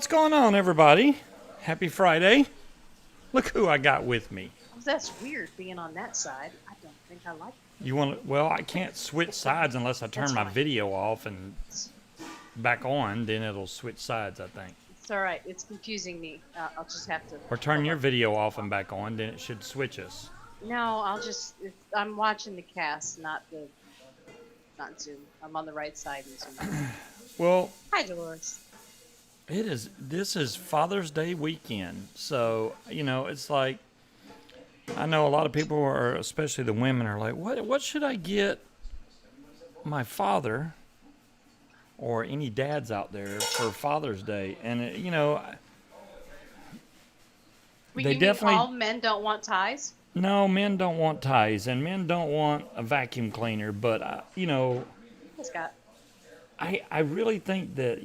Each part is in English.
What's going on, everybody? Happy Friday. Look who I got with me. That's weird being on that side. I don't think I like it. You want to, well, I can't switch sides unless I turn That's my fine. video off and back on, then it'll switch sides, I think. It's all right. It's confusing me. I'll just have to. Or turn your video off and back on, then it should switch us. No, I'm watching the cast, not Zoom. I'm on the right side in Zoom. Well, Hi, Dolores. this is Father's Day weekend. So, it's like, I know a lot of people are, especially the women, are like, what should I get my father or any dads out there for Father's Day? And, they definitely. All men don't want ties? No, men don't want ties, and men don't want a vacuum cleaner. But, Scott. I really think that,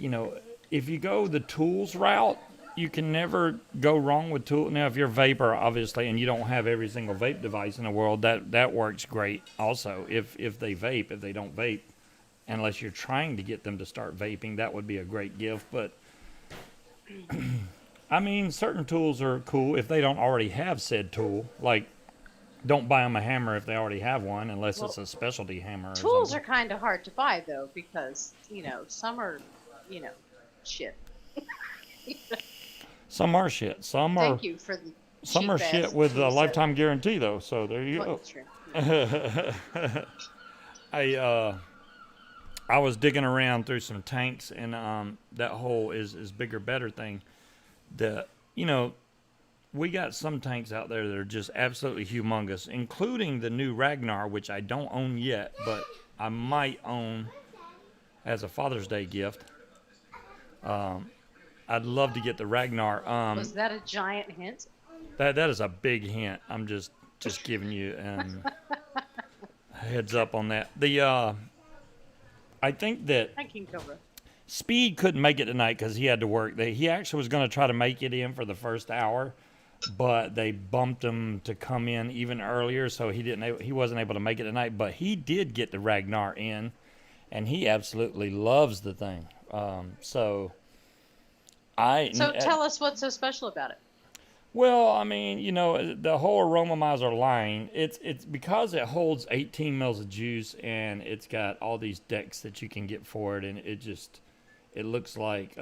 if you go the tools route, you can never go wrong with tools. Now, if you're a vapor, obviously, and you don't have every single vape device in the world, that works great also. If they vape, if they don't vape, unless you're trying to get them to start vaping, that would be a great gift. But, I mean, certain tools are cool if they don't already have said tool. Like, don't buy them a hammer if they already have one, unless it's a specialty hammer. Tools are kind of hard to buy, though, because, some are, shit. Some are shit. Thank you for the Some are shit with a lifetime guarantee, though. So there you go. True. I was digging around through some tanks, and that whole is bigger, better thing. We got some tanks out there that are just absolutely humongous, including the new Ragnar, which I don't own yet, but I might own as a Father's Day gift. I'd love to get the Ragnar. Was that a giant hint? That is a big hint. I'm just giving you a heads up on that. I think that Speed couldn't make it tonight because he had to work. He actually was going to try to make it in for the first hour, but they bumped him to come in even earlier, so he wasn't able to make it tonight. But he did get the Ragnar in, and he absolutely loves the thing. So tell us what's so special about it. Well, I mean, the whole Aromomizer line, it's because it holds 18 mils of juice, and it's got all these decks that you can get for it, and it looks like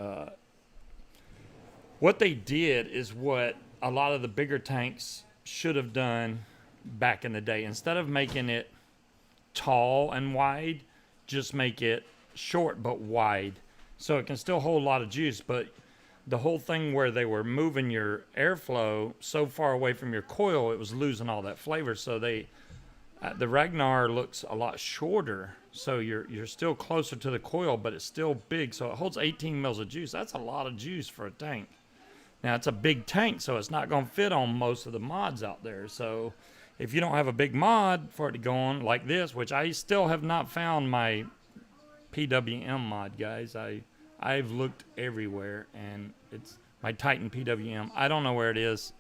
what they did is what a lot of the bigger tanks should have done back in the day. Instead of making it tall and wide, just make it short but wide, so it can still hold a lot of juice, but the whole thing where they were moving your airflow so far away from your coil, it was losing all that flavor. So the Ragnar looks a lot shorter, so you're still closer to the coil, but it's still big. So it holds 18 mils of juice. That's a lot of juice for a tank. Now, it's a big tank, so it's not going to fit on most of the mods out there. So if you don't have a big mod for it to go on like this, which I still have not found my PWM mod, guys. I've looked everywhere, and it's my Titan PWM. I don't know where it is.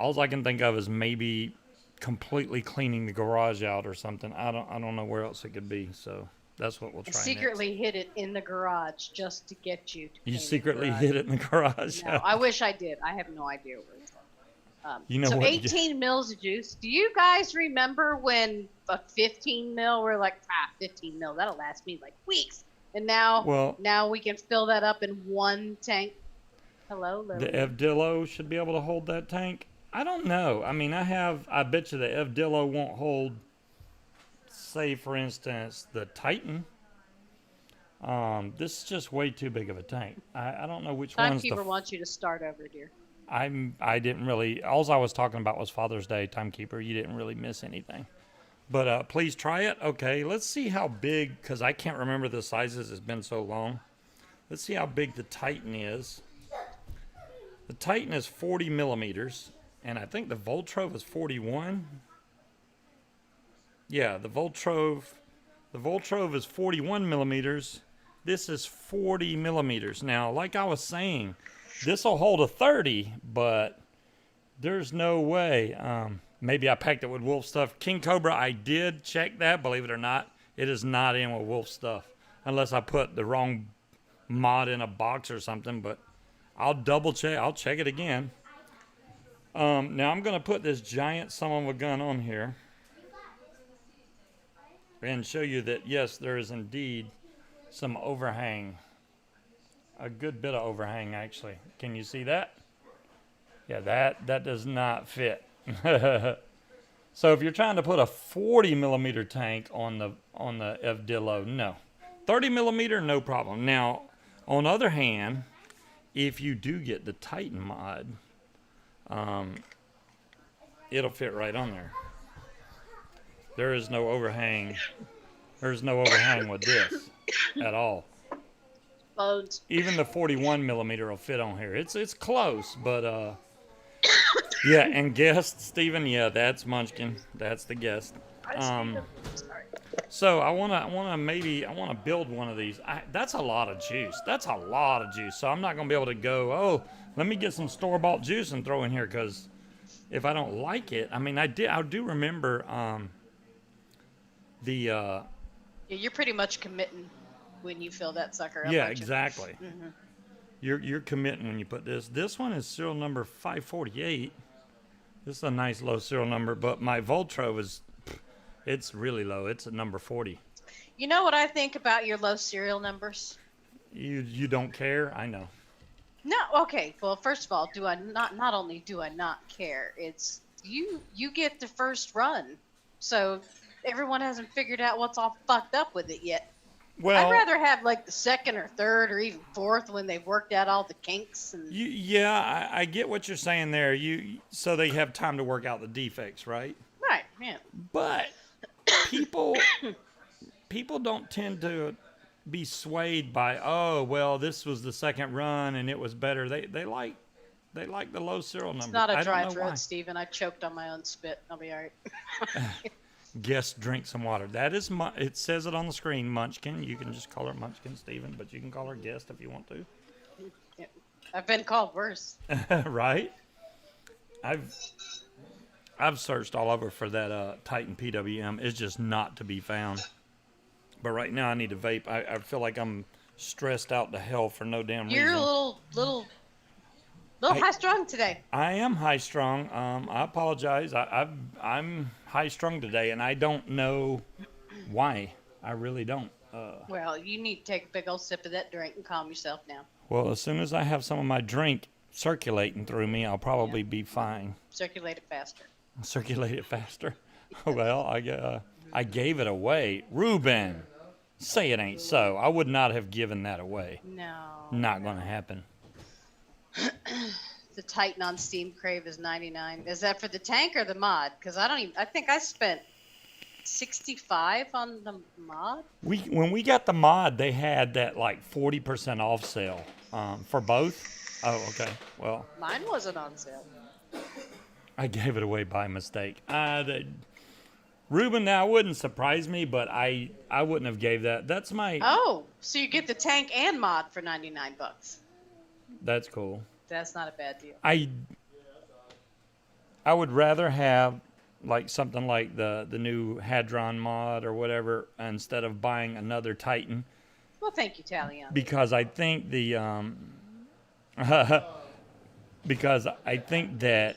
All I can think of is maybe completely cleaning the garage out or something. I don't know where else it could be. So that's what we'll try. Secretly hid it in the garage just to get you. You secretly hid it in the garage. No, I wish I did. I have no idea where it's at. So 18 mils of juice. Do you guys remember when a 15 mil? We're like, 15 mil. That'll last me like weeks. And now we can fill that up in one tank. Hello, Lily. The Evdillo should be able to hold that tank. I don't know. I mean, I bet you the Evdillo won't hold, say, for instance, the Titan. This is just way too big of a tank. I don't know which one's Timekeeper wants you to start over, dear. I didn't really. All I was talking about was Father's Day, Timekeeper. You didn't really miss anything. But please try it. Okay, let's see how big, because I can't remember the sizes. It's been so long. Let's see how big the Titan is. The Titan is 40 millimeters, and I think the Voltrove is 41. Yeah, the Voltrove is 41 millimeters. This is 40 millimeters. Now, like I was saying, this will hold a 30, but there's no way. Maybe I packed it with wolf stuff. King Cobra, I did check that. Believe it or not, it is not in with wolf stuff. Unless I put the wrong mod in a box or something, but I'll double check. I'll check it again. Now I'm going to put this giant son of a gun on here and show you that, yes, there is indeed some overhang. A good bit of overhang, actually. Can you see that? Yeah, that does not fit. So if you're trying to put a 40 millimeter tank on the Evdillo, no. 30 millimeter, no problem. Now, on the other hand, if you do get the Titan mod, it'll fit right on there. There is no overhang. There's no overhang with this at all. Bones. Even the 41 millimeter will fit on here. It's close, but yeah. And guest Stephen, yeah, that's Munchkin. That's the guest. So I wanna build one of these. That's a lot of juice. That's a lot of juice. So I'm not gonna be able to go, oh, let me get some store-bought juice and throw in here, because if I don't like it, I mean, I do remember Yeah, you're pretty much committing when you fill that sucker up. Yeah, exactly. Mm-hmm. You're committing when you put this. This one is serial number 548. This is a nice low serial number, but my Voltro it's really low. It's at number 40. You know what I think about your low serial numbers? You don't care? I know. No, okay. Well, first of all, not only do I not care, it's you get the first run. So everyone hasn't figured out what's all fucked up with it yet. Well, I'd rather have like the second or third or even fourth when they've worked out all the kinks. And yeah, I get what you're saying there. So they have time to work out the defects, right? Right, yeah. But people don't tend to be swayed by, oh, well, this was the second run and it was better. They like the low serial number. It's not a dry throat, Stephen. I choked on my own spit. I'll be all right. Guest, drink some water. That is, it says it on the screen, Munchkin. You can just call her Munchkin, Stephen, but you can call her Guest if you want to. Yeah. I've been called worse. Right? I've searched all over for that Titan PWM. It's just not to be found. But right now I need to vape. I feel like I'm stressed out to hell for no damn reason. You're a little high strung today. I am high strung. I apologize. I'm high strung today, and I don't know why. I really don't. Well, you need to take a big old sip of that drink and calm yourself down. Well, as soon as I have some of my drink circulating through me, I'll probably be fine. Circulate it faster. Circulate it faster. Well, I gave it away. Ruben, say it ain't so. I would not have given that away. No. Not going to happen. The Titan on Steam Crave is $99. Is that for the tank or the mod? Because I think I spent $65 on the mod. When we got the mod, they had that like 40% off sale for both. Oh, okay. Well, mine wasn't on sale. I gave it away by mistake. Ruben, now wouldn't surprise me, but I wouldn't have gave that. That's my. Oh, so you get the tank and mod for $99. That's cool. That's not a bad deal. I would rather have like something like the new Hadron mod or whatever instead of buying another Titan. Well, thank you, Talion. Because I think because I think that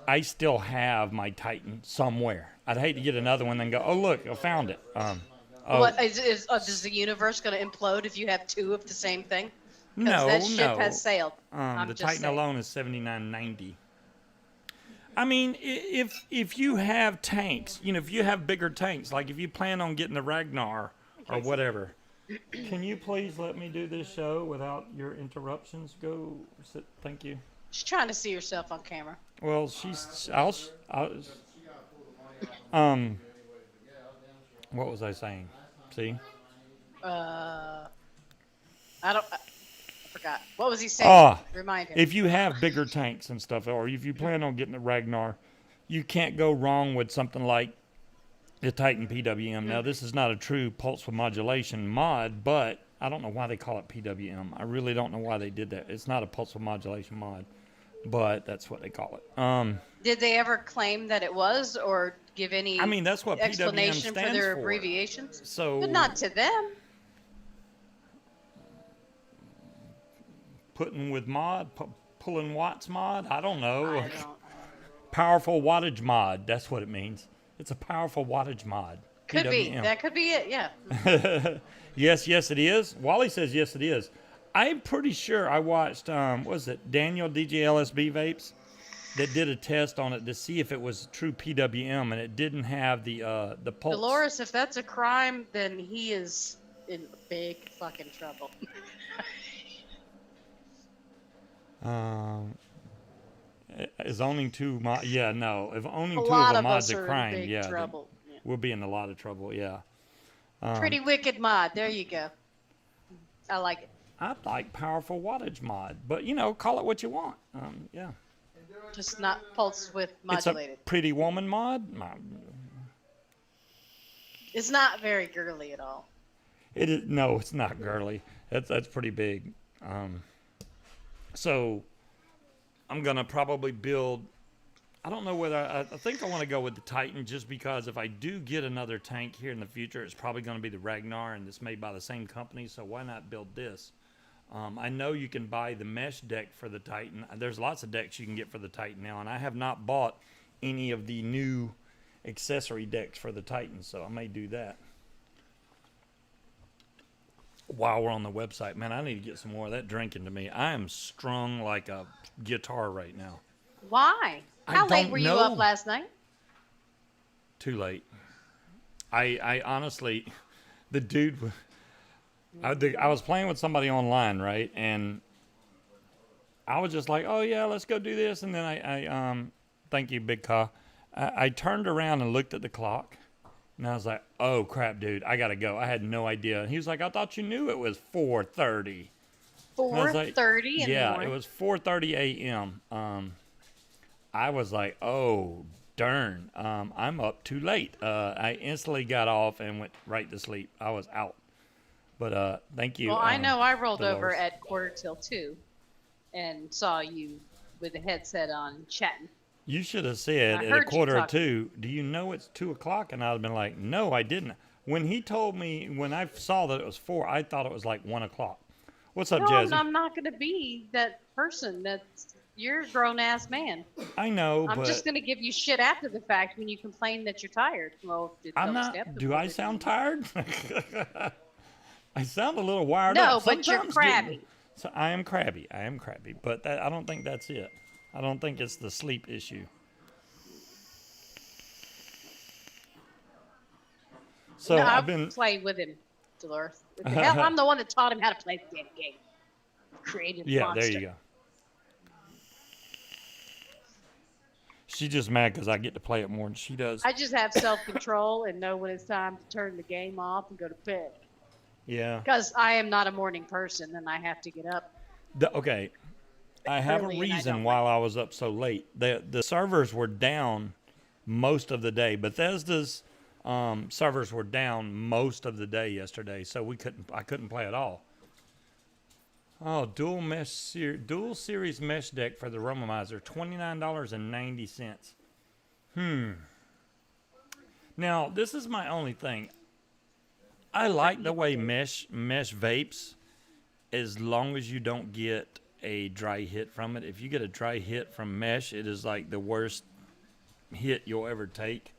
I still have my Titan somewhere. I'd hate to get another one and go, oh look, I found it. What is the universe going to implode if you have two of the same thing? No, that ship has sailed. The Titan alone is $79.90. I mean, if you have tanks, if you have bigger tanks, like if you plan on getting the Ragnar or whatever, can you please let me do this show without your interruptions? Go sit. Thank you. She's trying to see herself on camera. Well, what was I saying? See? I forgot. What was he saying? Remind him. If you have bigger tanks and stuff, or if you plan on getting the Ragnar, you can't go wrong with something like the Titan PWM. Now, this is not a true pulse with modulation mod, but I don't know why they call it PWM. I really don't know why they did that. It's not a pulse with modulation mod, but that's what they call it. Did they ever claim that it was, or give any that's what explanation PWM for their for. abbreviations? So, but not to them. putting with mod, pulling watts mod. I don't know. I don't. Powerful wattage mod. That's what it means. It's a powerful wattage mod. Could be. PWM. That could be it. Yeah. Yes, it is. Wally says yes, it is. I'm pretty sure I watched, what was it, Daniel DJLSB Vapes that did a test on it to see if it was true PWM, and it didn't have the pulse. Dolores, if that's a crime, then he is in big fucking trouble. Is owning two mods? Yeah, no. If owning A two lot of a of mod's us a are crime, in big yeah, trouble. Yeah. we'll be in a lot of trouble. Yeah. Pretty wicked mod. There you go. I like it. I like powerful wattage mod, but call it what you want. Yeah. Just not pulse width It's a modulated. pretty woman mod. It's not very girly at all. It is, no, it's not girly. That's pretty big. So I'm gonna probably build. I don't know whether I think I want to go with the Titan just because if I do get another tank here in the future, it's probably going to be the Ragnar, and it's made by the same company. So why not build this? I know you can buy the mesh deck for the Titan. There's lots of decks you can get for the Titan now, and I have not bought any of the new accessory decks for the Titan, so I may do that. While we're on the website, man, I need to get some more of that drinking to me. I am strung like a guitar right now. Why? How late were you up last night? Too late. I honestly, the dude, I was playing with somebody online, right? And I was just like, oh yeah, let's go do this. And then I thank you, Big Ka. I turned around and looked at the clock. And I was like, oh crap, dude, I gotta go. I had no idea. And he was like, I thought you knew it was 4:30. 4:30 in the morning? It was 4:30 a.m. I was like, oh, darn, I'm up too late. I instantly got off and went right to sleep. I was out. But thank you. Well, I know I rolled Dolores. over at 1:45 and saw you with the headset on chatting. You should have said at 1:45, do you know it's 2 o'clock? And I'd have been like, no, I didn't. When he told me, when I saw that it was 4, I thought it was like 1 o'clock. What's up, Jazzy? No, I'm not going to be that person. You're a grown-ass man. I know, I'm just going to give you shit after the fact when you complain that you're tired. Well, I'm not. Do I sound tired? I sound a little wired No, up. but you're crabby. So I am crabby. But I don't think that's it. I don't think it's the sleep issue. So I've I've been playing with him, Dolores. Hell, I'm the one that taught him how to play the damn game. Creative monster. There you go. She's just mad because I get to play it more than she does. I just have self-control and know when it's time to turn the game off and go to bed. Yeah. Because I am not a morning person and I have to get up. Okay. I have a reason why I was up so late. The servers were down most of the day. Bethesda's servers were down most of the day yesterday, so I couldn't play at all. Oh, dual series mesh deck for the Romomizer, $29.90. Now this is my only thing. I like the way mesh vapes, as long as you don't get a dry hit from it. If you get a dry hit from mesh, it is like the worst hit you'll ever take.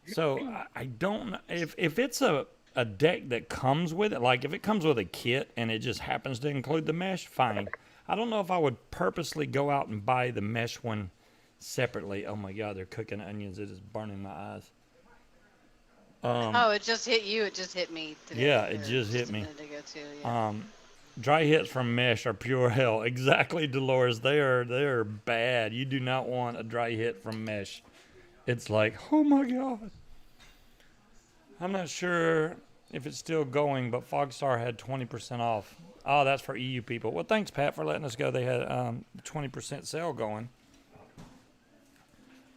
So I don't know if it's a deck that comes with it, like if it comes with a kit and it just happens to include the mesh, fine. I don't know if I would purposely go out and buy the mesh one separately. Oh my God, they're cooking onions. It is burning my eyes. Oh, it just hit you. It just hit me today. Yeah, it just hit me. Too, yeah. Dry hits from mesh are pure hell. Exactly, Dolores. They are bad. You do not want a dry hit from mesh. It's like, oh my God. I'm not sure if it's still going, but Fogstar had 20% off. Oh, that's for EU people. Well, thanks, Pat, for letting us go. They had 20% sale going.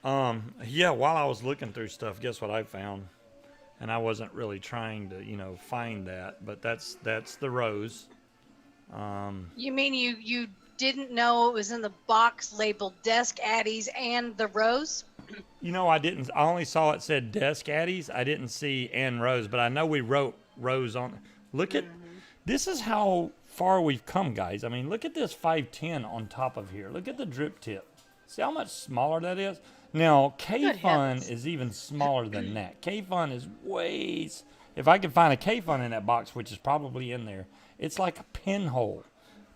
Yeah, while I was looking through stuff, guess what I found? And I wasn't really trying to, find that, but that's the rose. You mean you didn't know it was in the box labeled Desk Addies and the rose? I didn't. I only saw it said Desk Addies. I didn't see and rose, but I know we wrote rose on. Look at this is how far we've come, guys. I mean, look at this 510 on top of here. Look at the drip tip. See how much smaller that is? Now, K-Fun is even smaller than that. K-Fun is if I could find a K-Fun in that box, which is probably in there, it's like a pinhole.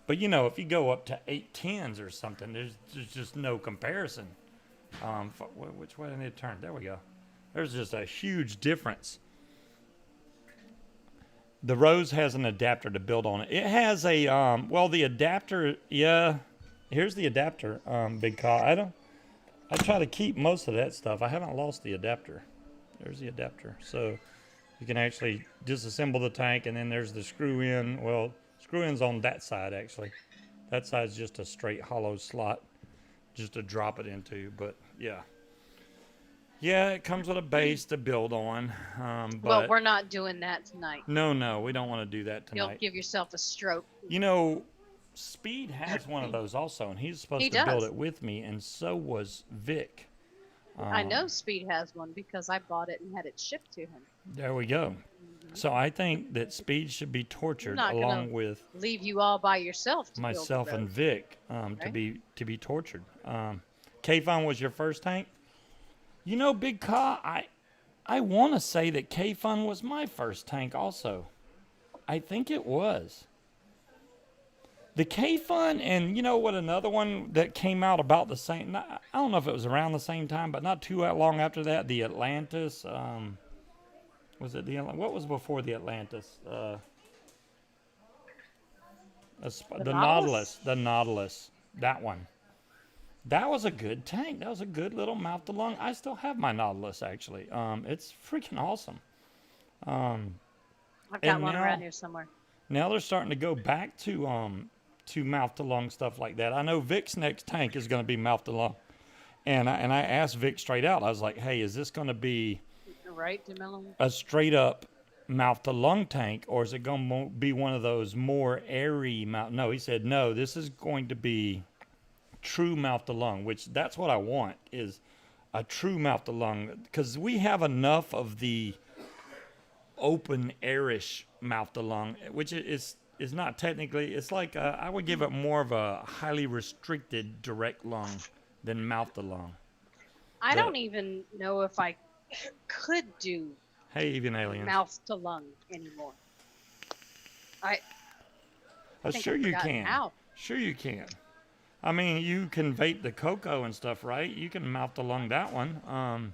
But, you know, if you go up to 810s or something, there's just no comparison. Which way do I need to turn? There we go. There's just a huge difference. The Rose has an adapter to build on it. It has a, the adapter, yeah, here's the adapter, Big Car. I try to keep most of that stuff. I haven't lost the adapter. There's the adapter. So you can actually disassemble the tank, and then there's the screw-in. Well, screw-in's on that side, actually. That side's just a straight hollow slot just to drop it into, but yeah. Yeah, it comes with a base to build on. But we're not doing that tonight. No, we don't want to do that tonight. You'll give yourself a stroke. You know, Speed has one of those also, and he's supposed to build it with me, and so was Vic. I know Speed has one because I bought it and had it shipped to him. There we go. So I think that Speed should be tortured along with leave you all by yourself. Myself and Vic to be tortured. K-Fun was your first tank? You know, Big Ka, I want to say that K-Fun was my first tank also. I think it was. The K-Fun, and you know what, another one that came out about the same, I don't know if it was around the same time, but not too long after that, the Atlantis, was it what was before the Atlantis? The Nautilus, that one. That was a good tank. That was a good little mouth to lung. I still have my Nautilus, actually. It's freaking awesome. I've got one around here somewhere. Now they're starting to go back to mouth to lung stuff like that. I know Vic's next tank is going to be mouth to lung, and I asked Vic straight out. I was like, "Hey, is this going to be a straight up mouth to lung tank, or is it going to be one of those more airy mouth?" No, he said, "No, this is going to be true mouth to lung," which that's what I want, is a true mouth to lung, because we have enough of the open airish mouth to lung, which is not technically, it's like I would give it more of a highly restricted direct lung than mouth to lung. I don't even know if I could do even aliens mouth to lung anymore. Sure you can. Sure you can. I mean, you can vape the cocoa and stuff, right? You can mouth to lung that one.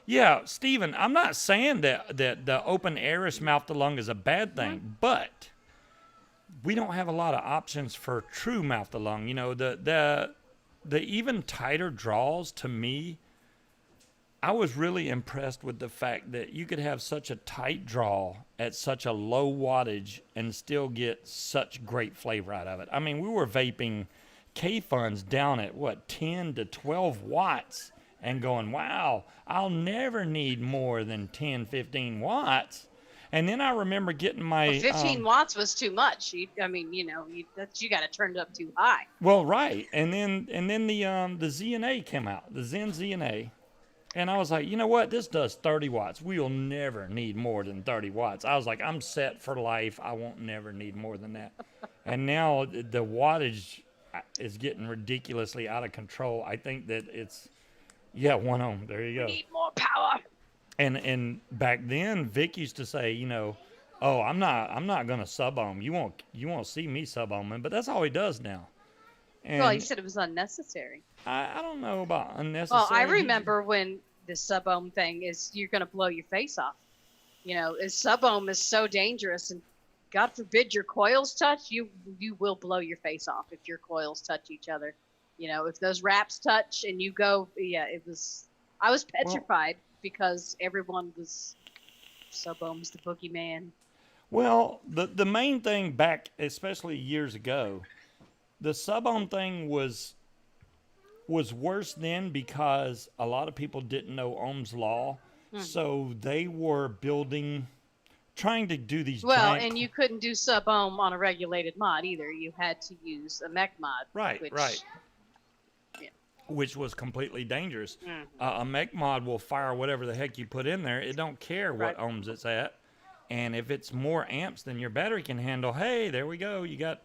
Yeah, Steven, I'm not saying that the open airish mouth to lung is a bad thing, but we don't have a lot of options for true mouth to lung. You know, the even tighter draws, to me, I was really impressed with the fact that you could have such a tight draw at such a low wattage and still get such great flavor out of it. I mean, we were vaping K-Funs down at, 10 to 12 watts and going, wow, I'll never need more than 10, 15 watts. And then I remember getting my... 15 watts was too much. You got to turn it up too high. Well, right. And then the ZNA came out, the Zen ZNA. And I was like, you know what? This does 30 watts. We'll never need more than 30 watts. I was like, I'm set for life. I won't never need more than that. And now the wattage is getting ridiculously out of control. I think that it's, 1 ohm. There you go. We need more power. And back then, Vic used to say, oh, I'm not going to sub-ohm. You won't see me sub-ohming. But that's all he does now. And he said it was unnecessary. I don't know about unnecessary. Well, I remember when the sub-ohm thing is, you're going to blow your face off. Sub-ohm is so dangerous, and God forbid your coils touch, you will blow your face off if your coils touch each other. If those wraps touch and you go, I was petrified because everyone was sub-ohm's the boogeyman. Well, the main thing back, especially years ago, the sub-ohm thing was worse then because a lot of people didn't know Ohm's law. So they were trying to do these and you couldn't do sub-ohm on a regulated mod either. You had to use a mech mod. Right. Which was completely dangerous. A mech mod will fire whatever the heck you put in there. It don't care what ohms it's at. And if it's more amps than your battery can handle, hey, there we go. You got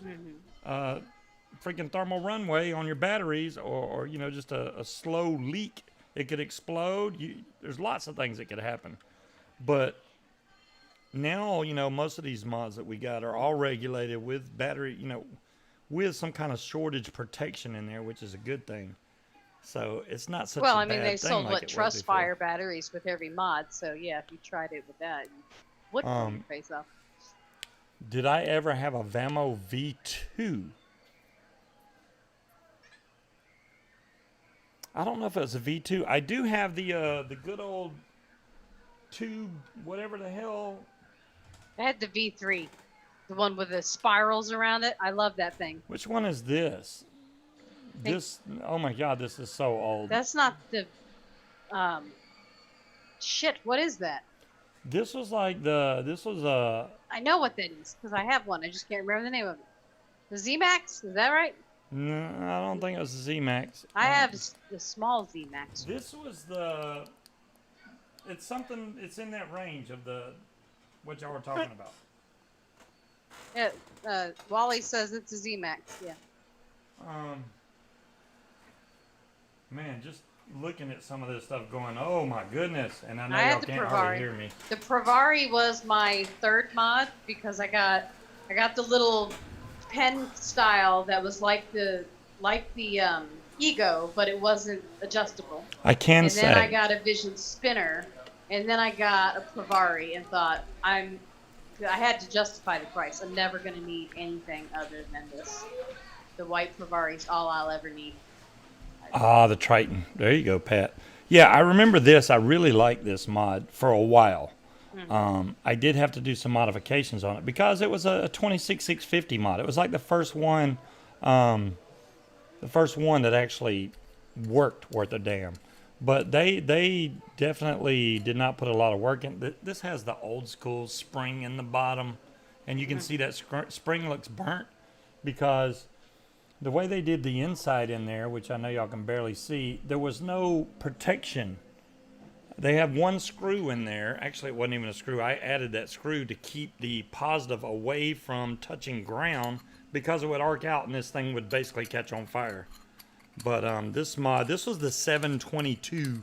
freaking thermal runaway on your batteries, or you know, just a slow leak. It could explode. There's lots of things that could happen. But now, you know, most of these mods that we got are all regulated with battery, you know, with some kind of shortage protection in there, which is a good thing. So it's not such a bad thing. Well, I mean, they sold like Trust Fire batteries with every mod, so yeah, if you tried it with that, you would blow your face off. Did I ever have a Vamo V2? I don't know if it was a V2. I do have the good old tube, whatever the hell. I had the V3, the one with the spirals around it. I love that thing. Which one is this? Oh my God, this is so old. That's not the, shit, what is that? This was like I know what that is, because I have one. I just can't remember the name of it. The Z-Max, is that right? No, I don't think it was the Z-Max. I have the small Z-Max. This was it's something, it's in that range of what y'all were talking about. Wally says it's a Z-Max, yeah. Man, just looking at some of this stuff going, oh my goodness. And I know y'all can't hardly hear me. The Pravari was my third mod because I got the little pen style that was like the Ego, but it wasn't adjustable. I can say. And then I got a Vision Spinner, and then I got a Pravari and thought I had to justify the price. I'm never going to need anything other than this. The white Pravari's all I'll ever need. Ah, the Triton. There you go, Pat. Yeah, I remember this. I really liked this mod for a while. Mm-hmm. I did have to do some modifications on it because it was a 26650 mod. It was like the first one that actually worked worth a damn. But they definitely did not put a lot of work in. This has the old school spring in the bottom, and you can see that spring looks burnt because the way they did the inside in there, which I know y'all can barely see, there was no protection. They have one screw in there. Actually, it wasn't even a screw. I added that screw to keep the positive away from touching ground because it would arc out and this thing would basically catch on fire. But this mod, this was the 722.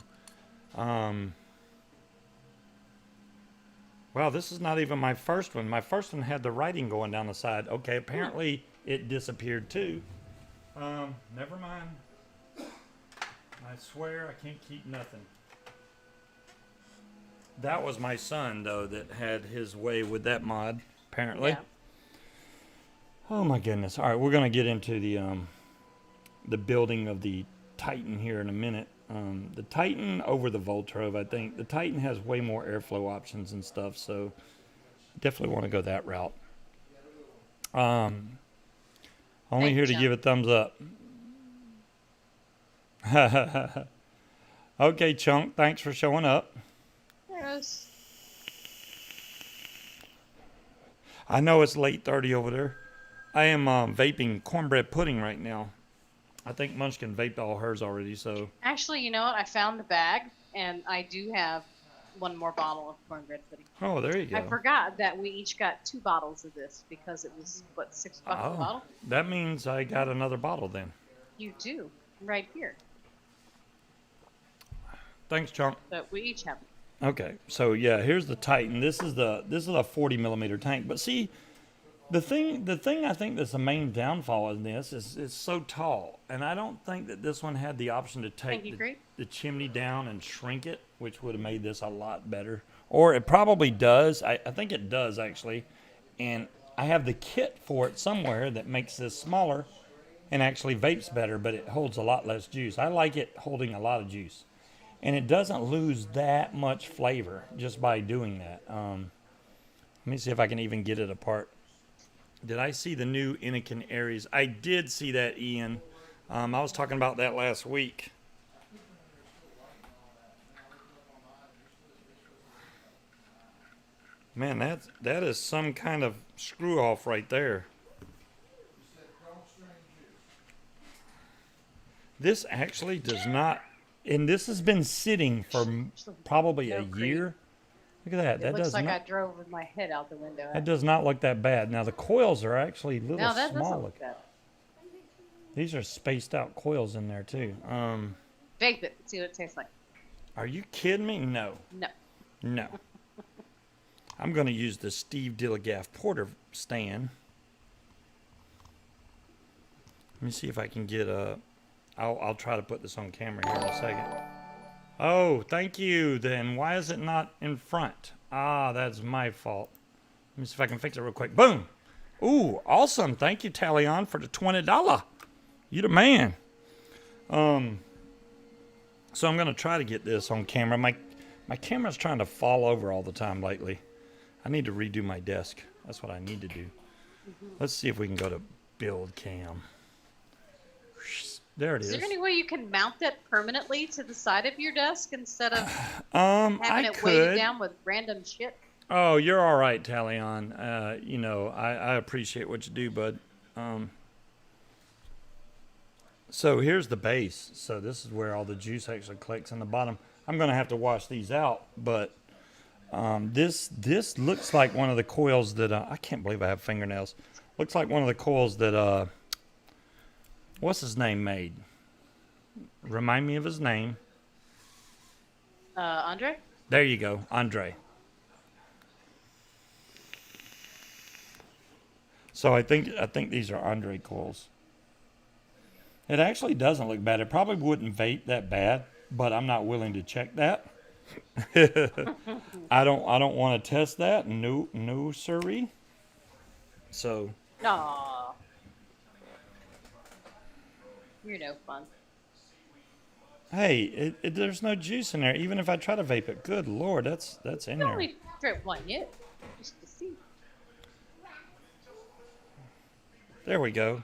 Wow, this is not even my first one. My first one had the writing going down the side. Okay, apparently it disappeared too. Never mind. I swear I can't keep nothing. That was my son, though, that had his way with that mod, apparently. Yeah. Oh, my goodness. All right, we're going to get into the building of the Titan here in a minute. The Titan over the Voltrove, I think. The Titan has way more airflow options and stuff, so definitely want to go that route. Only here to give a thumbs up. Okay, Chunk, thanks for showing up. Yes. I know it's late 30 over there. I am vaping cornbread pudding right now. I think Munchkin vaped all hers already, so. Actually, you know what? I found the bag, and I do have one more bottle of cornbread pudding. Oh, there you go. I forgot that we each got 2 bottles of this because it was, what, $6 a bottle? That means I got another bottle then. You do, right here. Thanks, Chunk. But we each have it. Okay, so yeah, here's the Titan. This is a 40 millimeter tank. But see, the thing I think that's the main downfall in this is it's so tall, and I don't think that this one had the option to take the chimney down and shrink it, which would have made this a lot better. Or it probably does. I think it does actually, and I have the kit for it somewhere that makes this smaller and actually vapes better, but it holds a lot less juice. I like it holding a lot of juice. And it doesn't lose that much flavor just by doing that. Let me see if I can even get it apart. Did I see the new Anakin Aries? I did see that, Ian. I was talking about that last week. Man, that is some kind of screw off right there. This actually does not. And this has been sitting for probably a year. Look at that. It That looks does like not, I drove with my head out the window. that does not look that bad. Now the coils are actually a little No, that small. doesn't look bad. These are spaced out coils in there too. Vape it. See what it tastes like. Are you kidding me? No. No. No. I'm going to use the Steve Dillegaff Porter stand. Let me see if I can get a... I'll try to put this on camera here in a second. Oh, thank you. Then why is it not in front? Ah, that's my fault. Let me see if I can fix it real quick. Boom. Ooh, awesome. Thank you, Talion, for the $20. You the man. So I'm going to try to get this on camera. My camera's trying to fall over all the time lately. I need to redo my desk. That's what I need to do. Let's see if we can go to build cam. There it is. Is there any way you can mount that permanently to the side of your desk instead of having it weighted down with random shit? Oh, you're all right, Talion. You know, I appreciate what you do, bud. So here's the base. So this is where all the juice actually collects in the bottom. I'm going to have to wash these out, but this looks like one of the coils that I can't believe I have fingernails. Looks like one of the coils that what's his name made? Remind me of his name. Andre? There you go, Andre. So I think these are Andre coils. It actually doesn't look bad. It probably wouldn't vape that bad, but I'm not willing to check that. I don't want to test that. No, sirree. So. Aww. You're no fun. Hey, there's no juice in there. Even if I try to vape it, good Lord, that's in there. Only drip one yet, just to see. There we go.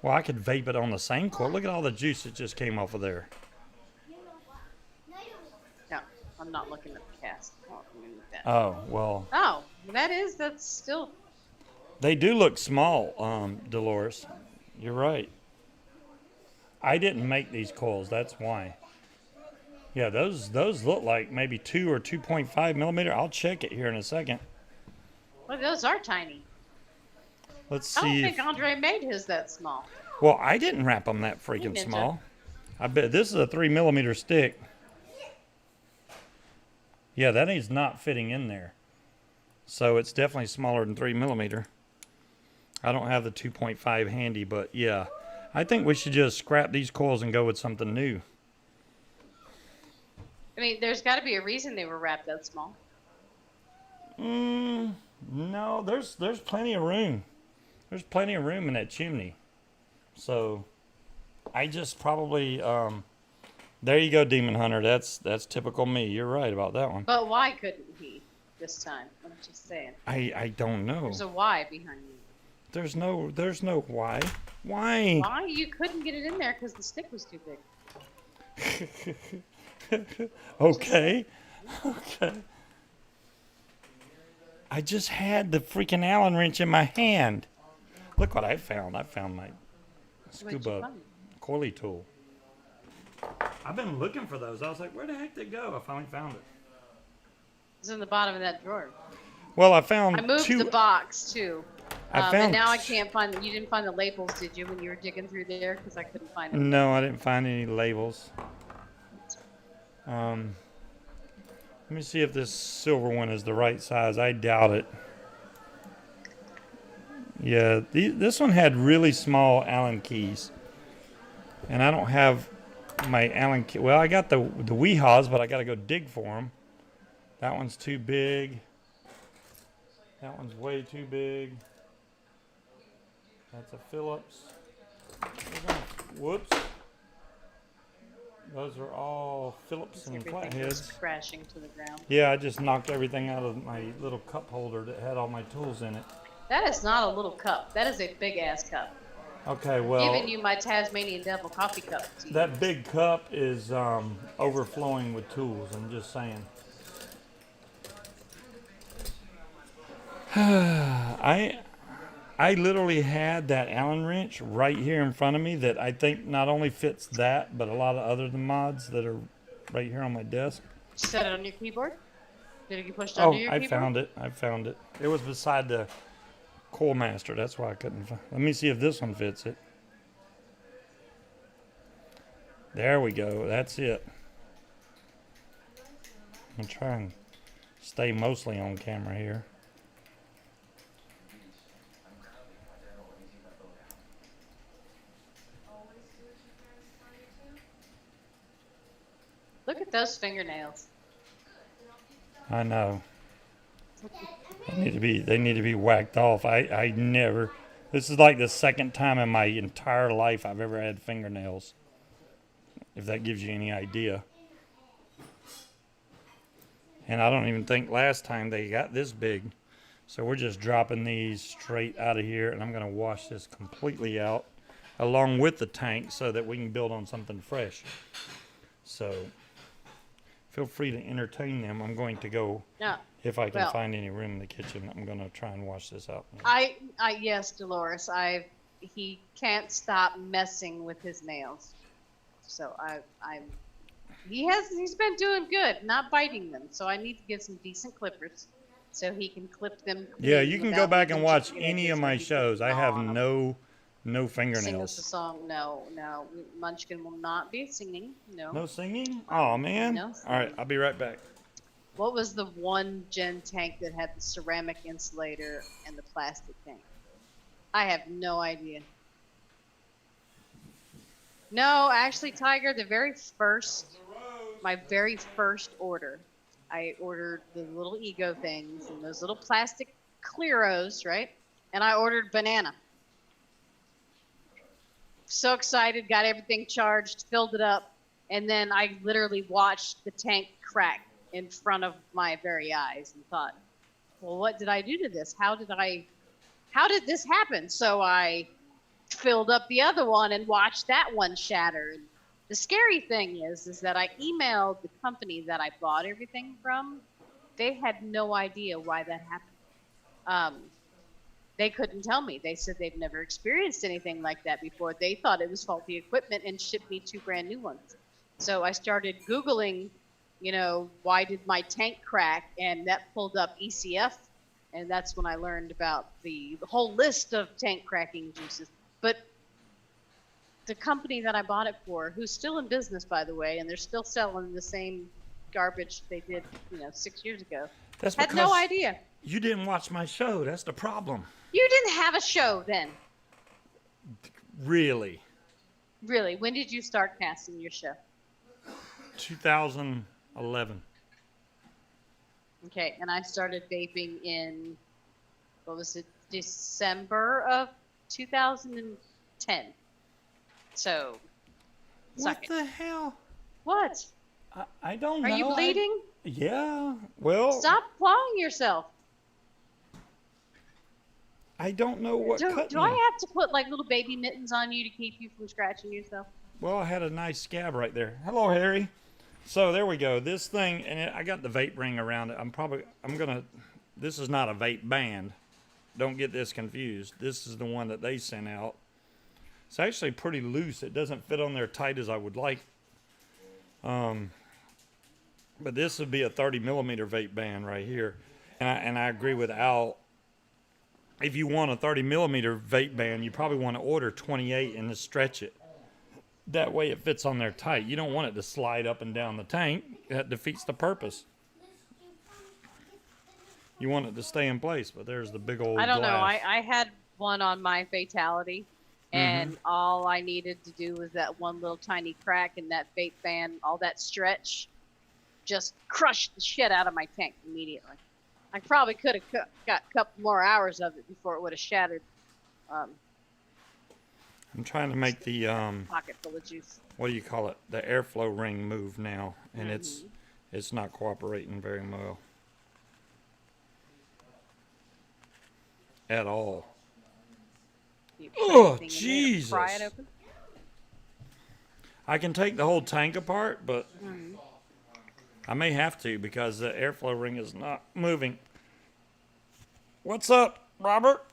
Well, I could vape it on the same coil. Look at all the juice that just came off of there. No, I'm not looking at the cast. Oh, well. Oh, that's still... They do look small, Dolores. You're right. I didn't make these coils, that's why. Yeah, those look like maybe 2 or 2.5 millimeter. I'll check it here in a second. Well, those are tiny. Let's see. I don't think Andre made his that small. Well, I didn't wrap them that freaking small. I bet this is a 3 millimeter stick. Yeah, that is not fitting in there. So it's definitely smaller than 3 millimeter. I don't have the 2.5 handy, but yeah. I think we should just scrap these coils and go with something new. I mean, there's got to be a reason they were wrapped that small. No, there's plenty of room. There's plenty of room in that chimney. So I just probably there you go, Demon Hunter. That's typical me. You're right about that one. But why couldn't he this time? I'm just saying. I don't know. There's a why behind you. There's no why. Why? Why you couldn't get it in there because the stick was too big. Okay. Okay. I just had the freaking Allen wrench in my hand. Look what I found. I found my scuba coily tool. I've been looking for those. I was like, where the heck did it go? I finally found it. It's in the bottom of that drawer. Well, I found I moved the box too. And now I can't find you didn't find the labels, did you, when you were digging through there? Because I couldn't find them. No, I didn't find any labels. Let me see if this silver one is the right size. I doubt it. Yeah, this one had really small Allen keys. And I don't have my Allen key. Well, I got the Weehaws, but I got to go dig for them. That one's too big. That one's way too big. That's a Phillips. Whoops. Those are all Phillips and flatheads. Crashing to the ground. Yeah, I just knocked everything out of my little cup holder that had all my tools in it. That is not a little cup. That is a big ass cup. Okay, well. Giving you my Tasmanian Devil coffee cup. That big cup is overflowing with tools. I'm just saying. I literally had that Allen wrench right here in front of me that I think not only fits that, but a lot of other mods that are right here on my desk. Set it on your keyboard? Did it get pushed Oh, under your I keyboard? found it. I found it. It was beside the Coil Master. That's why I couldn't find. Let me see if this one fits it. There we go. That's it. I'm trying to stay mostly on camera here. Look at those fingernails. I know. They need to be whacked off. I never. This is like the second time in my entire life I've ever had fingernails. If that gives you any idea. And I don't even think last time they got this big. So we're just dropping these straight out of here, and I'm going to wash this completely out along with the tank so that we can build on something fresh. So feel free to entertain them. I'm going to go, if I can find any room in the kitchen, I'm going to try and wash this out. Yes, Dolores, he can't stop messing with his nails. So he's been doing good, not biting them. So I need to get some decent clippers so he can clip them. Yeah, you can go back and watch any of my shows. I have no fingernails. Sing us a song. No. Munchkin will not be singing. No. No singing? Oh, man. No singing. All right, I'll be right back. What was the one gen tank that had the ceramic insulator and the plastic tank? I have no idea. No, actually, Tiger, my very first order, I ordered the little ego things and those little plastic Clearos, right? And I ordered banana. So excited, got everything charged, filled it up, and then I literally watched the tank crack in front of my very eyes and thought, well, what did I do to this? How did this happen? So I filled up the other one and watched that one shatter. And the scary thing is that I emailed the company that I bought everything from. They had no idea why that happened. They couldn't tell me. They said they've never experienced anything like that before. They thought it was faulty equipment and shipped me 2 brand new ones. So I started Googling, why did my tank crack? And that pulled up ECF. And that's when I learned about the whole list of tank cracking juices. But the company that I bought it for, who's still in business, by the way, and they're still selling the same garbage they did, 6 years ago, had no idea. You didn't watch my show. That's the problem. You didn't have a show then. Really? Really? When did you start casting your show? 2011. Okay, and I started vaping in, December of 2010. So, what the hell? What? I don't know. Are you bleeding? Yeah. Well. Stop clawing yourself. I don't know what cut me. Do I have to put like little baby mittens on you to keep you from scratching yourself? Well, I had a nice scab right there. Hello, Harry. So there we go. This thing, and I got the vape ring around it. This is not a vape band. Don't get this confused. This is the one that they sent out. It's actually pretty loose. It doesn't fit on there tight as I would like. But this would be a 30 millimeter vape band right here. And I agree with Al. If you want a 30 millimeter vape band, you probably want to order 28 and just stretch it. That way it fits on there tight. You don't want it to slide up and down the tank. That defeats the purpose. You want it to stay in place, but there's the big old I don't know. glass. I had one on my Fatality, and all I needed to do was that one little tiny crack in that vape band, all that stretch, just crushed the shit out of my tank immediately. I probably could have got a couple more hours of it before it would have shattered. I'm trying to make the pocket full of juice. What do you call it? The airflow ring move now, and it's not cooperating very well at all. Oh, Jesus! Pry it open? I can take the whole tank apart, but I may have to because the airflow ring is not moving. What's up, Robert?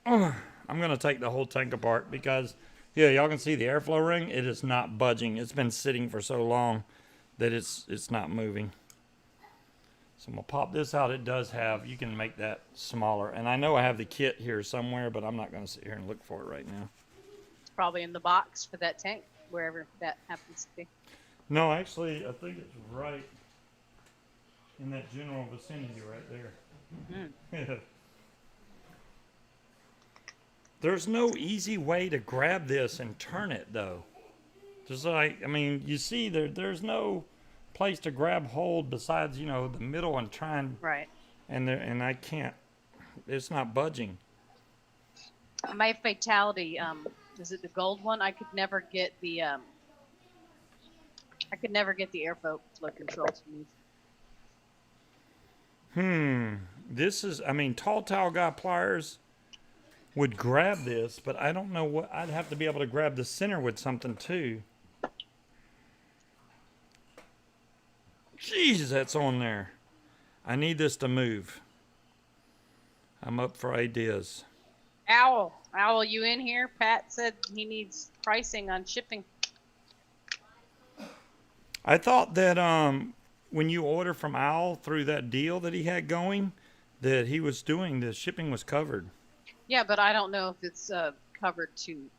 I'm going to take the whole tank apart because, yeah, y'all can see the airflow ring. It is not budging. It's been sitting for so long that it's not moving. So I'm going to pop this out. It does have, you can make that smaller. And I know I have the kit here somewhere, but I'm not going to sit here and look for it right now. It's probably in the box for that tank, wherever that happens to be. No, actually, I think it's right in that general vicinity right there. There's no easy way to grab this and turn it, though. Just like, I mean, you see, there's no place to grab hold besides, you know, the middle and try and... Right. And I can't, it's not budging. My fatality, is it the gold one? I could never get the airflow control to move. This is, I mean, Tall Towel Guy pliers would grab this, but I don't know what, I'd have to be able to grab the center with something too. Jeez, that's on there. I need this to move. I'm up for ideas. Owl, you in here? Pat said he needs pricing on shipping. I thought that when you order from Owl through that deal that he had going, that he was doing, the shipping was covered. Yeah, but I don't know if it's covered to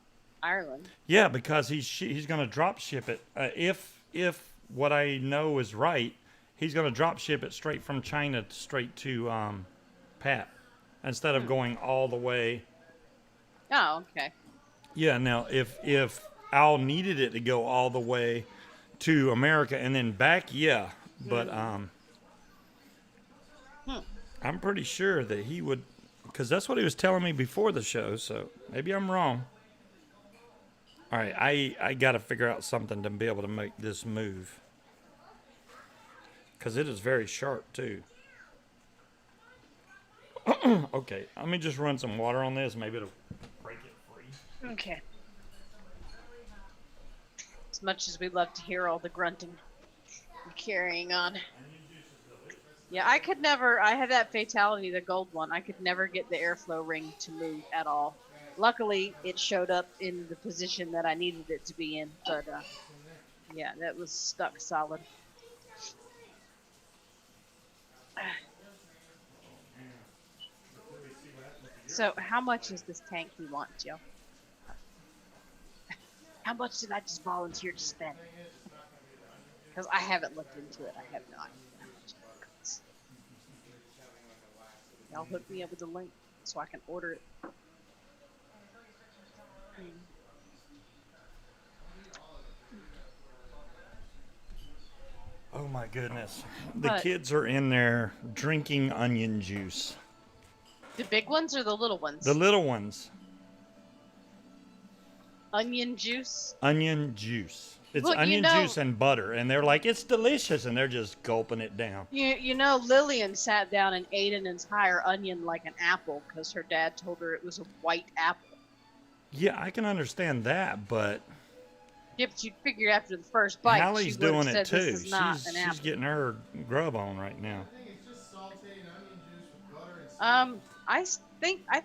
Ireland. Yeah, because he's going to drop ship it. If what I know is right, he's going to drop ship it straight from China straight to Pat instead of going all the way. Oh, okay. Yeah, now if Al needed it to go all the way to America and then back, yeah, but I'm pretty sure that he would, because that's what he was telling me before the show, so maybe I'm wrong. All right, I got to figure out something to be able to make this move. Because it is very sharp, too. Okay, let me just run some water on this. Maybe it'll break it free. Okay. As much as we love to hear all the grunting and carrying on. Yeah, I could never, I had that fatality, the gold one. I could never get the airflow ring to move at all. Luckily, it showed up in the position that I needed it to be in. But, yeah, that was stuck solid. So, how much is this tank you want, Joe? How much did I just volunteer to spend? Because I haven't looked into it. I have no idea how much it costs. Y'all hook me up with a link so I can order it. Oh my goodness. The kids are in there drinking onion juice. The big ones or the little ones? The little ones. Onion juice? Onion juice. It's Look, onion juice and butter, and they're like, it's delicious, and they're just gulping it down. You know, Lillian sat down and ate an entire onion like an apple because her dad told her it was a white apple. Yeah, I can understand that, but... Yeah, but you figure after the first bite, Hallie's doing it too. This is not an apple. She's getting her grub on right now. I think it's just sauteed onion juice with butter and I think I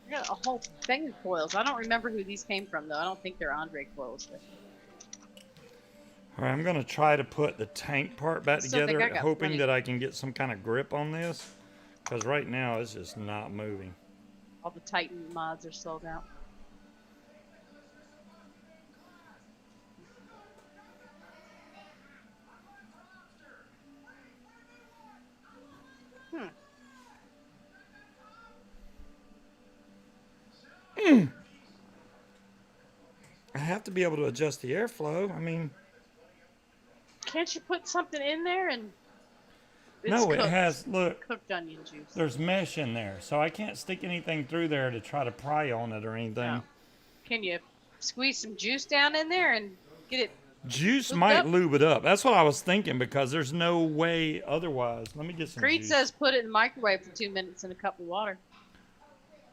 got a whole thing of coils. I don't remember who these came from though. I don't think they're Andre coils. All right, I'm gonna try to put the tank part back together, hoping that I can get some kind of grip on this, because right now it's just not moving. All the Titan mods are sold out. I have to be able to adjust the airflow. I mean, can't you put something in there and? No, it has. Look, cooked onion juice. There's mesh in there, so I can't stick anything through there to try to pry on it or anything. No. Can you squeeze some juice down in there and get it? Juice might lube it up. That's what I was thinking because there's no way otherwise. Let me get some. Creed juice. says put it in the microwave for 2 minutes in a cup of water.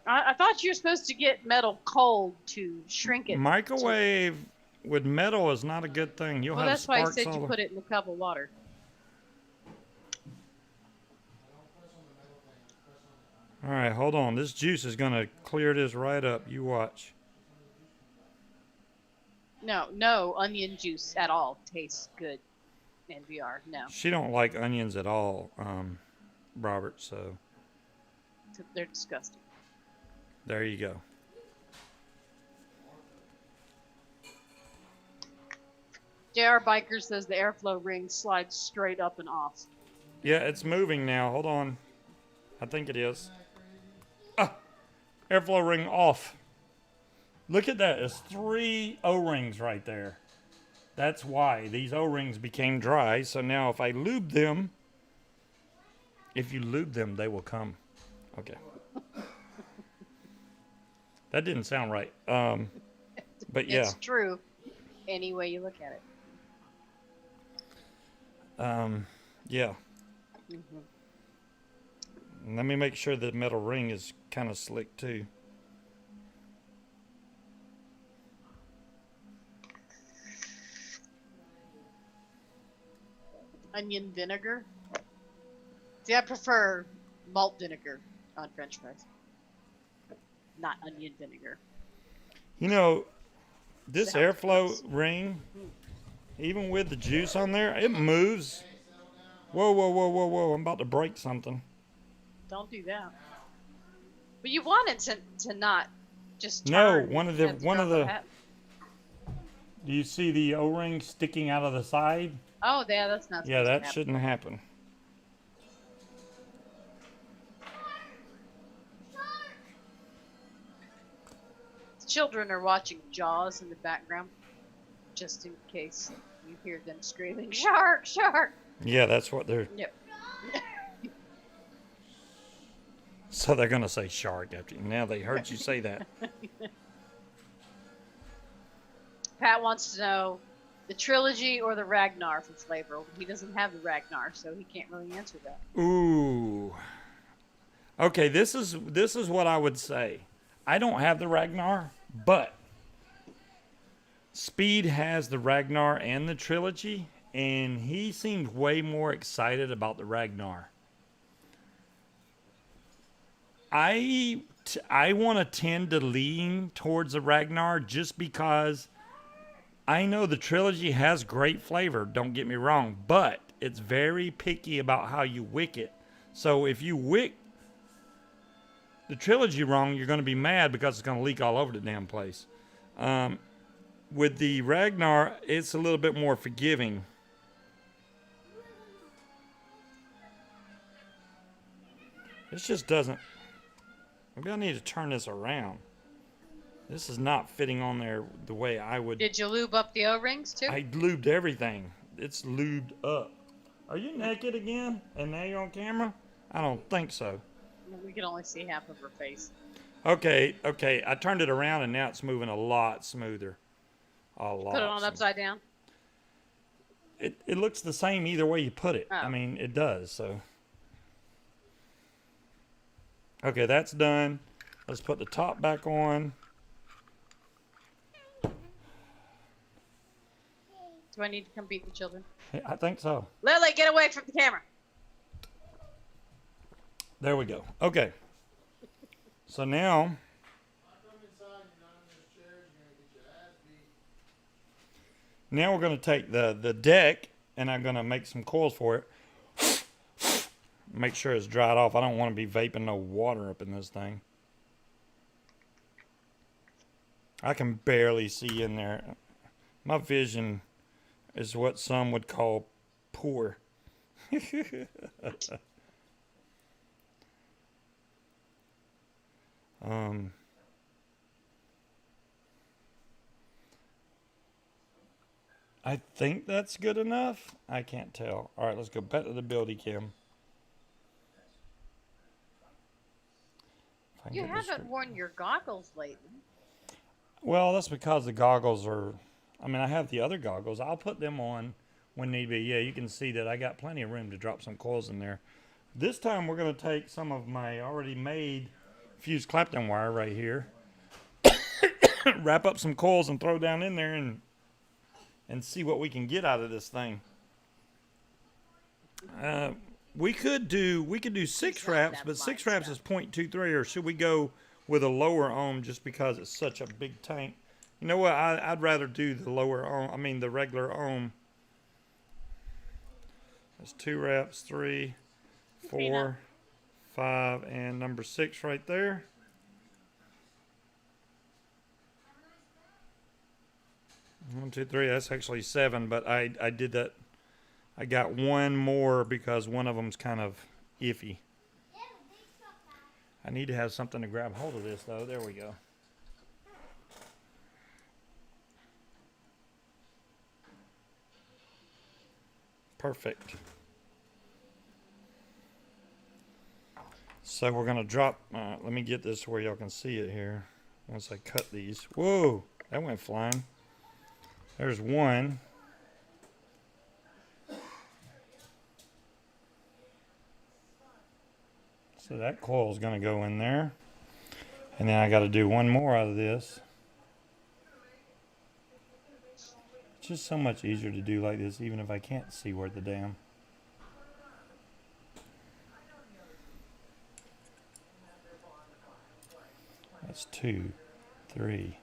I thought you were supposed to get metal cold to shrink it. Microwave with metal is not a good thing. You'll have that's why I said all you put it in a cup of water. All right, hold on. This juice is going to clear this right up. You watch. No onion juice at all tastes good. NVR. No. She don't like onions at all, Robert. So they're disgusting. There you go. JR Biker says the airflow ring slides straight up and off. Yeah, it's moving now. Hold on. I think it is. Airflow ring off. Look at that. It's 3 O-rings right there. That's why these O-rings became dry. So now if I lube them, if you lube them, they will come. Okay. That didn't sound right. But yeah. It's true. Any way you look at it. Yeah. Mm-hmm. Let me make sure the metal ring is kind of slick too. Onion vinegar. See, I prefer malt vinegar on French fries, not onion vinegar. You know, this airflow ring, even with the juice on there, it moves. Whoa, whoa, whoa, whoa, whoa. I'm about to break something. Don't do that. But you want it to not just turn. No, one of the do you see the O-ring sticking out of the side? Oh, yeah, that's not. Yeah, that shouldn't happen. Children are watching Jaws in the background, just in case you hear them screaming, "Shark, shark!" Yeah, that's what they're. Yep. So they're gonna say shark after you. Now they heard you say that. Pat wants to know the trilogy or the Ragnar for flavor. He doesn't have the Ragnar, so he can't really answer that. Ooh. Okay, this is what I would say. I don't have the Ragnar, but Speed has the Ragnar and the trilogy, and he seems way more excited about the Ragnar. I want to tend to lean towards the Ragnar just because I know the trilogy has great flavor, don't get me wrong, but it's very picky about how you wick it. So if you wick the trilogy wrong, you're going to be mad because it's going to leak all over the damn place. With the Ragnar, it's a little bit more forgiving. This just doesn't... Maybe I need to turn this around. This is not fitting on there the way I would... Did you lube up the O-rings too? I lubed everything. It's lubed up. Are you naked again? And now you're on camera? I don't think so. We can only see half of her face. Okay. I turned it around and now it's moving a lot smoother. A lot. Put it on upside down? It looks the same either way you put it. Oh. I mean, it does, so. Okay, that's done. Let's put the top back on. Do I need to come beat the children? I think so. Lily, get away from the camera. There we go. Okay. So now, we're going to take the deck and I'm going to make some coils for it. Make sure it's dried off. I don't want to be vaping no water up in this thing. I can barely see in there. My vision is what some would call poor. I think that's good enough. I can't tell. All right, let's go back to the building cam. You haven't worn your goggles lately. Well, that's because the goggles are... I mean, I have the other goggles. I'll put them on when need be. Yeah, you can see that I got plenty of room to drop some coils in there. This time we're going to take some of my already made fused Clapton wire right here. Wrap up some coils and throw down in there and see what we can get out of this thing. We could do 6 wraps, but 6 wraps is 0.23, or should we go with a lower ohm just because it's such a big tank? You know what? I'd rather do the lower ohm. I mean the regular ohm. That's 2 wraps, 3, 4, 5, and number 6 right there. One, two, three. That's actually 7, but I did that. I got one more because one of them's kind of iffy. I need to have something to grab hold of this, though. There we go. Perfect. So we're going to drop. Let me get this where y'all can see it here. Once I cut these. Whoa, that went flying. There's one. So that coil is going to go in there. And then I got to do one more out of this. It's just so much easier to do like this, even if I can't see where the damn. That's 2, 3,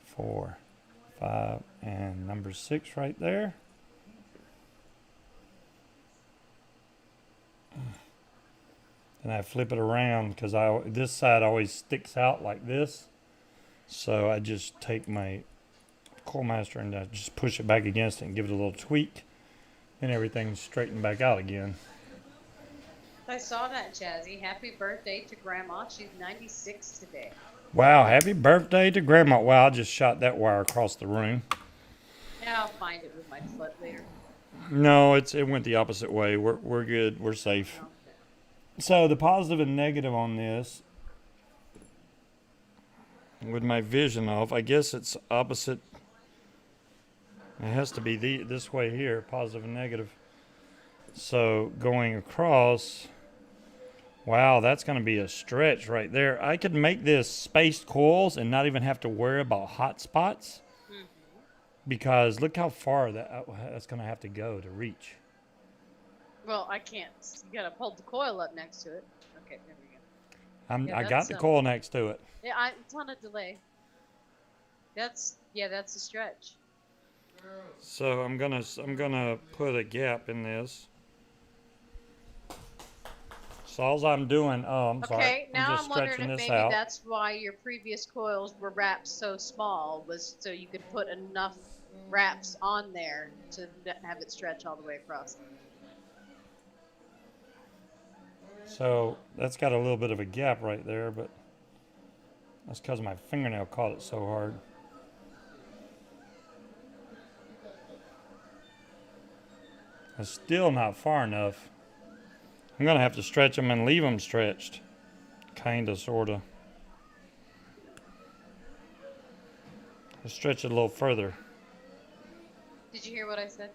4, 5, and number 6 right there. And I flip it around because this side always sticks out like this. So I just take my coil master and I just push it back against it and give it a little tweak, and everything's straightened back out again. I saw that, Jazzy. Happy birthday to Grandma. She's 96 today. Wow, happy birthday to Grandma. Wow, I just shot that wire across the room. Yeah, I'll find it with my foot later. No, it went the opposite way. We're good. We're safe. Okay. So the positive and negative on this, with my vision off, I guess it's opposite. It has to be this way here, positive and negative. So going across, wow, that's going to be a stretch right there. I could make this spaced coils and not even have to worry about hot spots. Mm-hmm. Because look how far that's going to have to go to reach. Well, I can't. You gotta hold the coil up next to it. Okay, there we go. I got the coil next to it. Yeah, it's on a delay. That's a stretch. So I'm gonna put a gap in this. So all I'm doing, I'm sorry. Okay, now just I'm wondering stretching if this maybe out. that's why your previous coils were wrapped so small, was so you could put enough wraps on there to have it stretch all the way across. So that's got a little bit of a gap right there, but that's because my fingernail caught it so hard. It's still not far enough. I'm going to have to stretch them and leave them stretched. Kinda, sorta. I'll stretch it a little further. Did you hear what I said?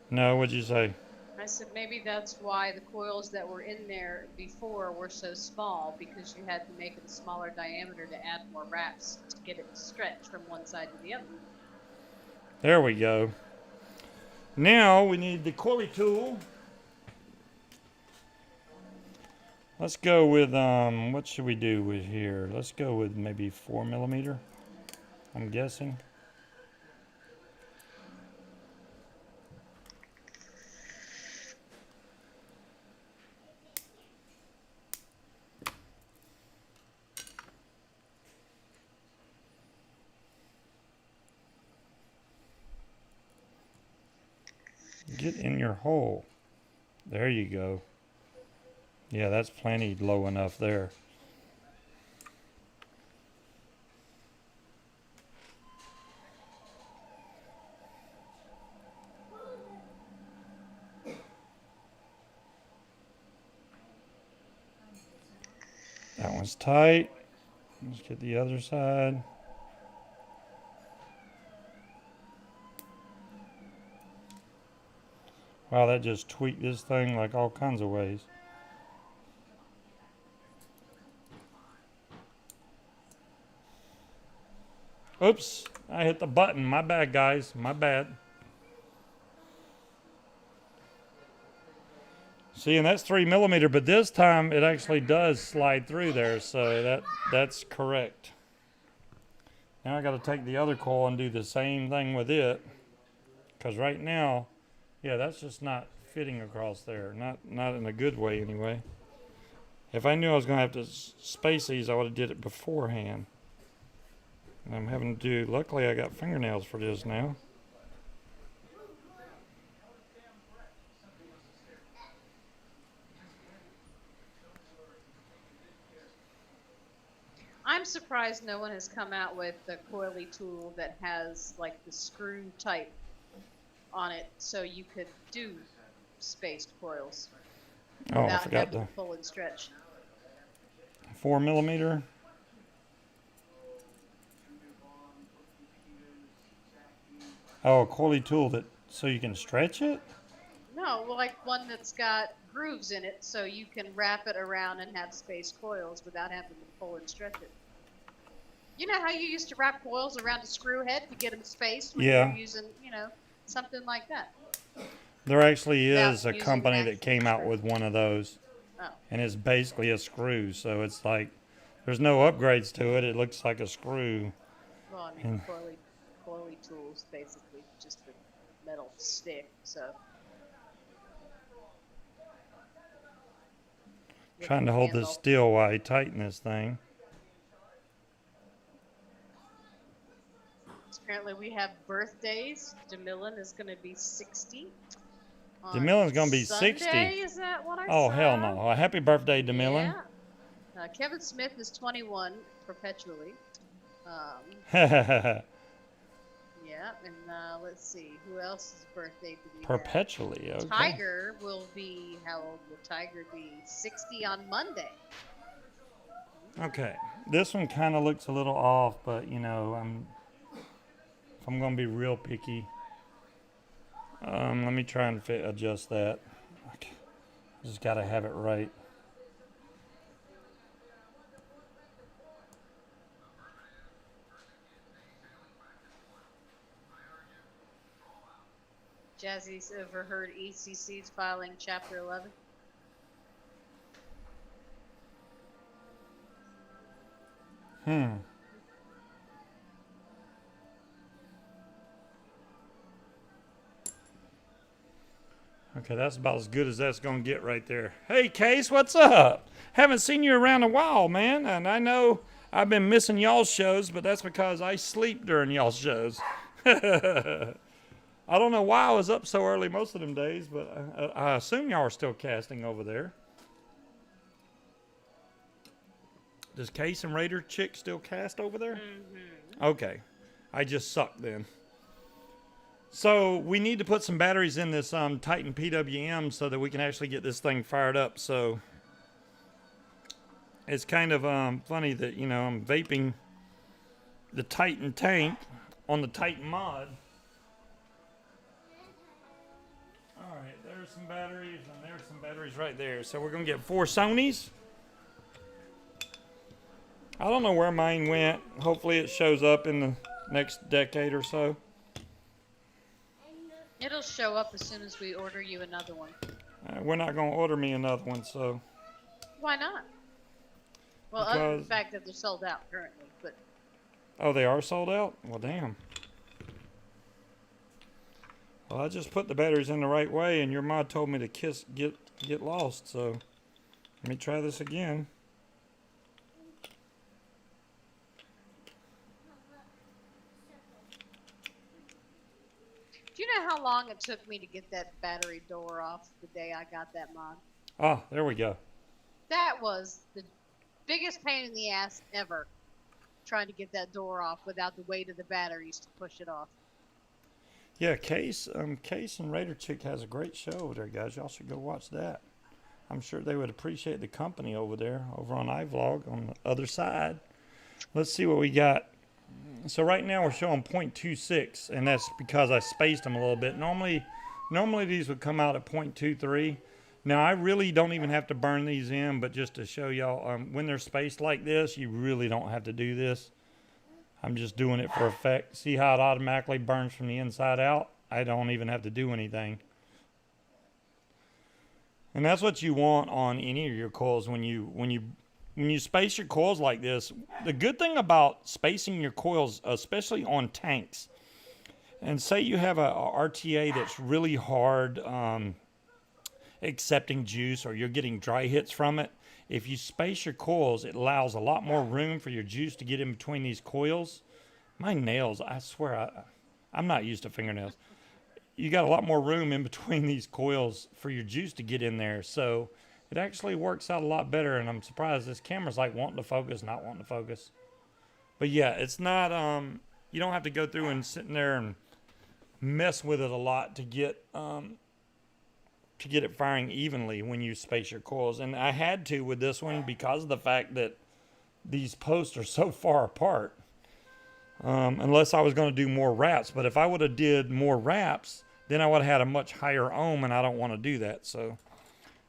No, what'd you say? I said maybe that's why the coils that were in there before were so small, because you had to make it a smaller diameter to add more wraps to get it stretched from one side to the other. There we go. Now we need the coily tool. Let's go with, what should we do with here? Let's go with maybe 4mm, I'm guessing. Get in your hole. There you go. Yeah, that's plenty low enough there. That one's tight. Let's get the other side. Wow, that just tweaked this thing like all kinds of ways. Oops, I hit the button. My bad, guys. My bad. See, and that's 3mm, but this time it actually does slide through there, so that's correct. Now I got to take the other coil and do the same thing with it, because right now, yeah, that's just not fitting across there. Not in a good way anyway. If I knew I was going to have to space these, I would have did it beforehand. And I'm having to do, luckily I got fingernails for this now. I'm surprised no one has come out with a coily tool that has like the screw type on it, so you could do spaced coils Oh, I without forgot having the to pull and stretch. 4mm. Oh, a coily tool that so you can stretch it? No, like one that's got grooves in it, so you can wrap it around and have spaced coils without having to pull and stretch it. You know how you used to wrap coils around a screw head to get them spaced when Yeah. you're using, something like that. There actually Without is a using company that actual came out screw. with one of those. Oh. And it's basically a screw, so it's like there's no upgrades to it. It looks like a screw. Well, I mean, coily tools, basically just a metal stick, so. With Trying to a hold this handle. still while I tighten this thing. Apparently we have birthdays. DeMillan is going to be 60. DeMillan's going to be Sunday, 60. Is that what I Oh, saw? hell no. Happy birthday, DeMillan. Yeah. Kevin Smith is 21 perpetually. Yeah, and let's see. Who else's birthday did we Perpetually, have? okay. Tiger will be, how old will Tiger be? 60 on Monday. Okay. This one kind of looks a little off, but, if I'm going to be real picky, let me try and adjust that. Okay. Just got to have it right. Jazzy's overheard e-cig's filing Chapter 11. Okay, that's about as good as that's going to get right there. Hey, Case, what's up? Haven't seen you around a while, man. And I know I've been missing y'all's shows, but that's because I sleep during y'all's shows. I don't know why I was up so early most of them days, but I assume y'all are still casting over there. Does Case and Raider Chick still cast over there? Mm-hmm. Okay. I just suck then. So we need to put some batteries in this Titan PWM so that we can actually get this thing fired up. So it's kind of funny that, I'm vaping the Titan tank on the Titan mod. All right, there's some batteries, and there's some batteries right there. So we're going to get 4 Sonys. I don't know where mine went. Hopefully it shows up in the next decade or so. It'll show up as soon as we order you another one. We're not going to order me another one, so. Why not? Well, other than the fact that they're sold out currently, but. Oh, they are sold out? Well, damn. Well, I just put the batteries in the right way, and your mod told me to get lost, so let me try this again. Do you know how long it took me to get that battery door off the day I got that mod? Oh, there we go. That was the biggest pain in the ass ever, trying to get that door off without the weight of the batteries to push it off. Yeah, Case and Raider Chick has a great show over there, guys. Y'all should go watch that. I'm sure they would appreciate the company over there, over on iVlog on the other side. Let's see what we got. So right now we're showing 0.26, and that's because I spaced them a little bit. Normally these would come out at 0.23. Now I really don't even have to burn these in, but just to show y'all, when they're spaced like this, you really don't have to do this. I'm just doing it for effect. See how it automatically burns from the inside out? I don't even have to do anything. And that's what you want on any of your coils when you space your coils like this. The good thing about spacing your coils, especially on tanks, and say you have a RTA that's really hard accepting juice or you're getting dry hits from it, if you space your coils, it allows a lot more room for your juice to get in between these coils. My nails, I swear, I'm not used to fingernails. You got a lot more room in between these coils for your juice to get in there. So it actually works out a lot better, and I'm surprised this camera's like wanting to focus, not wanting to focus. But yeah, it's not, you don't have to go through and sitting there and mess with it a lot to get it firing evenly when you space your coils. And I had to with this one because of the fact that these posts are so far apart. Unless I was going to do more wraps. But if I would have did more wraps, then I would have had a much higher ohm, and I don't want to do that. So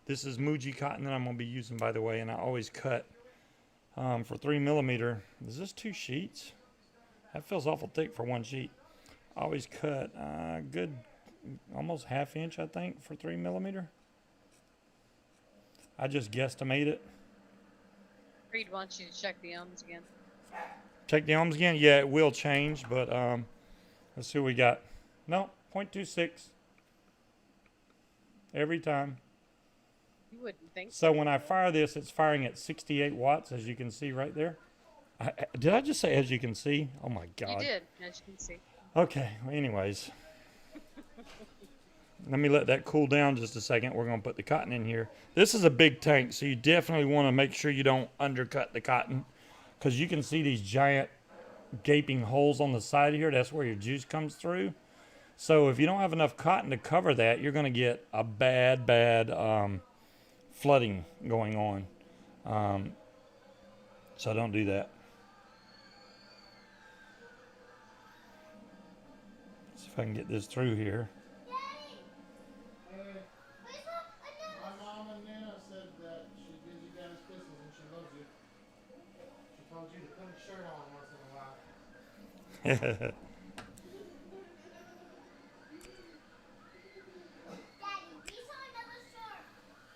this is Muji cotton that I'm going to be using, by the way, and I always cut for 3mm. Is this 2 sheets? That feels awful thick for 1 sheet. I always cut good, almost 1/2 inch, I think, for 3mm. I just guesstimate it. Reed wants you to check the ohms again. Check the ohms again? Yeah, it will change, but let's see what we got. No, 0.26 every time. You wouldn't think so. When I fire this, it's firing at 68 watts, as you can see right there. Did I just say as you can see? Oh my God. You did, as you can see. Okay, well, anyways. Let me let that cool down just a second. We're going to put the cotton in here. This is a big tank, so you definitely want to make sure you don't undercut the cotton. Because you can see these giant gaping holes on the side here. That's where your juice comes through. So if you don't have enough cotton to cover that, you're going to get a bad flooding going on. So don't do that. See if I can get this through here. My mom and Nana said that she gives you guys kisses and she loves you. She told you to put a shirt on once in a while.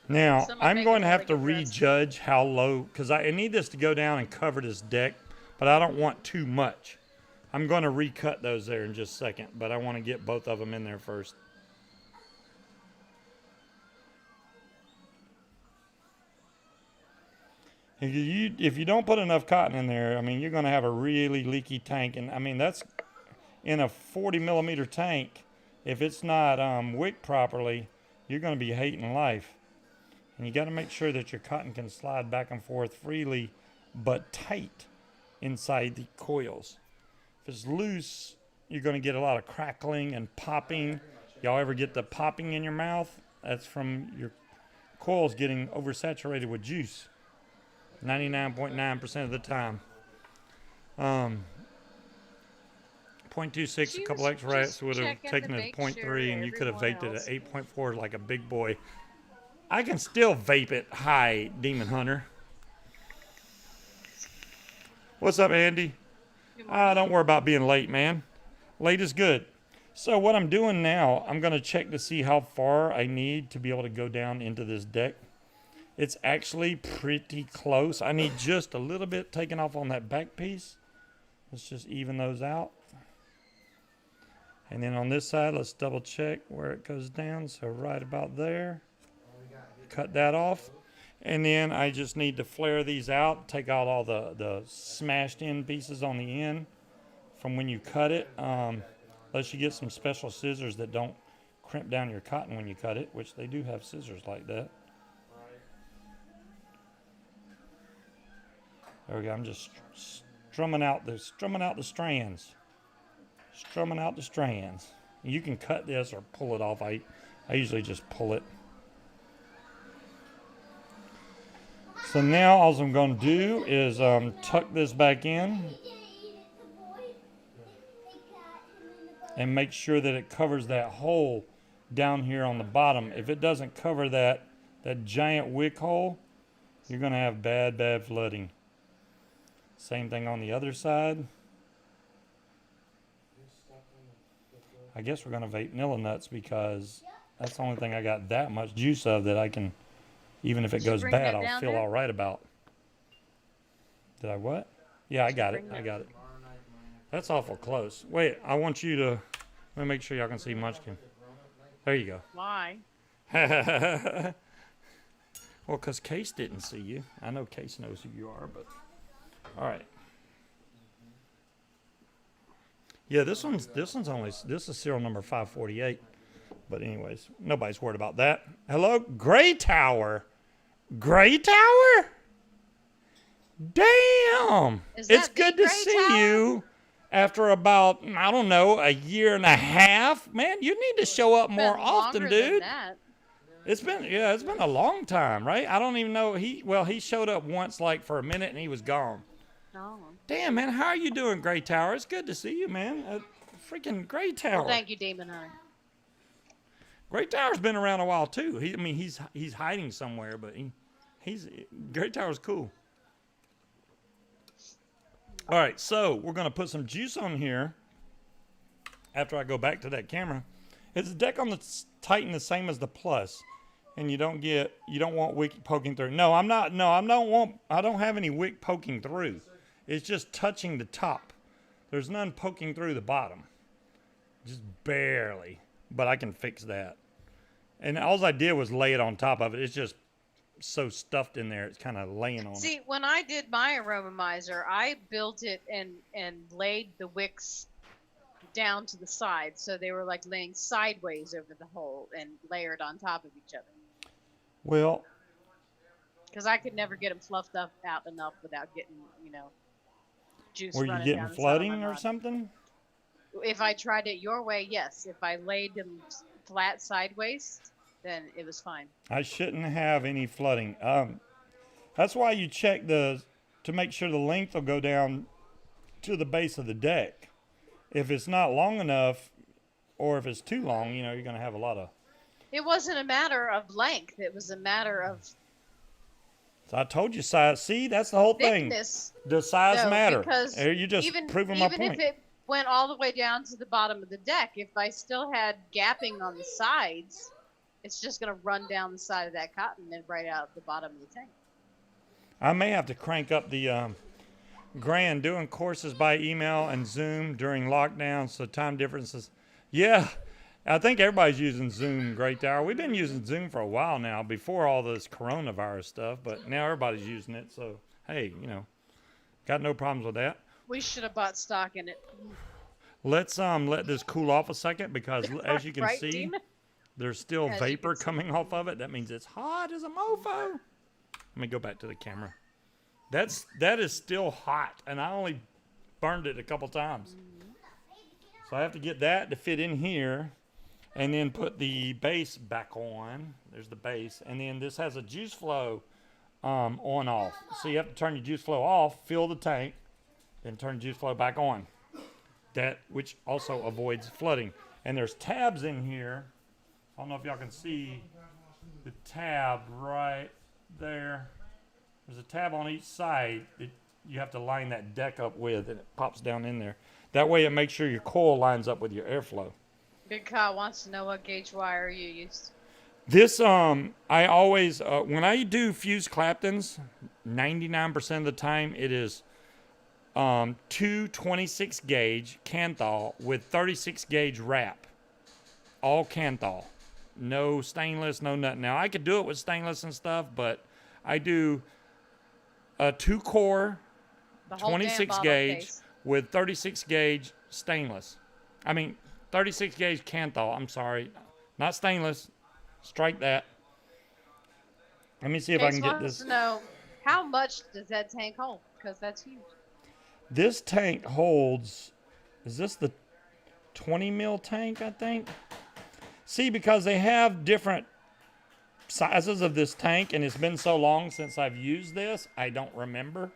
Now, I'm going to have to rejudge how low, because I need this to go down and cover this deck, but I don't want too much. I'm going to recut those there in just a second, but I want to get both of them in there first. If you don't put enough cotton in there, I mean, you're going to have a really leaky tank. And I mean, that's in a 40mm tank. If it's not wicked properly, you're going to be hating life. And you got to make sure that your cotton can slide back and forth freely, but tight inside the coils. If it's loose, you're going to get a lot of crackling and popping. Y'all ever get the popping in your mouth? That's from your coils getting oversaturated with juice. 99.9% of the time. 0.26, a couple extra rats would have taken it to 0.3, and you could have vaped it at 8.4 like a big boy. I can still vape it high, Demon Hunter. What's up, Andy? Don't worry about being late, man. Late is good. So what I'm doing now, I'm going to check to see how far I need to be able to go down into this deck. It's actually pretty close. I need just a little bit taken off on that back piece. Let's just even those out. And then on this side, let's double check where it goes down. So right about there. Cut that off. And then I just need to flare these out. Take out all the smashed in pieces on the end from when you cut it. Unless you get some special scissors that don't crimp down your cotton when you cut it, which they do have scissors like that. There we go. I'm just strumming out the strands. Strumming out the strands. You can cut this or pull it off. I usually just pull it. So now all I'm going to do is tuck this back in and make sure that it covers that hole down here on the bottom. If it doesn't cover that giant wick hole, you're going to have bad flooding. Same thing on the other side. I guess we're going to vape Nilla nuts because that's the only thing I got that much juice of that I can, even if it goes bad, I'll feel all right about. Did I what? Yeah, I got it. I got it. That's awful close. Wait, I want you to, let me make sure y'all can see Munchkin. There you go. Why? Well, because Case didn't see you. I know Case knows who you are, but all right. Yeah, this is serial number 548. But anyways, nobody's worried about that. Hello, Gray Tower. Gray Tower? Damn. It's good to see you after about, I don't know, a year and a half. Man, you need to show up more often, dude. It's been a long time, right? I don't even know. He showed up once like for a minute and he was gone. Oh. Damn, man, how are you doing, Gray Tower? It's good to see you, man. Freaking Gray Tower. Well, thank you, Demon Hunter. Gray Tower's been around a while too. He's hiding somewhere, but Gray Tower's cool. All right, so we're gonna put some juice on here. After I go back to that camera, is the deck on the Titan the same as the Plus? And you don't want wick poking through. No, I'm not. No, I don't have any wick poking through. It's just touching the top. There's none poking through the bottom. Just barely. But I can fix that. And all I did was lay it on top of it. It's just so stuffed in there. It's kind of laying on it. See, when I did my aromomizer, I built it and laid the wicks down to the side. So they were like laying sideways over the hole and layered on top of each other. Well, because I could never get them fluffed up out enough without getting, juice. Were you getting flooding or something? If I tried it your way, yes. If I laid them flat sideways, then it was fine. I shouldn't have any flooding. That's why you check to make sure the length will go down to the base of the deck. If it's not long enough, or if it's too long, you're going to have a lot of. It wasn't a matter of length. It was a matter of. So I told you size. See, that's the whole thickness. Thing. Does size matter? Because you just proving my point. Even if it went all the way down to the bottom of the deck, if I still had gapping on the sides, it's just going to run down the side of that cotton and right out the bottom of the tank. I may have to crank up the Grand doing courses by email and Zoom during lockdown, so time differences. Yeah. I think everybody's using Zoom, Gray Tower. We've been using Zoom for a while now, before all this coronavirus stuff, but now everybody's using it. So, hey, got no problems with that. We should have bought stock in it. Let's let this cool off a second, because as you can see, Demon? there's still vapor coming off of it. That means it's hot as a mofo. Let me go back to the camera. That is still hot, and I only burned it a couple times. So I have to get that to fit in here. And then put the base back on. There's the base. And then this has a juice flow on-off. So you have to turn your juice flow off, fill the tank, then turn the juice flow back on. Which also avoids flooding. And there's tabs in here. I don't know if y'all can see the tab right there. There's a tab on each side that you have to line that deck up with, and it pops down in there. That way it makes sure your coil lines up with your airflow. Big Kyle wants to know what gauge wire you used. This, I always, when I do fuse Claptons, 99% of the time it is 2 26 gauge Canthal with 36 gauge wrap. All Canthal. No stainless, no nothing. Now, I could do it with stainless and stuff, but I do a 2-core 26 gauge with 36 gauge stainless. 36 gauge Canthal. I'm sorry. Not stainless. Strike that. Let me see if I can get this. To know, how much does that tank hold? Because that's huge. This tank holds, is this the 20 mil tank, I think? See, because they have different sizes of this tank, and it's been so long since I've used this, I don't remember.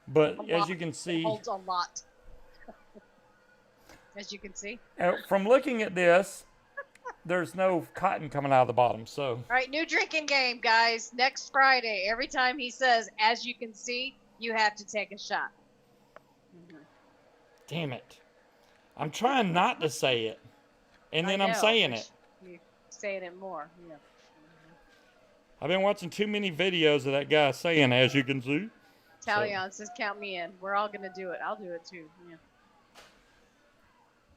But as you can see, it holds a lot. As you can see. From looking at this, there's no cotton coming out of the bottom. So. All right, new drinking game, guys. Next Friday, every time he says, as you can see, you have to take a shot. Mm-hmm. Damn it. I'm trying not to say it. And then I'm saying it. You're saying it more. Yeah. Mm-hmm. I've been watching too many videos of that guy saying, as you can see. Talion says, count me in. We're all going to do it. I'll do it too. Yeah.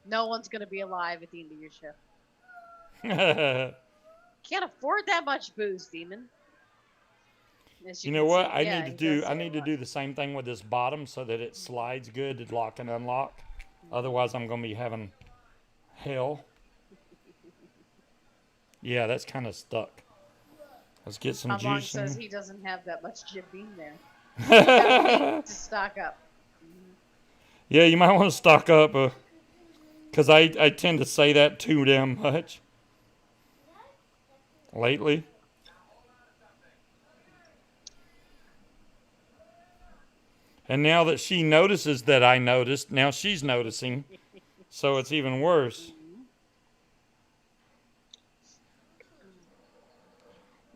No one's going to be alive at the end of your show. Can't afford that much booze, Demon. You know what? I need to do the same thing with this bottom so that it slides good to lock and unlock. Otherwise, I'm going to be having hell. Yeah, that's kind of stuck. Let's get some juice. Long says he doesn't have that much Jim Beam there. He's got a week to stock up. Yeah, you might want to stock up, because I tend to say that too damn much lately. And now that she notices that I noticed, now she's noticing, so it's even worse.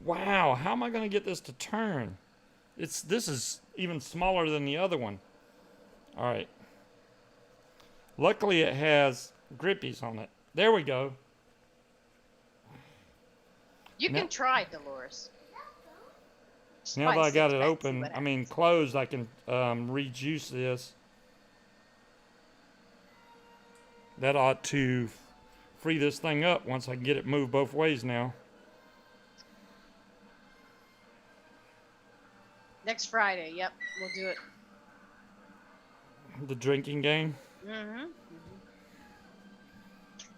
Wow, how am I going to get this to turn? This is even smaller than the other one. All right. Luckily, it has grippies on it. There we go. You can try, Dolores. Now that I got it open, closed, I can rejuice this. That ought to free this thing up once I can get it moved both ways now. Next Friday, yep, we'll do it. The drinking game? Mm-hmm.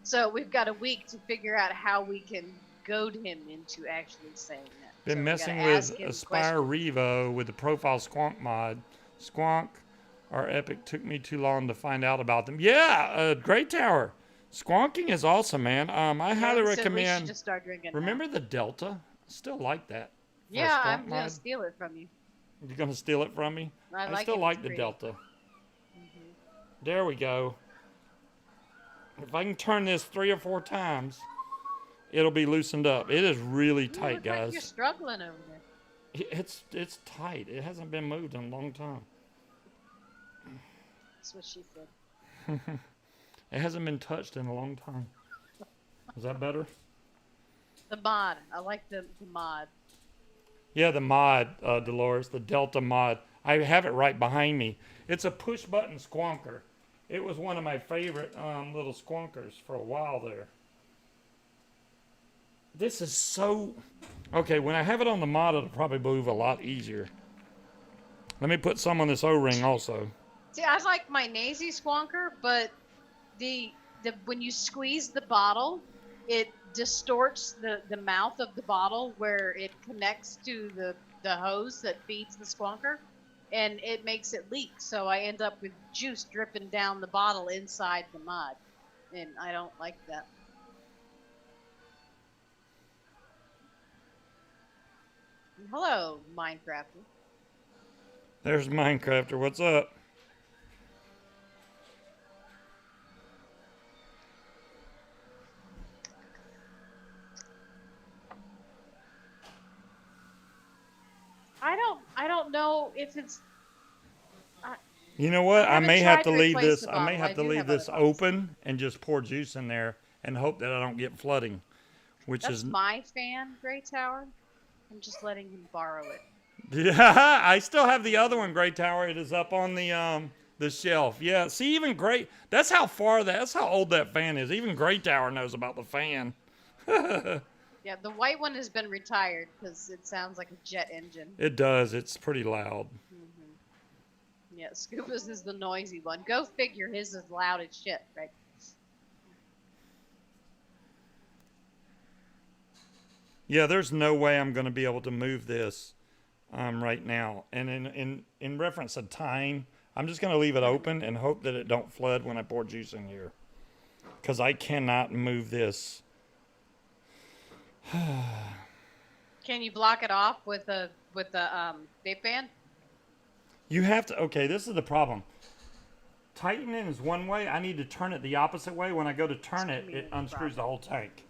So we've got a week to figure out how we can goad him into actually saying that. Been messing with Aspire Revo with the profile Squonk mod. Squonk or Epic took me too long to find out about them. Yeah, Great Tower. Squonking is awesome, man. I highly recommend. We should just start drinking remember the Delta? Still like that. Yeah, I'm going to steal it from you. You're going to steal it from me? I still like the Delta. Mm-hmm. There we go. If I can turn this 3 or 4 times, it'll be loosened up. It is really tight, guys. Like you're struggling over there. It's tight. It hasn't been moved in a long time. That's what she said. It hasn't been touched in a long time. Is that better? The mod. I like the mod. Yeah, the mod, Dolores, the Delta mod. I have it right behind me. It's a push-button squonker. It was one of my favorite little squonkers for a while there. This is so... Okay, when I have it on the mod, it'll probably move a lot easier. Let me put some on this O-ring also. See, I like my Nazy squonker, but when you squeeze the bottle, it distorts the mouth of the bottle where it connects to the hose that feeds the squonker, and it makes it leak. So I end up with juice dripping down the bottle inside the mod, and I don't like that. Hello, Minecrafter. There's Minecrafter. What's up? I don't know if it's. You know what? I may have to leave this. I may have to leave this open and just pour juice in there and hope that I don't get flooding. That's my fan, Grey Tower. I'm just letting him borrow it. Yeah, I still have the other one, Grey Tower. It is up on the shelf. Yeah, see, even that's how old that fan is. Even Grey Tower knows about the fan. Yeah, the white one has been retired because it sounds like a jet engine. It does. It's pretty loud. Mm-hmm. Yeah, Scuba's is the noisy one. Go figure, his is loud as shit, right? Yeah, there's no way I'm going to be able to move this right now. And in reference to time, I'm just going to leave it open and hope that it don't flood when I pour juice in here. Because I cannot move this. Can you block it off with the vape pen? You have to. Okay, this is the problem. Tightening is one way. I need to turn it the opposite way. When I go to turn it, it unscrews the whole tank.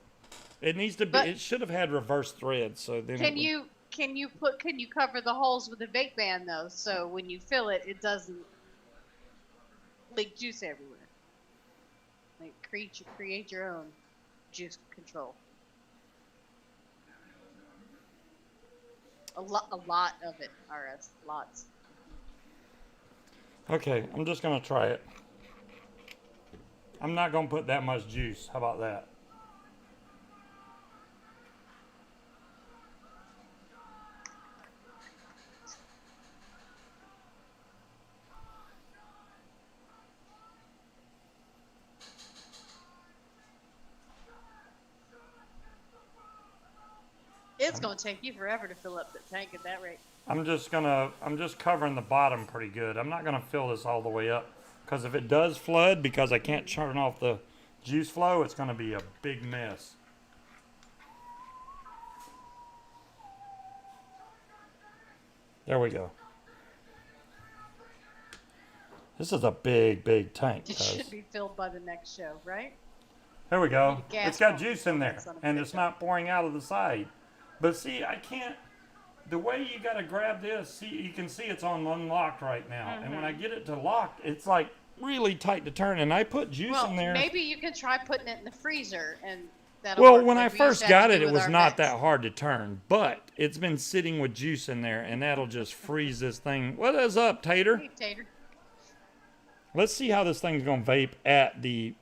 It needs to be. It should have had reverse threads. So then. Can you cover the holes with a vape pen though, so when you fill it, it doesn't leak juice everywhere. Like create your own juice control. A lot of it, RS, lots. Okay, I'm just gonna try it. I'm not gonna put that much juice. How about that? It's going to take you forever to fill up the tank at that rate. I'm just covering the bottom pretty good. I'm not gonna fill this all the way up, because if it does flood, because I can't turn off the juice flow, it's gonna be a big mess. There we go. This is a big, big tank. It should be filled by the next show, right? There we go. Need a gas It's got pump juice in there, that's on a and it's pickup. not pouring out of the side. But see, I can't. The way you gotta grab this, see, you can see it's on unlocked right now. And when I get it to lock, it's like really tight to turn. And I put juice in there. Maybe you can try putting it in the freezer, and that'll Well, work when I like we used first to have got to it, do it with was our not vets. that hard to turn. But it's been sitting with juice in there, and that'll just freeze this thing. What is up, Tater? Hey, Tater. Let's see how this thing's gonna vape at the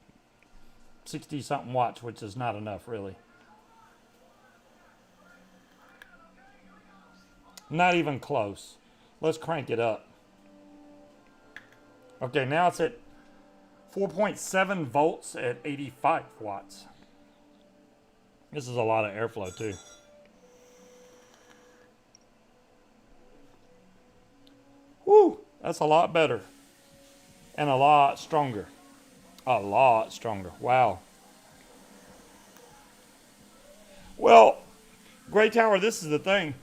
60-something watts, which is not enough, really. Not even close. Let's crank it up. Okay, now it's at 4.7 volts at 85 watts. This is a lot of airflow, too. Woo! That's a lot better. And a lot stronger. A lot stronger. Wow. Well, Gray Tower, this is the thing.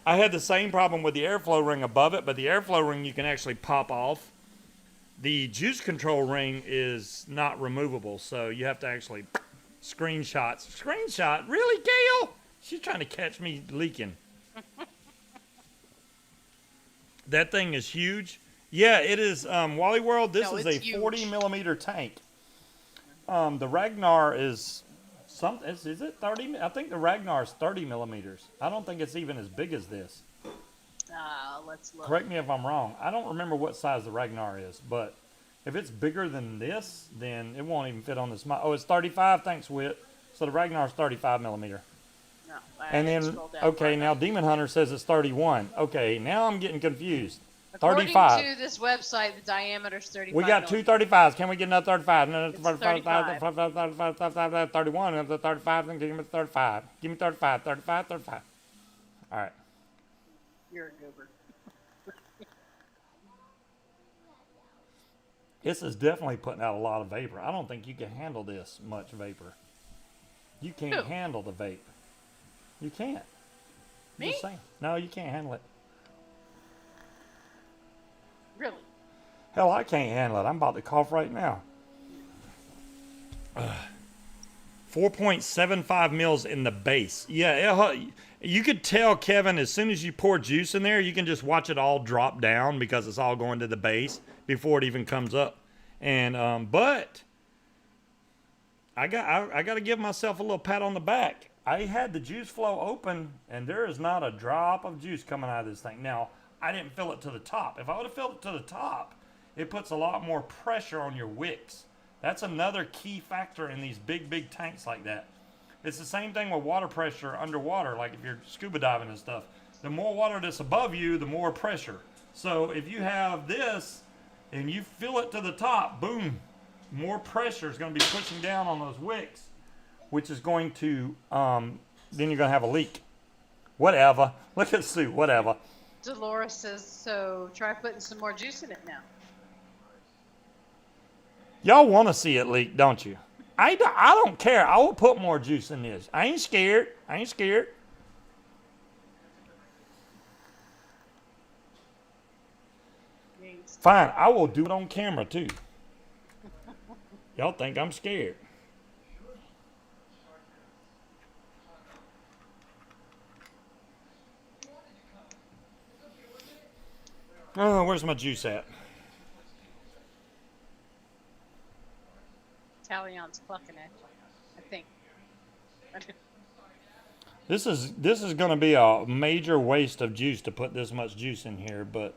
I had the same problem with the airflow ring above it, but the airflow ring you can actually pop off. The juice control ring is not removable, so you have to actually screenshot. Screenshot? Really, Gail? She's trying to catch me leaking. That thing is huge. Yeah, it is. Wally World, this is a 40 millimeter tank. The Ragnar is something. Is it 30? I think the Ragnar is 30 millimeters. I don't think it's even as big as this. Let's look. Correct me if I'm wrong. I don't remember what size the Ragnar is, but if it's bigger than this, then it won't even fit on this. Oh, it's 35. Thanks, Whit. So the Ragnar is 35 millimeter. No, And then, okay, now Demon Hunter says it's 31. Okay, now I'm getting confused. According 35. to this website, the diameter is 35. We got two 35s. Can we get another 35? Another It's 35, 35. 31, another 35, then give me 35. Give me 35, 35, 35. All right. You're a goober. This is definitely putting out a lot of vapor. I don't think you can handle this much vapor. You can't handle the vape. You can't. Me? Just saying. No, you can't handle it. Really? Hell, I can't handle it. I'm about to cough right now. 4.75 mils in the base. Yeah, you could tell, Kevin, as soon as you pour juice in there, you can just watch it all drop down because it's all going to the base before it even comes up. And but I got to give myself a little pat on the back. I had the juice flow open, and there is not a drop of juice coming out of this thing. Now, I didn't fill it to the top. If I would have filled it to the top, it puts a lot more pressure on your wicks. That's another key factor in these big, big tanks like that. It's the same thing with water pressure underwater, like if you're scuba diving and stuff. The more water that's above you, the more pressure. So if you have this and you fill it to the top, boom, more pressure is going to be pushing down on those wicks, which is going to, then you're going to have a leak. Whatever. Look at Sue, whatever. Dolores says, so try putting some more juice in it now. Y'all want to see it leak, don't you? I don't care. I will put more juice in this. I ain't scared. I ain't scared. Fine. I will do it on camera, too. Y'all think I'm scared. Oh, where's my juice at? Talion's plucking at you, I think. This is going to be a major waste of juice to put this much juice in here, but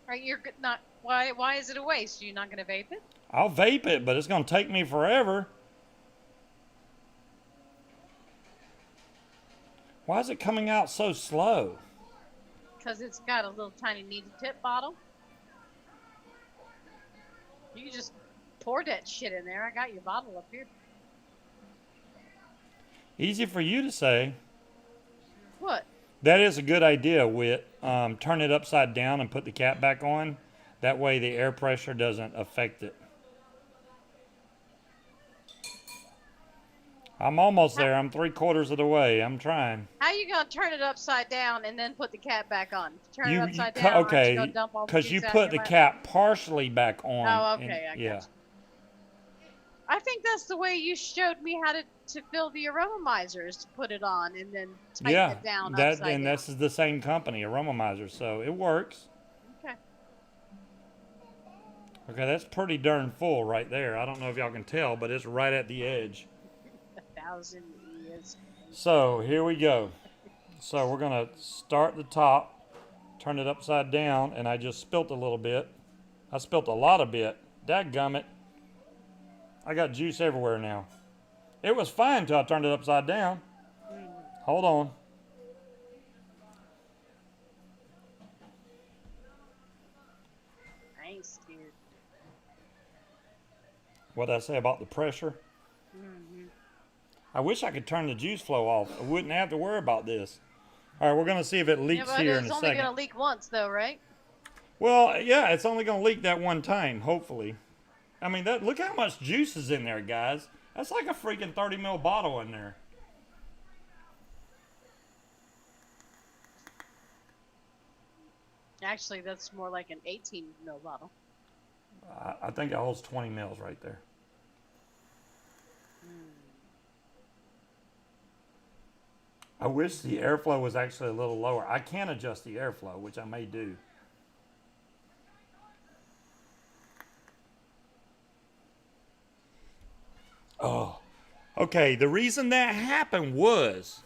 Right, you're not. Why is it a waste? You're not going to vape it? I'll vape it, but it's going to take me forever. Why is it coming out so slow? Because it's got a little tiny needle tip bottle. You can just pour that shit in there. I got your bottle up here. Easy for you to say. What? That is a good idea, Whit. Turn it upside down and put the cap back on. That way the air pressure doesn't affect it. I'm almost there. I'm 3/4 of the way. I'm trying. How you gonna turn it upside down and then put the cap back on? Turn it You upside down. Aren't you okay? gonna dump all the Because you juice out put in the your lap? cap partially back on. Oh, okay. I yeah. got you. I think that's the way you showed me how to fill the aromatizers, to put it on and then tighten it down upside down. And this is the same company, Aromatizers, so it works. Okay. Okay, that's pretty darn full right there. I don't know if y'all can tell, but it's right at the edge. 1,000 years. So here we go. So we're gonna start the top, turn it upside down, and I just spilt a little bit. I spilt a lot of bit. Dadgummit. I got juice everywhere now. It was fine until I turned it upside down. Hold on. I ain't scared. What did I say about the pressure? I wish I could turn the juice flow off. I wouldn't have to worry about this. All right, we're going to see if it leaks but here in a it's second. only going to leak once, though, right? Well, yeah, it's only going to leak that one time, hopefully. I mean, look how much juice is in there, guys. That's like a freaking 30 ml bottle in there. Actually, that's more like an 18 ml bottle. I think it holds 20 mils right there. I wish the airflow was actually a little lower. I can adjust the airflow, which I may do. Oh, okay. The reason that happened was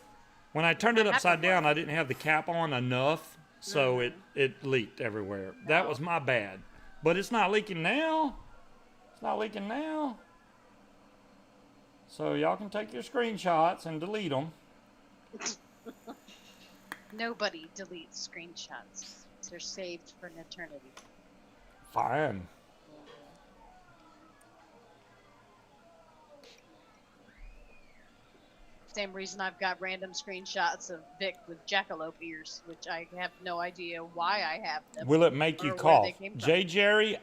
when I turned it upside down, I didn't have the cap on enough, so it leaked everywhere. That was my bad. But it's not leaking now. It's not leaking now. So y'all can take your screenshots and delete them. Nobody deletes screenshots. They're saved for an eternity. Fine. Same reason I've got random screenshots of Vic with jackalope ears, which I have no idea why I have them. Will it make you cough? J. Jerry,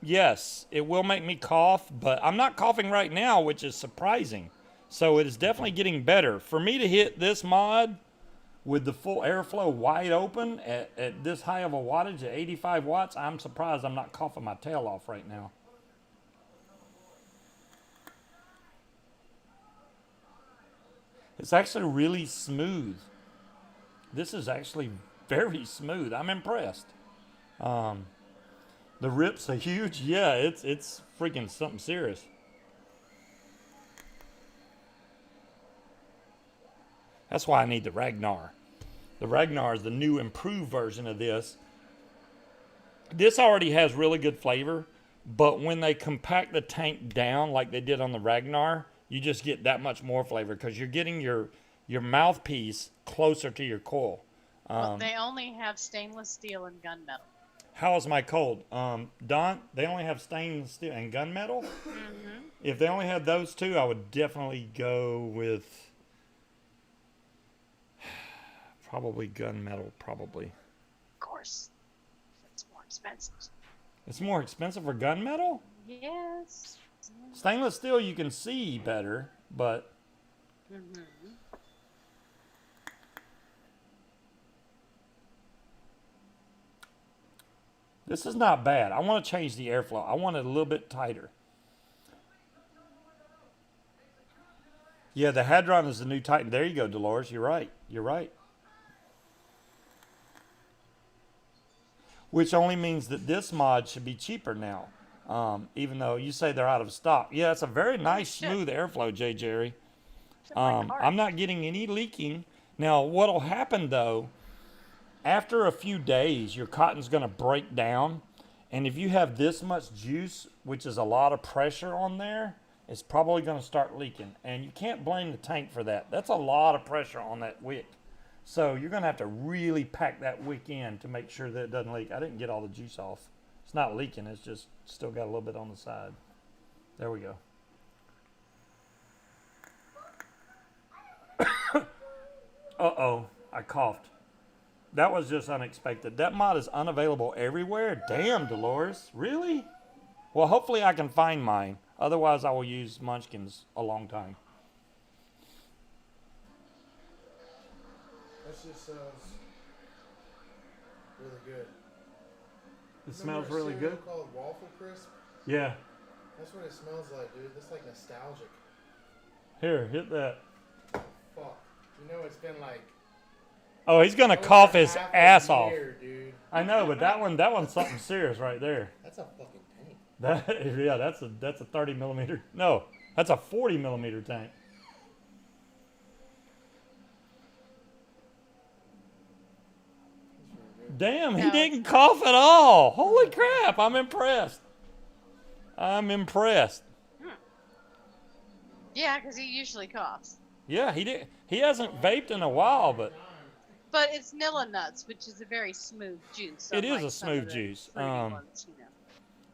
yes, it will make me cough, but I'm not coughing right now, which is surprising. So it is definitely getting better. For me to hit this mod with the full airflow wide open at this high of a wattage at 85 watts, I'm surprised I'm not coughing my tail off right now. It's actually really smooth. This is actually very smooth. I'm impressed. The rips are huge. Yeah, it's freaking something serious. That's why I need the Ragnar. The Ragnar is the new improved version of this. This already has really good flavor, but when they compact the tank down like they did on the Ragnar, you just get that much more flavor because you're getting your mouthpiece closer to your coil. Well, they only have stainless steel and gunmetal. How is my cold? Don, they only have stainless steel and gunmetal? Mm-hmm. If they only had those two, I would definitely go with probably gunmetal, probably. Of course. It's more expensive. It's more expensive for gunmetal? Yes. Stainless steel you can see better, but... Mm-hmm. This is not bad. I want to change the airflow. I want it a little bit tighter. Yeah, the Hadron is the new Titan. There you go, Dolores. You're right. You're right. Which only means that this mod should be cheaper now. Even though you say they're out of stock. Yeah, it's a very nice, smooth airflow, J. Jerry. I'm not getting any leaking. Now, what'll happen, though, after a few days, your cotton's going to break down. And if you have this much juice, which is a lot of pressure on there, it's probably going to start leaking. And you can't blame the tank for that. That's a lot of pressure on that wick. So you're going to have to really pack that wick in to make sure that it doesn't leak. I didn't get all the juice off. It's not leaking. It's just still got a little bit on the side. There we go. Uh-oh. I coughed. That was just unexpected. That mod is unavailable everywhere. Damn, Dolores. Really? Well, hopefully I can find mine. Otherwise, I will use Munchkins a long time. That just sounds really good. It smells really good? Called Waffle Crisp? Yeah. That's what it smells like, dude. That's like nostalgic. Here, hit that. Fuck. You know, it's been like... Oh, he's going to cough his ass off. Dude. I know, but that one's something serious right there. That's a fucking tank. Yeah, that's a 30 millimeter. No, that's a 40 millimeter tank. Damn, he didn't cough at all. Holy crap, I'm impressed. I'm impressed. Yeah, because he usually coughs. Yeah, he did. He hasn't vaped in a while, but it's Nilla Nuts, which is a very smooth juice. It is a smooth juice. Ones,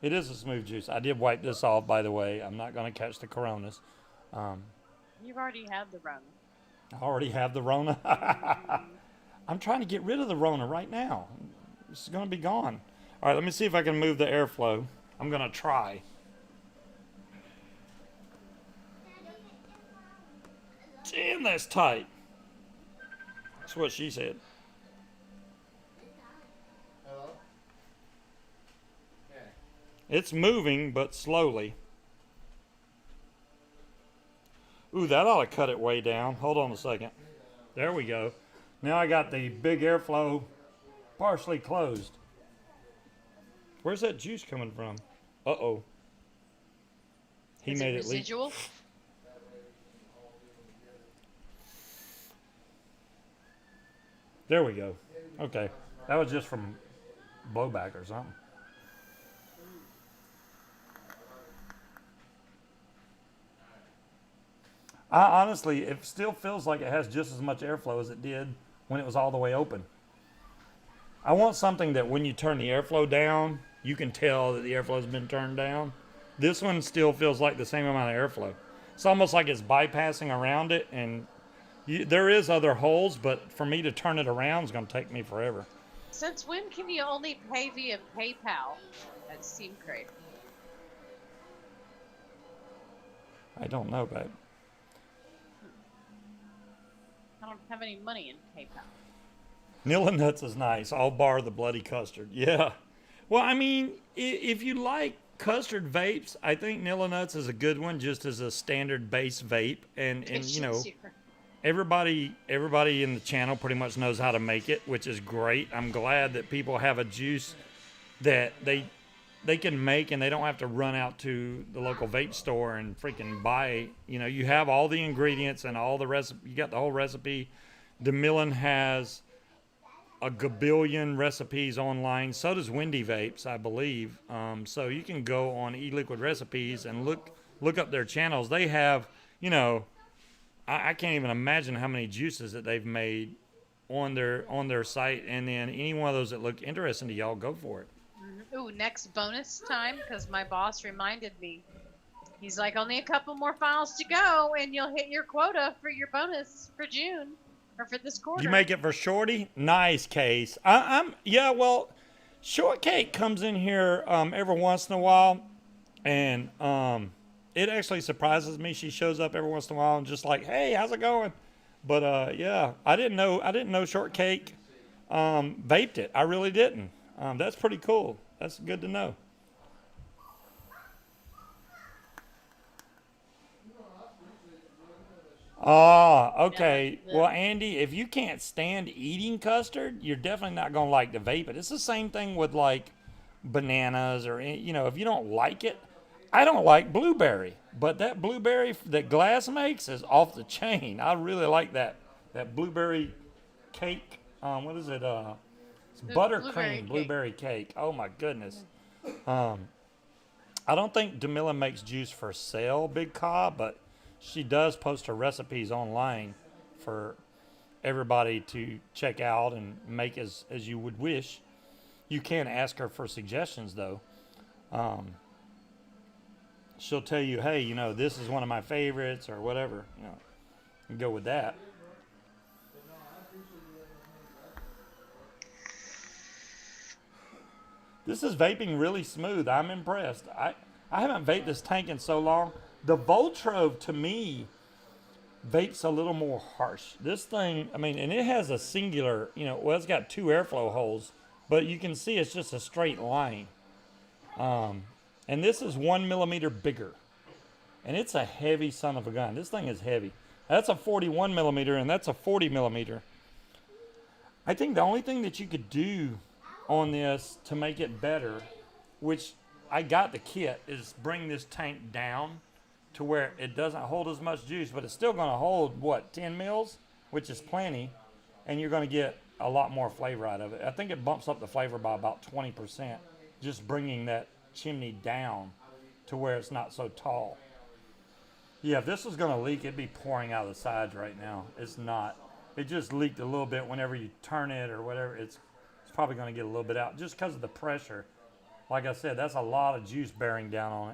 It is a smooth juice. I did wipe this off, by the way. I'm not going to catch the coronas. You've already had the Rona. I already have the Rona. I'm trying to get rid of the Rona right now. This is going to be gone. All right, let me see if I can move the airflow. I'm going to try. Damn, that's tight. That's what she said. Hello? Yeah. It's moving, but slowly. Ooh, that ought to cut it way down. Hold on a second. There we go. Now I got the big airflow partially closed. Where's that juice coming from? Uh-oh. He made it leak. Residual? There we go. Okay. That was just from blowback or something. Honestly, it still feels like it has just as much airflow as it did when it was all the way open. I want something that when you turn the airflow down, you can tell that the airflow's been turned down. This one still feels like the same amount of airflow. It's almost like it's bypassing around it, and there is other holes, but for me to turn it around is going to take me forever. Since when can you only pay via PayPal at Steam Crate? I don't know, babe. I don't have any money in PayPal. Nilla Nuts is nice. I'll bar the bloody custard. Yeah. Well, I mean, if you like custard vapes, I think Nilla Nuts is a good one just as a standard base vape. And you know, everybody in the channel pretty much knows how to make it, which is great. I'm glad that people have a juice that they can make and they don't have to run out to the local vape store and freaking buy. You know, you have all the ingredients and all the recipe. You got the whole recipe. DeMillen has a gabillion recipes online. So does Windy Vapes, I believe. So you can go on eLiquid Recipes and look up their channels. They have, you know, I can't even imagine how many juices that they've made on their site. And then any one of those that look interesting to y'all, go for it. Ooh, next bonus time, because my boss reminded me. He's like, only a couple more files to go, and you'll hit your quota for your bonus for June, or for this quarter. You make it for Shorty? Nice, Case. Yeah, well, Shortcake comes in here every once in a while, and it actually surprises me. She shows up every once in a while and just like, hey, how's it going? But yeah, I didn't know Shortcake vaped it. I really didn't. That's pretty cool. That's good to know. Okay. Well, Andy, if you can't stand eating custard, you're definitely not going to like to vape it. It's the same thing with like bananas or, you know, if you don't like it. I don't like blueberry, but that blueberry that Glass makes is off the chain. I really like that blueberry cake. What is it? It's buttercream blueberry cake. Oh my goodness. I don't think DeMillen makes juice for sale, Big Cobb, but she does post her recipes online for everybody to check out and make as you would wish. You can ask her for suggestions though. She'll tell you, hey, you know, this is one of my favorites or whatever. You know, and go with that. This is vaping really smooth. I'm impressed. I haven't vaped this tank in so long. The Voltrove, to me, vapes a little more harsh. This thing, I mean, and it has a singular, well, it's got 2 airflow holes, but you can see it's just a straight line. And this is 1 millimeter bigger. And it's a heavy son of a gun. This thing is heavy. That's a 41 millimeter, and that's a 40 millimeter. I think the only thing that you could do on this to make it better, which I got the kit, is bring this tank down to where it doesn't hold as much juice, but it's still going to hold, 10 mils, which is plenty, and you're going to get a lot more flavor out of it. I think it bumps up the flavor by about 20%, just bringing that chimney down to where it's not so tall. Yeah, if this was going to leak, it'd be pouring out of the sides right now. It's not. It just leaked a little bit whenever you turn it or whatever. It's probably going to get a little bit out just because of the pressure. Like I said, that's a lot of juice bearing down on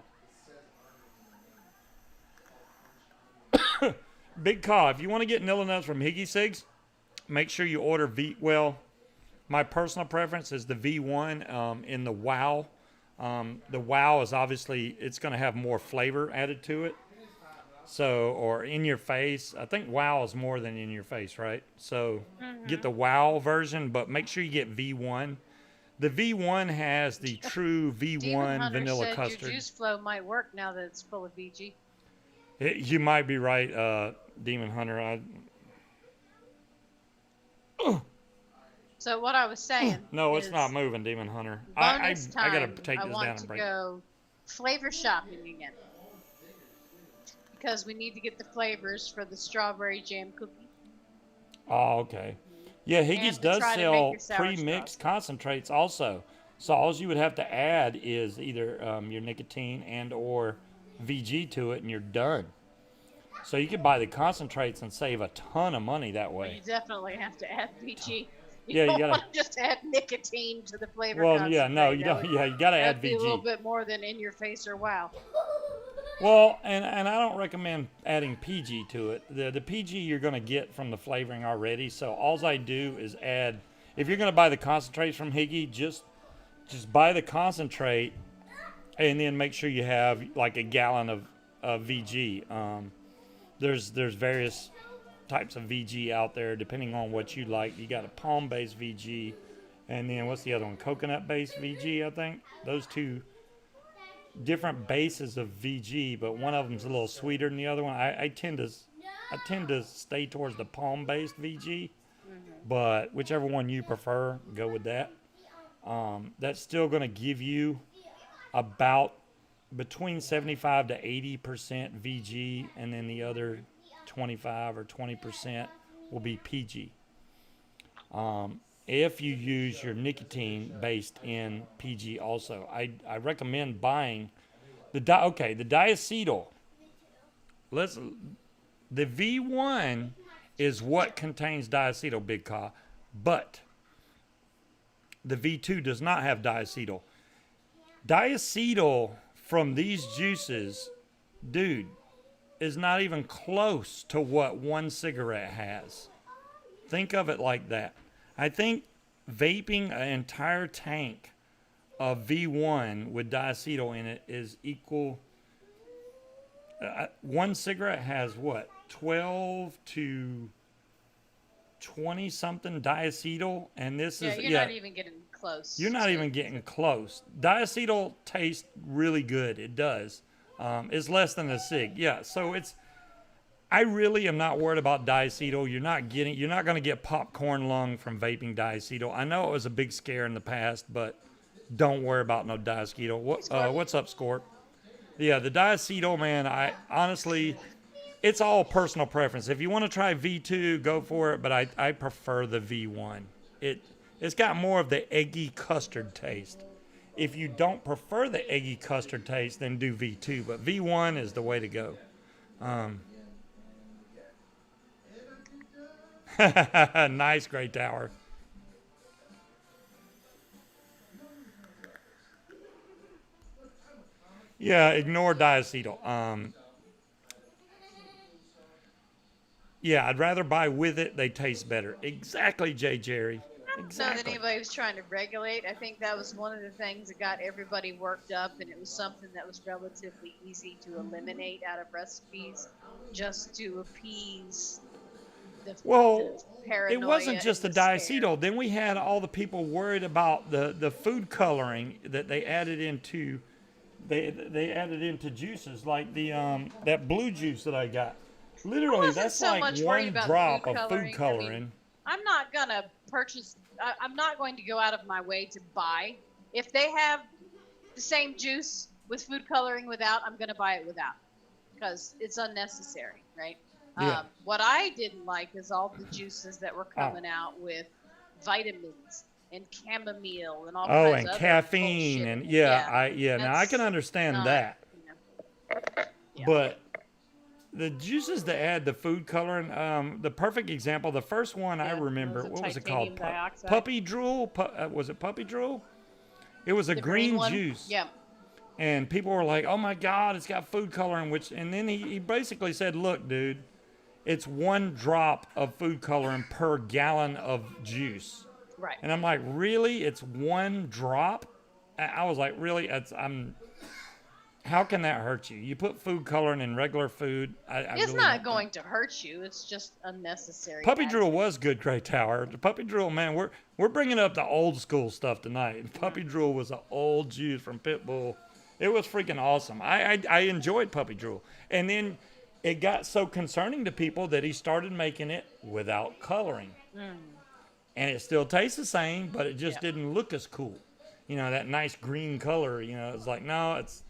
it. Big call. If you want to get Nilla Nuts from e-cigs, make sure you order my personal preference is the V1 in the Wow. The Wow is obviously, it's going to have more flavor added to it. So, or in your face. I think Wow is more than in your face, right? So get the Wow version, but make sure you get V1. The V1 has the true V1 vanilla said custard. Your juice flow might work now that it's full of VG. You might be right, Demon Hunter. So what I was saying. No, it's not moving, Demon Hunter. I gotta take this down and break. I want to go flavor shopping again. Because we need to get the flavors for the strawberry jam cookie. Oh, okay. Yeah, Higgy's does sell pre-mixed concentrates also. So all you would have to add is either your nicotine and or VG to it, and you're done. So you could buy the concentrates and save a ton of money that way. Well, you definitely have to add VG. You don't gotta want to just add nicotine to the flavor. Well, yeah, no, you don't. Yeah, you gotta add VG. Be a little bit more than in your face or Wow. Well, and I don't recommend adding PG to it. The PG you're going to get from the flavoring already. So all I do is add, if you're going to buy the concentrates from Higgy, just buy the concentrate and then make sure you have like a gallon of VG. There's various types of VG out there depending on what you like. You got a palm-based VG, and then what's the other one? Coconut-based VG, I think. Those two different bases of VG, but one of them's a little sweeter than the other one. I tend to stay towards the palm-based VG, but whichever one you prefer, go with that. That's still going to give you about between 75 to 80% VG, and then the other 25 or 20% will be PG. If you use your nicotine based in PG also, I recommend buying the diacetyl. The V1 is what contains diacetyl, Big Ka, but the V2 does not have diacetyl. Diacetyl from these juices, dude, is not even close to what one cigarette has. Think of it like that. I think vaping an entire tank of V1 with diacetyl in it is equal. One cigarette has what, 12 to 20 something diacetyl, and this is you're not even getting close. You're not even getting close. Diacetyl tastes really good. It does. It's less than a cig. Yeah, so it's. I really am not worried about diacetyl. You're not going to get popcorn lung from vaping diacetyl. I know it was a big scare in the past, but don't worry about no diacetyl. What's up, Scorp? Yeah, the diacetyl, man, I honestly, it's all personal preference. If you want to try V2, go for it, but I prefer the V1. It's got more of the eggy custard taste. If you don't prefer the eggy custard taste, then do V2, but V1 is the way to go. Nice, Great Tower. Yeah, ignore diacetyl. Yeah, I'd rather buy with it. They taste better. Exactly, J. Jerry. don't know that anybody was trying to regulate. I think that was one of the things that got everybody worked up, and it was something that was relatively easy to eliminate out of recipes just to appease the paranoia. It wasn't just the diacetyl. Then we had all the people worried about the food coloring that they added into they added into juices, like the that blue juice that I got. Literally, that's so like one drop of food coloring. I mean, I'm not gonna purchase. I'm not going to go out of my way to buy. If they have the same juice with food coloring without, I'm gonna buy it without, because it's unnecessary, right? Yeah. What I didn't like is all the juices that were coming out with vitamins and chamomile and all kinds of caffeine and now I can understand that. But the juices that add the food coloring, the perfect example, the first one I remember, what was it called? Puppy drool? Was it puppy drool? It was a green juice. Yeah. And people were like, "Oh my God, it's got food coloring." And then he basically said, "Look, dude, it's one drop of food coloring per gallon of juice." Right. And I'm like, "Really? It's one drop?" I was like, "Really? How can that hurt you? You put food coloring in regular food." It's really not going to hurt you. It's just unnecessary. Puppy drool was good, Gray Tower. The puppy drool, man, we're bringing up the old school stuff tonight. Puppy drool was an old juice from Pitbull. It was freaking awesome. I enjoyed puppy drool. And then it got so concerning to people that he started making it without coloring. And it still tastes the same, but it just didn't look as cool. You know, that nice green color, it's like, no, it's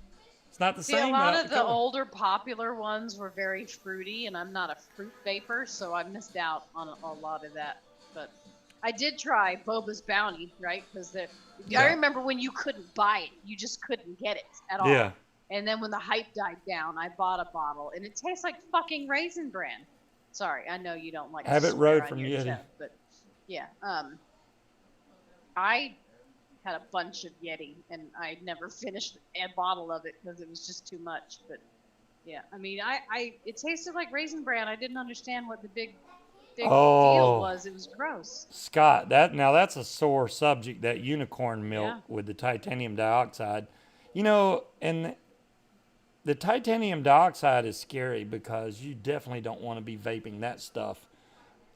not the same. A lot of the older popular ones were very fruity, and I'm not a fruit vapor, so I missed out on a lot of that. But I did try Boba's Bounty, right? Because I remember when you couldn't buy it, you just couldn't get it at all. Yeah. And then when the hype died down, I bought a bottle, and it tastes like fucking Raisin Bran. Sorry, I know you don't like Have it rode from Yeti. But yeah, I had a bunch of Yeti, and I never finished a bottle of it because it was just too much. But yeah, I mean, it tasted like Raisin Bran. I didn't understand what the big deal was. It was gross. Scott, that's a sore subject, that unicorn milk with the titanium dioxide. And the titanium dioxide is scary because you definitely don't want to be vaping that stuff.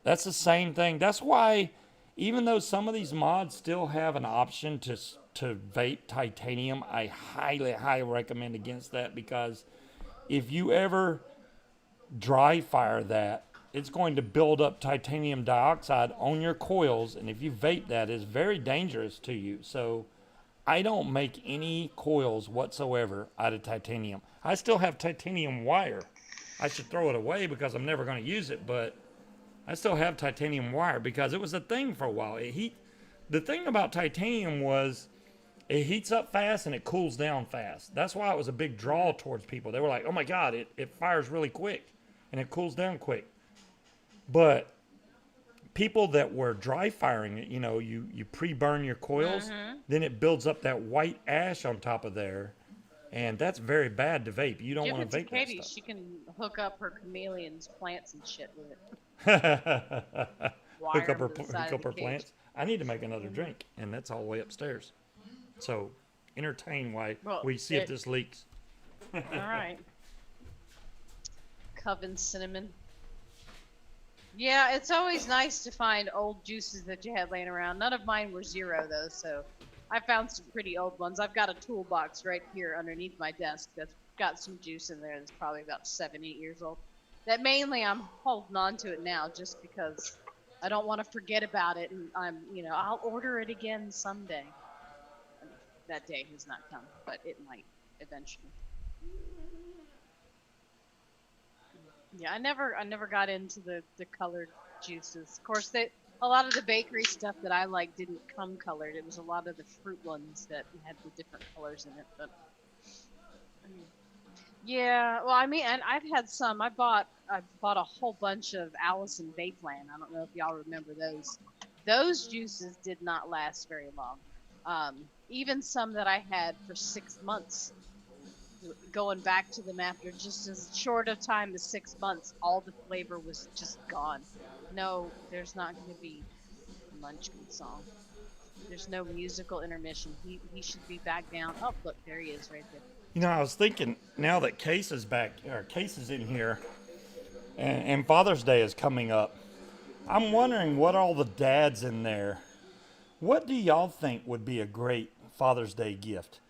That's the same thing. That's why, even though some of these mods still have an option to vape titanium, I highly recommend against that, because if you ever dry fire that, it's going to build up titanium dioxide on your coils, and if you vape that, it's very dangerous to you. So I don't make any coils whatsoever out of titanium. I still have titanium wire. I should throw it away because I'm never going to use it, but I still have titanium wire because it was a thing for a while. The thing about titanium was it heats up fast and it cools down fast. That's why it was a big draw towards people. They were like, "Oh my God, it fires really quick and it cools down quick." But people that were dry firing it, you pre-burn your coils, then it builds up that white ash on top of there, and that's very bad to vape. You don't want to vape Katie. that stuff. She can hook up her chameleons, plants, and shit with it. Hook up her plants. I need to make another drink, and that's all the way upstairs. So entertain while we see if this leaks. All right. Coven cinnamon. Yeah, it's always nice to find old juices that you had laying around. None of mine were zero, though, so I found some pretty old ones. I've got a toolbox right here underneath my desk that's got some juice in there that's probably about 7, 8 years old. That mainly I'm holding on to it now just because I don't want to forget about it, and I'll order it again someday. I mean, that day has not come, but it might eventually. Yeah, I never got into the colored juices. Of course, a lot of the bakery stuff that I like didn't come colored. It was a lot of the fruit ones that had the different colors in it. But yeah, well, I mean, and I've had some. I bought a whole bunch of Allison Vapeland. I don't know if y'all remember those. Those juices did not last very long. Even some that I had for 6 months. Going back to them after just as short of time as 6 months, all the flavor was just gone. No, there's not going to be Munchkin song. There's no musical intermission. He should be back down. Oh, look, there he is right there. You know, I was thinking now that Case is back, or Case is in here, and Father's Day is coming up. I'm wondering what all the dads in there, what do y'all think would be a great Father's Day gift?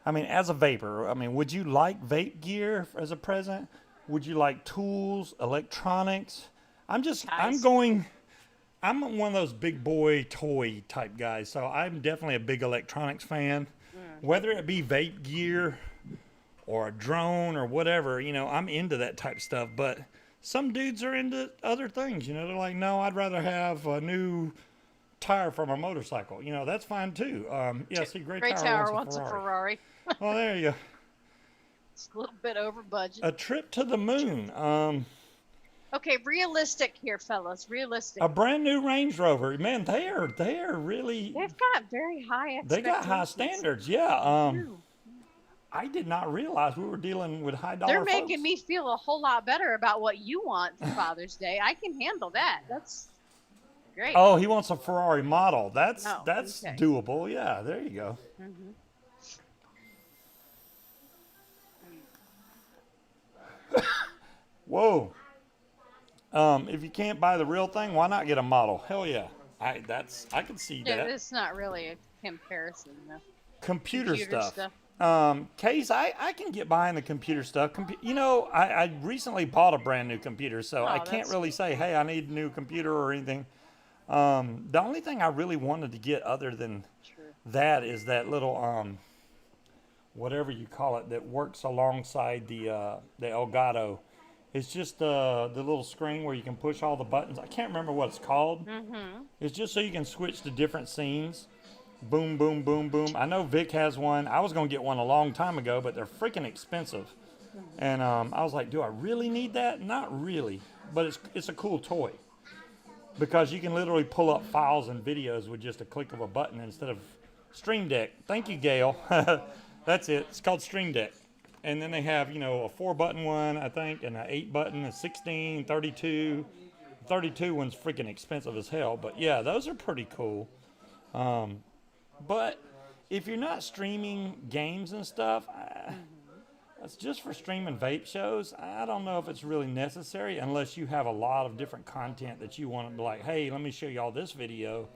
I mean, as a vapor, I mean, would you like vape gear as a present? Would you like tools, electronics? I'm one of those big boy toy type guys, so I'm definitely a big electronics fan. Whether it be vape gear or a drone or whatever, you know, I'm into that type stuff. But some dudes are into other things, you know. They're like, no, I'd rather have a new tire from a motorcycle. You know, that's fine too. Yeah, see, Great Tower wants a Ferrari. Well, there you go. It's a little bit over budget. A trip to the moon. Okay, realistic here, fellas. Realistic. A brand new Range Rover. Man, they are really. They've got very high expectations. They got high standards, yeah. I did not realize we were dealing with high dollar. They're making me feel a whole lot better about what you want for Father's Day. I can handle that. That's great. Oh, he wants a Ferrari model. That's okay. doable. Yeah, there you go. Mm-hmm. Whoa. If you can't buy the real thing, why not get a model? Hell yeah. I can see that. It's not really a comparison though. Computer stuff. Case, I can get behind the computer stuff. You know, I recently bought a brand new computer, so I can't really say, hey, I need a new computer or anything. The only thing I really wanted to get other than that is that little, whatever you call it, that works alongside the Elgato. It's just the little screen where you can push all the buttons. I can't remember what it's called. Mm-hmm. It's just so you can switch to different scenes. Boom, boom, boom, boom. I know Vic has one. I was going to get one a long time ago, but they're freaking expensive. And I was like, do I really need that? Not really. But it's a cool toy. Because you can literally pull up files and videos with just a click of a button instead of Stream Deck. Thank you, Gail. That's it. It's called Stream Deck. And then they have, you know, a 4-button one, I think, and an 8-button, a 16, 32. 32 one's freaking expensive as hell. But yeah, those are pretty cool. But if you're not streaming games and stuff, that's just for streaming vape shows. I don't know if it's really necessary unless you have a lot of different content that you want to be like, hey, let me show you all this video.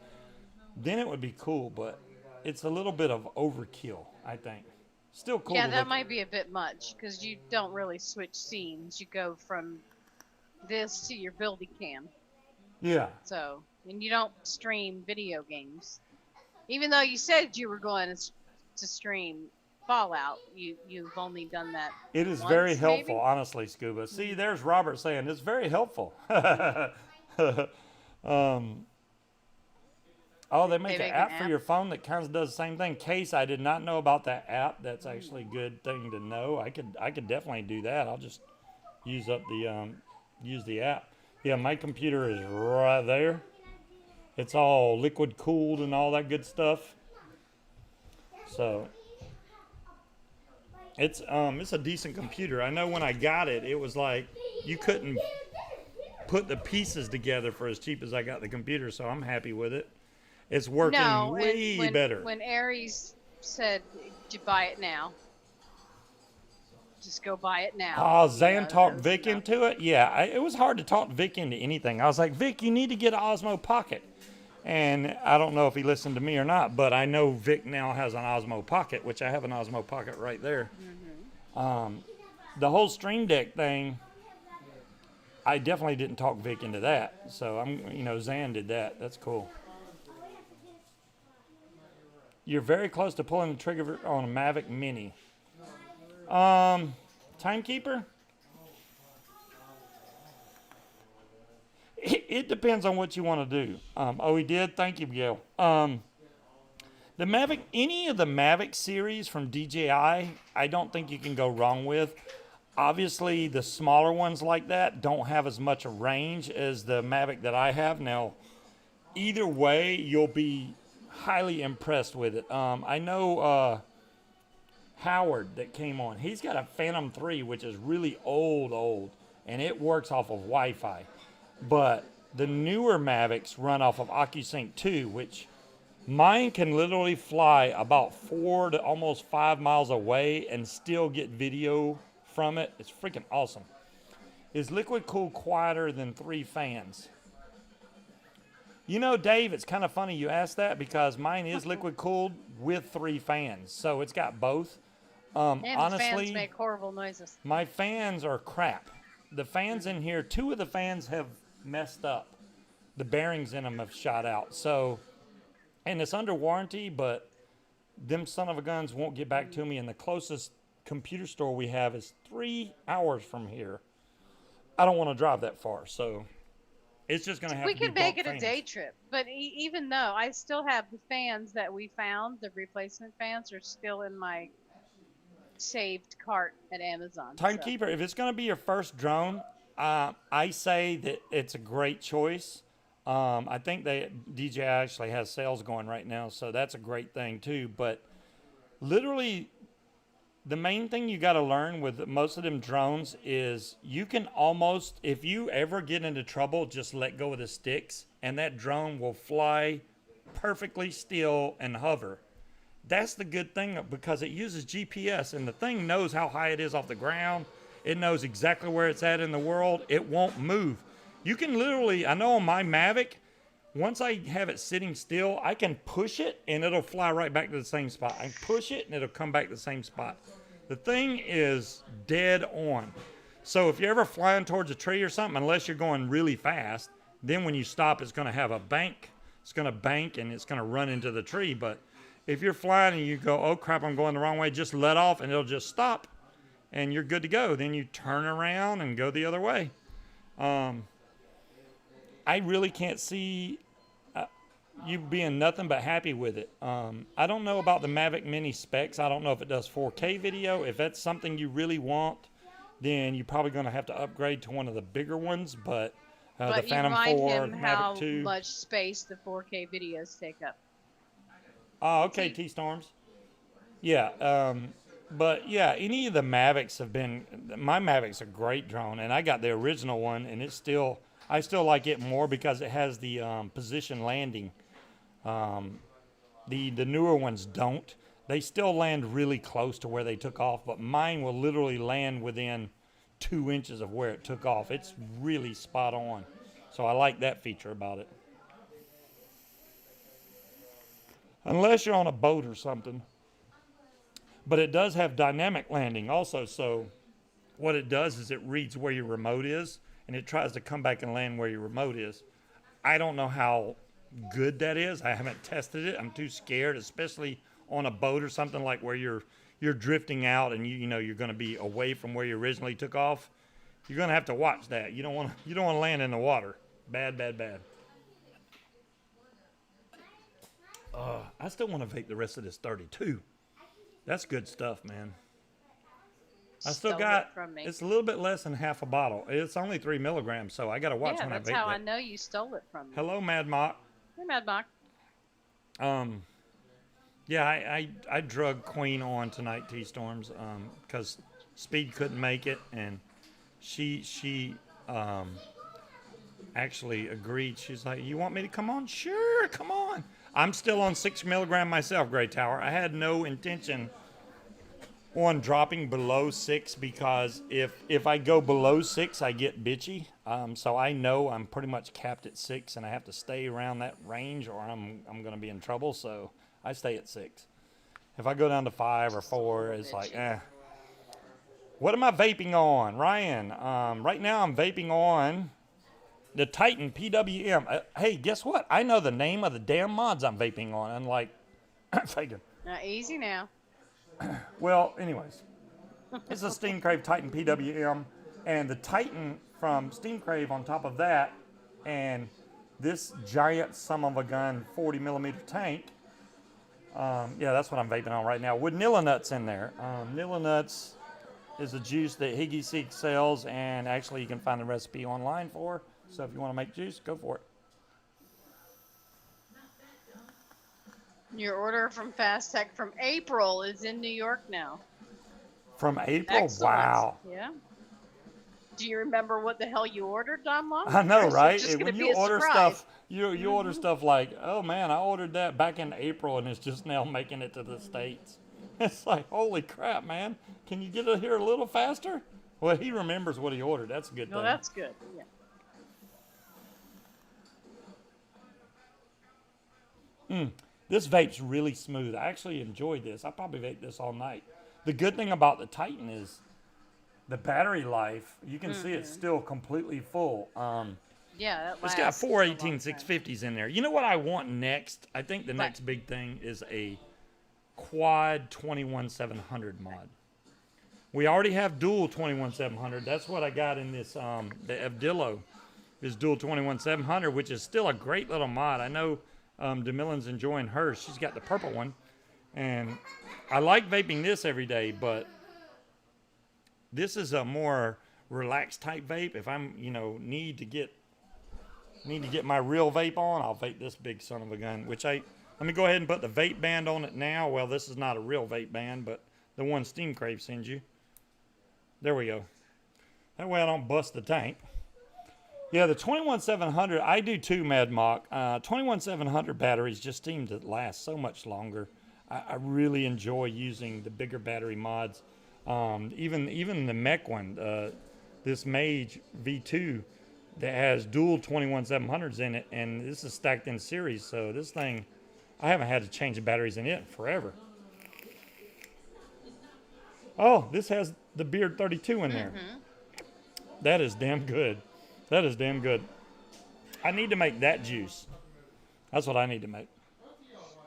Then it would be cool, but it's a little bit of overkill, I think. Still cool. Yeah, that might be a bit much because you don't really switch scenes. You go from this to your building cam. Yeah. So, and you don't stream video games. Even though you said you were going to stream Fallout, you've only done that. It is once, very helpful, maybe? honestly, Scuba. See, there's Robert saying it's very helpful. Oh, they make an app for your phone that kind of does the same thing. Case, I did not know about that app. That's actually a good thing to know. I could definitely do that. I'll just use up the use the app. Yeah, my computer is right there. It's all liquid cooled and all that good stuff. So it's a decent computer. I know when I got it, it was like you couldn't put the pieces together for as cheap as I got the computer. So I'm happy with it. It's working way better. When Aries said to buy it now, just go buy it now. Oh, Zan talked Vic into it? Yeah, it was hard to talk Vic into anything. I was like, Vic, you need to get an Osmo Pocket. And I don't know if he listened to me or not, but I know Vic now has an Osmo Pocket, which I have an Osmo Pocket right there. Mm-hmm. The whole Stream Deck thing, I definitely didn't talk Vic into that. So, Zan did that. That's cool. You're very close to pulling the trigger on a Mavic Mini. Timekeeper? It depends on what you want to do. He did? Thank you, Gail. The Mavic, any of the Mavic series from DJI, I don't think you can go wrong with. Obviously, the smaller ones like that don't have as much range as the Mavic that I have. Now, either way, you'll be highly impressed with it. I know Howard that came on. He's got a Phantom 3, which is really old, and it works off of Wi-Fi. But The newer Mavics run off of OcuSync 2, which mine can literally fly about 4 to almost 5 miles away and still get video from it. It's freaking awesome. Is liquid cooled quieter than 3 fans? You know, Dave, it's kind of funny you asked that because mine is liquid cooled with 3 fans. So it's got both. And Honestly, the fans make horrible noises. my fans are crap. The fans in here, 2 of the fans have messed up. The bearings in them have shot out. So, and it's under warranty, but them son of a guns won't get back to me. And the closest computer store we have is 3 hours from here. I don't want to drive that far, so it's just going to have to be We could make it bulk a fans. day trip, but even though I still have the fans that we found, the replacement fans are still in my saved cart at Amazon. Timekeeper, if it's going to be your first drone, I say that it's a great choice. I think DJI actually has sales going right now, so that's a great thing too. But literally, the main thing you got to learn with most of them drones is you can almost, if you ever get into trouble, just let go of the sticks, and that drone will fly perfectly still and hover. That's the good thing because it uses GPS, and the thing knows how high it is off the ground. It knows exactly where it's at in the world. It won't move. You can literally, I know on my Mavic, once I have it sitting still, I can push it and it'll fly right back to the same spot. I push it and it'll come back to the same spot. The thing is dead on. So if you're ever flying towards a tree or something, unless you're going really fast, then when you stop, it's going to have a bank. It's going to bank and it's going to run into the tree. But if you're flying and you go, oh crap, I'm going the wrong way, just let off and it'll just stop and you're good to go. Then you turn around and go the other way. I really can't see you being nothing but happy with it. I don't know about the Mavic Mini specs. I don't know if it does 4K video. If that's something you really want, then you're probably going to have to upgrade to one of the bigger ones. But the Phantom 4, how Mavic 2. much space the 4K videos take up. Oh, okay, T-Storms. Yeah, but yeah, any of the Mavics have been, my Mavic's a great drone, and I got the original one, and it's still, I still like it more because it has the position landing. The newer ones don't. They still land really close to where they took off, but mine will literally land within 2 inches of where it took off. It's really spot on. So I like that feature about it. Unless you're on a boat or something. But it does have dynamic landing also. So what it does is it reads where your remote is, and it tries to come back and land where your remote is. I don't know how good that is. I haven't tested it. I'm too scared, especially on a boat or something like where you're drifting out and you know you're going to be away from where you originally took off. You're going to have to watch that. You don't want to land in the water. Bad, bad, bad. I still want to vape the rest of this 32. That's good stuff, man. I still got, it's a little bit less than half a bottle. It's only 3 milligrams, so I got to watch when I vape. That's how I know you stole it from me. Hello, Mad Mock. Hey, Mad Mock. Yeah, I drug Queen on tonight, T-Storms, because Speed couldn't make it, and she actually agreed. She's like, you want me to come on? Sure, come on. I'm still on 6 milligram myself, Gray Tower. I had no intention on dropping below 6 because if I go below 6, I get bitchy. So I know I'm pretty much capped at 6, and I have to stay around that range, or I'm going to be in trouble. So I stay at 6. If I go down to 5 or 4, it's like, eh. What am I vaping on, Ryan? Right now I'm vaping on the Titan PWM. Hey, guess what? I know the name of the damn mods I'm vaping on, unlike Fagan. Now, easy now. Well, anyways, it's a Steam Crave Titan PWM, and the Titan from Steam Crave on top of that, and this giant son of a gun 40 millimeter tank. Yeah, that's what I'm vaping on right now with Nilla Nuts in there. Nilla Nuts is a juice that e-cig sells, and actually you can find the recipe online for. So if you want to make juice, go for it. Your order from Fast Tech from April is in New York now. From April? Excellent. Wow. Yeah. Do you remember what the hell you ordered, Don Long? I know, right? Just When gonna you be a order surprise. stuff, you order stuff like, oh man, I ordered that back in April and it's just now making it to the States. It's like, holy crap, man! Can you get it here a little faster? Well, he remembers what he ordered. That's a good No, thing. that's good. Yeah. This vape's really smooth. I actually enjoy this. I probably vape this all night. The good thing about the Titan is the battery life. You can see it's still completely full. Yeah, that It's got lasts four a long 18650s in there. You know what I want next? I think the next big thing is a quad 21700 mod. We already have dual 21700. That's what I got in this, the Evdillo is dual 21700, which is still a great little mod. I know DeMillen's enjoying hers. She's got the purple one. And I like vaping this every day, but this is a more relaxed type vape. If I'm, need to get my real vape on, I'll vape this big son of a gun, let me go ahead and put the vape band on it now. Well, this is not a real vape band, but the one Steam Crave sends you. There we go. That way I don't bust the tank. Yeah, the 21700, I do too, Mad Mock. 21700 batteries just seem to last so much longer. I really enjoy using the bigger battery mods. Even the mech one, this Mage V2 that has dual 21700s in it, and this is stacked in series, so this thing, I haven't had to change the batteries in it forever. Oh, this has the Beard 32 in there. That is damn good. That is damn good. I need to make that juice. That's what I need to make.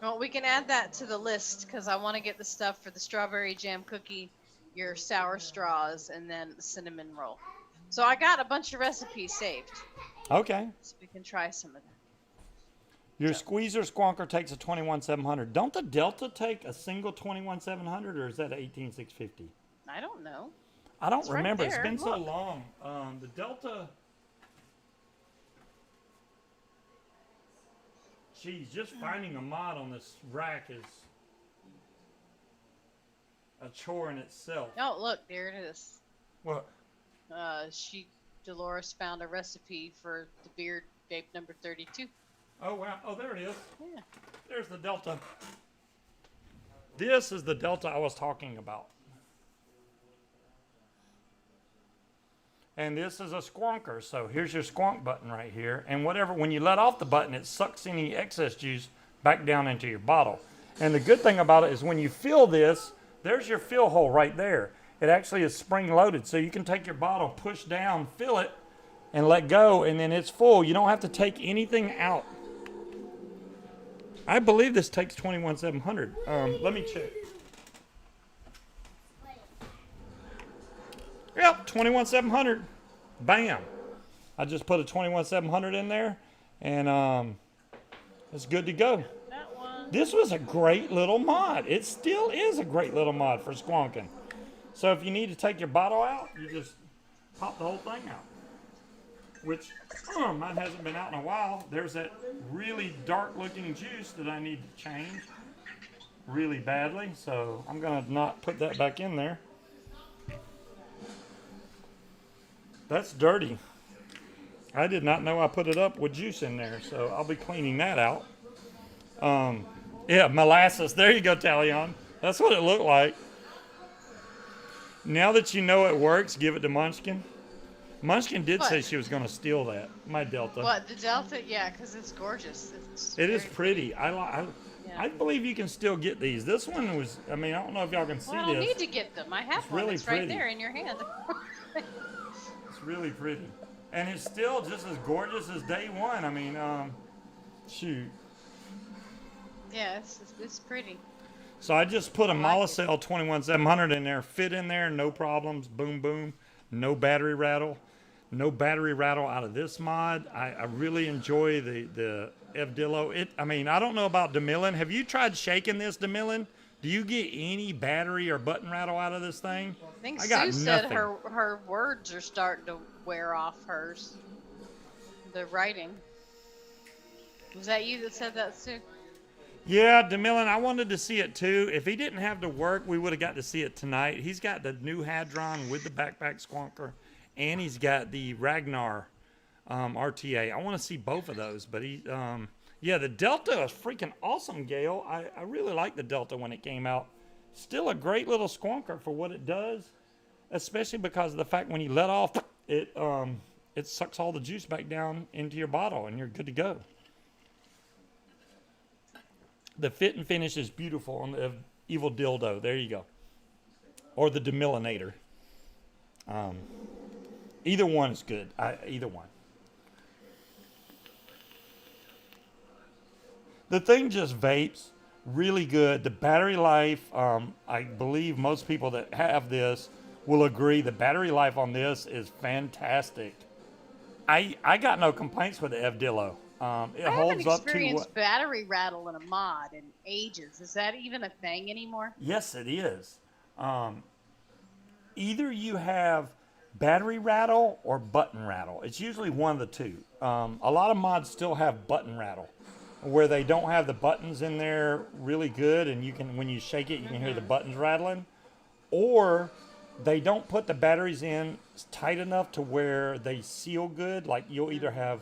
Well, we can add that to the list because I want to get the stuff for the strawberry jam cookie, your sour straws, and then the cinnamon roll. So I got a bunch of recipes saved. Okay. So we can try some of them. Your squeezer squonker takes a 21700. Don't the Delta take a single 21700, or is that an 18650? I don't know. I don't It's right remember. there. It's been so Look. long. The Delta. Geez, just finding a mod on this rack is a chore in itself. Oh, look, there it is. What? Dolores found a recipe for the beard vape number 32. Oh, wow. Oh, there it is. Yeah. There's the Delta. This is the Delta I was talking about. And this is a squonker. So here's your squonk button right here. And when you let off the button, it sucks any excess juice back down into your bottle. And the good thing about it is when you fill this, there's your fill hole right there. It actually is spring loaded. So you can take your bottle, push down, fill it, and let go, and then it's full. You don't have to take anything out. I believe this takes 21700. Let me check. Yep, 21700. Bam. I just put a 21700 in there, and it's good to go. That one. This was a great little mod. It still is a great little mod for squonking. So if you need to take your bottle out, you just pop the whole thing out. Which, mine hasn't been out in a while. There's that really dark looking juice that I need to change really badly. So I'm going to not put that back in there. That's dirty. I did not know I put it up with juice in there. So I'll be cleaning that out. Yeah, molasses. There you go, Talion. That's what it looked like. Now that you know it works, give it to Munchkin. Munchkin did say she was going to steal that, my Delta. What, the Delta? Yeah, because it's gorgeous. It is pretty. I believe you can still get these. This one was, I don't know if y'all can see well, I don't this. need to get them. I have one. really It's right pretty. there in your hand. It's really pretty. And it's still just as gorgeous as day one. Shoot. Yeah, it's pretty. So I just put a like Molicel 21700 in there, fit in there, no problems, boom, boom, no battery rattle. No battery rattle out of this mod. I really enjoy the Evdillo. I don't know about DeMillen. Have you tried shaking this, DeMillen? Do you get any battery or button rattle out of this thing? I think got Sue said nothing. her words are starting to wear off hers. The writing. Was that you that said that, Sue? Yeah, DeMillen, I wanted to see it too. If he didn't have to work, we would have got to see it tonight. He's got the new Hadron with the backpack squonker and he's got the Ragnar RTA. I want to see both of those, but yeah, the Delta is freaking awesome, Gail. I really like the Delta when it came out. Still a great little squonker for what it does, especially because of the fact when you let off, it sucks all the juice back down into your bottle, and you're good to go. The fit and finish is beautiful on the Evil Dildo. There you go. Or the Demilinator. Either one is good. Either one. The thing just vapes really good. The battery life, I believe most people that have this will agree the battery life on this is fantastic. I got no complaints with the Evdillo. It holds up to... I haven't experienced battery rattle in a mod in ages. Is that even a thing anymore? Yes, it is. Either you have battery rattle or button rattle. It's usually one of the two. A lot of mods still have button rattle, where they don't have the buttons in there really good, and you can, when you shake it, you can hear the buttons rattling. Or they don't put the batteries in tight enough to where they seal good. Like you'll either have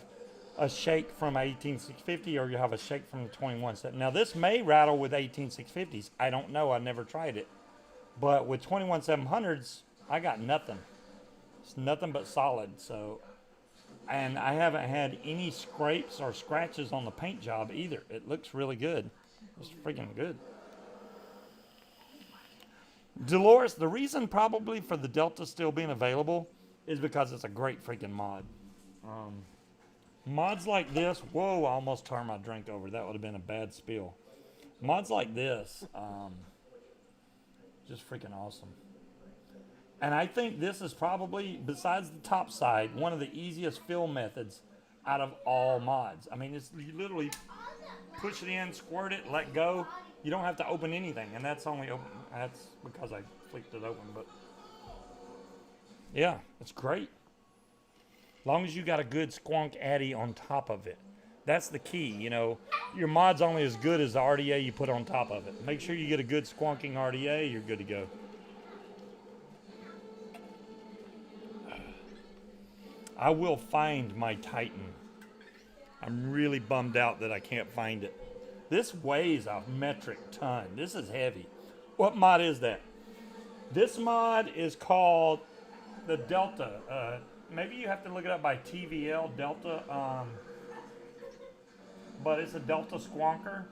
a shake from 18650 or you have a shake from the 21 set. Now this may rattle with 18650s. I don't know. I never tried it. But with 21700s, I got nothing. It's nothing but solid. So, and I haven't had any scrapes or scratches on the paint job either. It looks really good. It's freaking good. Dolores, the reason probably for the Delta still being available is because it's a great freaking mod. Mods like this, whoa, I almost turned my drink over. That would have been a bad spill. Mods like this, just freaking awesome. And I think this is probably, besides the top side, one of the easiest fill methods out of all mods. I mean, it's, you literally push it in, squirt it, let go. You don't have to open anything, and that's only open. That's because I flicked it open, but yeah, it's great. As long as you got a good squonk addy on top of it. That's the key, you know. Your mod's only as good as the RDA you put on top of it. Make sure you get a good squonking RDA, you're good to go. I will find my Titan. I'm really bummed out that I can't find it. This weighs a metric ton. This is heavy. What mod is that? This mod is called the Delta. Maybe you have to look it up by TVL Delta. But it's a Delta squonker.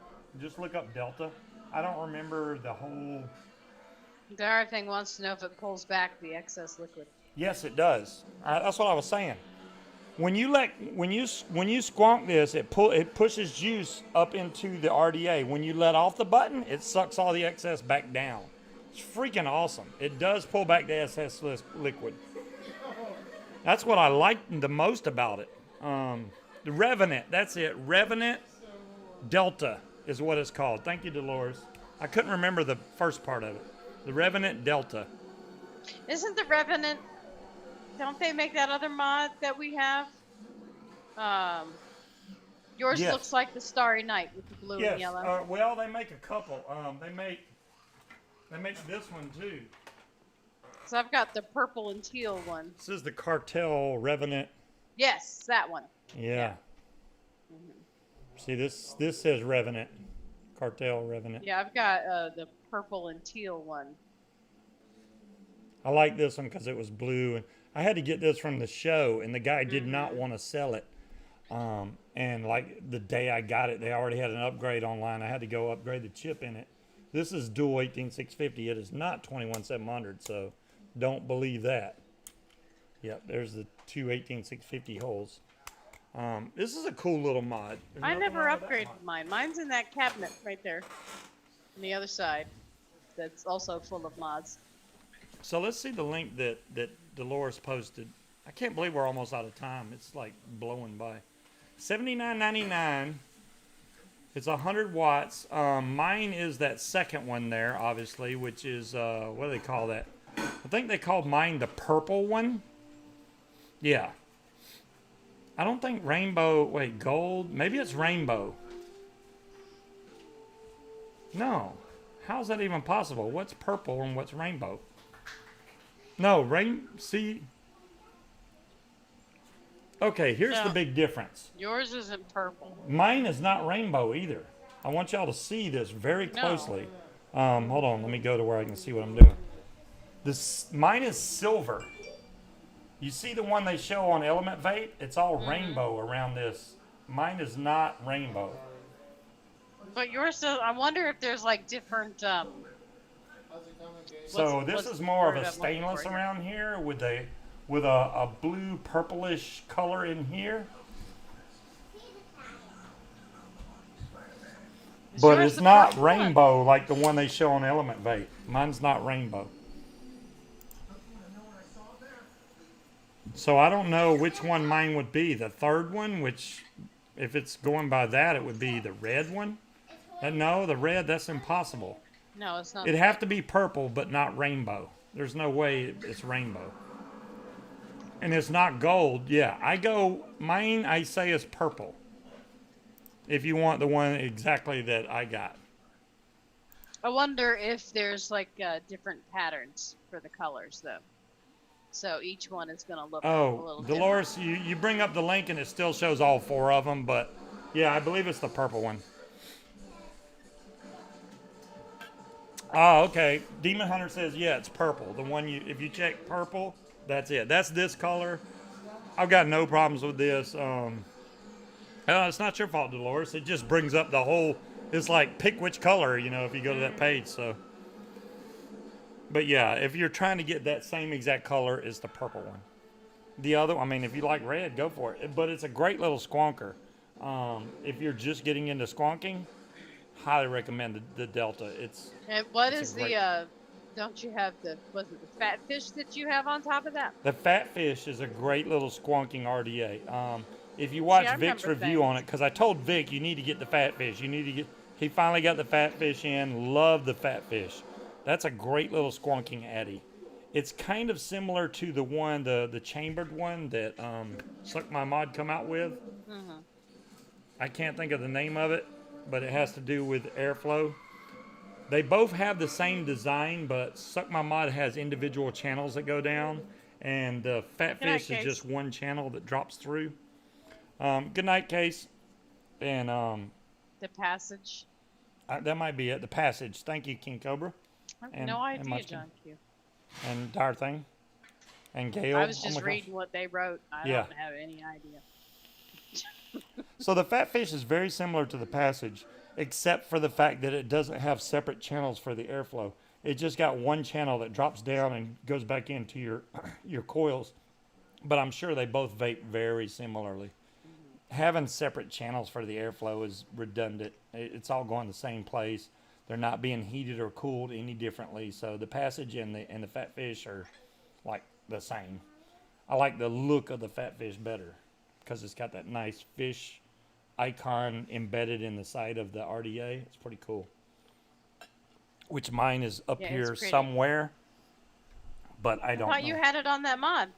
Just look up Delta. I don't remember the whole... The other thing wants to know if it pulls back the excess liquid. Yes, it does. That's what I was saying. When you squonk this, it pushes juice up into the RDA. When you let off the button, it sucks all the excess back down. It's freaking awesome. It does pull back the excess liquid. That's what I like the most about it. The Revenant, that's it. Revenant Delta is what it's called. Thank you, Dolores. I couldn't remember the first part of it. The Revenant Delta. Isn't the Revenant... Don't they make that other mod that we have? Yours yes. looks like the Starry Night with the blue and yellow. Well, they make a couple. They make this one too. So I've got the purple and teal one. This is the Cartel Revenant. Yes, that one. Yeah. See, this says Revenant. Cartel Revenant. Yeah, I've got the purple and teal one. I like this one because it was blue. And I had to get this from the show, and the guy did not want to sell it. And like the day I got it, they already had an upgrade online. I had to go upgrade the chip in it. This is dual 18650. It is not 21700, so don't believe that. Yep, there's the two 18650 holes. This is a cool little mod. I never upgraded mine. Mine's in that cabinet right there on the other side. That's also full of mods. So let's see the link that Dolores posted. I can't believe we're almost out of time. It's like blowing by. $79.99. It's 100 watts. Mine is that second one there, obviously, which is, what do they call that? I think they called mine the purple one. Yeah. I don't think rainbow, wait, gold? Maybe it's rainbow. No. How's that even possible? What's purple and what's rainbow? No, see, Okay, here's the No. big difference. Yours isn't purple. Mine is not rainbow either. I want y'all to see this very closely. Hold on, let me go to where I can see what I'm doing. Mine is silver. You see the one they show on Element Vape? It's all rainbow around this. Mine is not rainbow. But yours is, I wonder if there's like different So this is more of a stainless around here with a blue purplish color in here. But it's not rainbow like the one they show on Element Vape. Mine's not rainbow. So I don't know which one mine would be. The third one, which if it's going by that, it would be the red one. No, the red, that's impossible. No, it's not. It'd have to be purple, but not rainbow. There's no way it's rainbow. And it's not gold. Yeah, mine I say is purple. If you want the one exactly that I got. I wonder if there's like different patterns for the colors though. So each one is going to look a little Dolores, different. you bring up the link and it still shows all 4 of them, but yeah, I believe it's the purple one. Oh, okay. Demon Hunter says, yeah, it's purple. The one if you check purple, that's it. That's this color. I've got no problems with this. It's not your fault, Dolores. It just brings up the whole, it's like pick which color, if you go to that page, so. But yeah, if you're trying to get that same exact color, it's the purple one. The other, if you like red, go for it. But it's a great little squonker. If you're just getting into squonking, highly recommend the Delta. And what is the, don't you have the fat fish that you have on top of that? The fat fish is a great little squonking RDA. If you watch Vic's review on it, because I told Vic you need to get the fat fish. He finally got the fat fish in. Love the fat fish. That's a great little squonking addy. It's kind of similar to the one, the chambered one that Suck My Mod come out with. Mm-hmm. I can't think of the name of it, but it has to do with airflow. They both have the same design, but Suck My Mod has individual channels that go down, and the fat fish is just one channel that drops through. Good night, Case. And the Passage. That might be it. The Passage. Thank you, King Cobra. I have no idea, John Q. And Darthing. And Gail. I was just reading what they wrote. I don't have any idea. So the fat fish is very similar to the Passage, except for the fact that it doesn't have separate channels for the airflow. It just got one channel that drops down and goes back into your coils. But I'm sure they both vape very similarly. Mm-hmm. Having separate channels for the airflow is redundant. It's all going the same place. They're not being heated or cooled any differently. So the Passage and the fat fish are like the same. I like the look of the fat fish better because it's got that nice fish icon embedded in the side of the RDA. It's pretty cool. Which mine is up here somewhere, but I don't know. I thought you had it on that mod.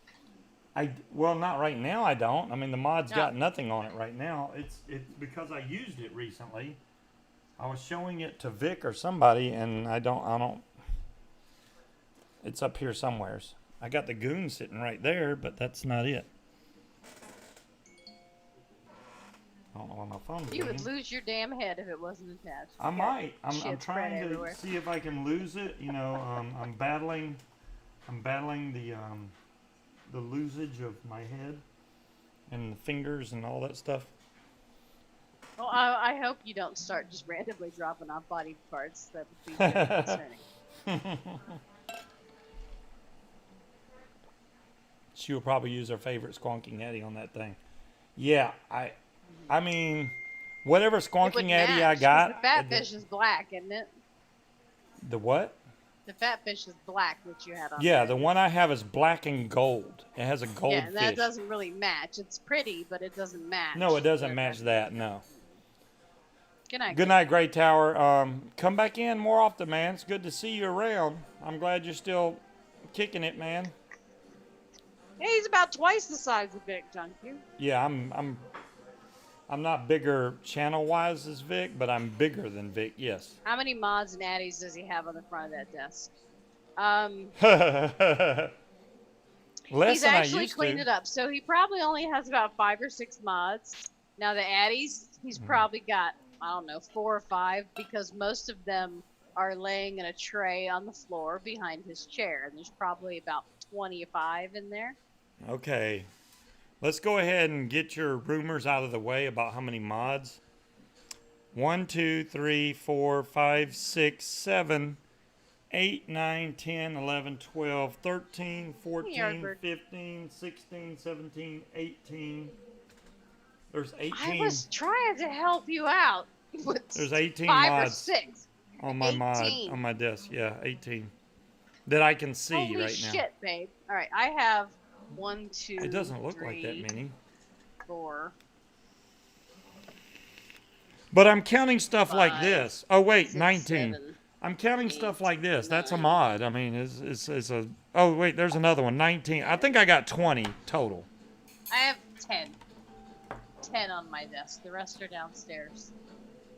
Well, not right now. I don't. The mod's got nothing on it right now. It's because I used it recently. I was showing it to Vic or somebody, and I don't. It's up here somewheres. I got the goon sitting right there, but that's not it. I don't know why my phone's You would lose your damn head if it wasn't attached. I might. I'm trying to see if I can lose it. I'm battling the losage of my head and the fingers and all that stuff. Well, I hope you don't start just randomly dropping off body parts. That would be very concerning. She will probably use her favorite squonking Eddie on that thing. Yeah, I mean, whatever squonking Eddie I got. The fat fish is black, isn't it? The what? The fat fish is black, which you had on. Yeah, the one I have is black and gold. It has a gold fish. Yeah, and that doesn't really match. It's pretty, but it doesn't match. No, it doesn't match that, no. Good night. Good night, Grey Tower. Come back in more often, man. It's good to see you around. I'm glad you're still kicking it, man. Yeah, he's about twice the size of Vic, John Q. Yeah, I'm not bigger channel-wise as Vic, but I'm bigger than Vic, yes. How many mods and addies does he have on the front of that desk? Less He's than I actually used cleaned to. it up. So he probably only has about 5 or 6 mods. Now the Addies, he's probably got, I don't know, 4 or 5, because most of them are laying in a tray on the floor behind his chair. And there's probably about 25 in there. Okay. Let's go ahead and get your rumors out of the way about how many mods. 1, 2, 3, 4, 5, 6, 7, 8, 9, 10, 11, 12, 13, 14, 15, 16, 17, 18. There's 18. I was trying to help you out with There's 18 5 mods or 6. on my 18. on my desk. Yeah, 18 that I can see Holy right shit, now. babe. All right, I have 1, 2, It doesn't look 3, like that many. 4. But I'm counting stuff 5, like this. Oh wait, 6, 19. 7, I'm counting 8, stuff like this. That's a 9. mod. I mean, it's a. Oh wait, there's another one. 19. I think I got 20 total. I have 10. 10 on my desk. The rest are downstairs,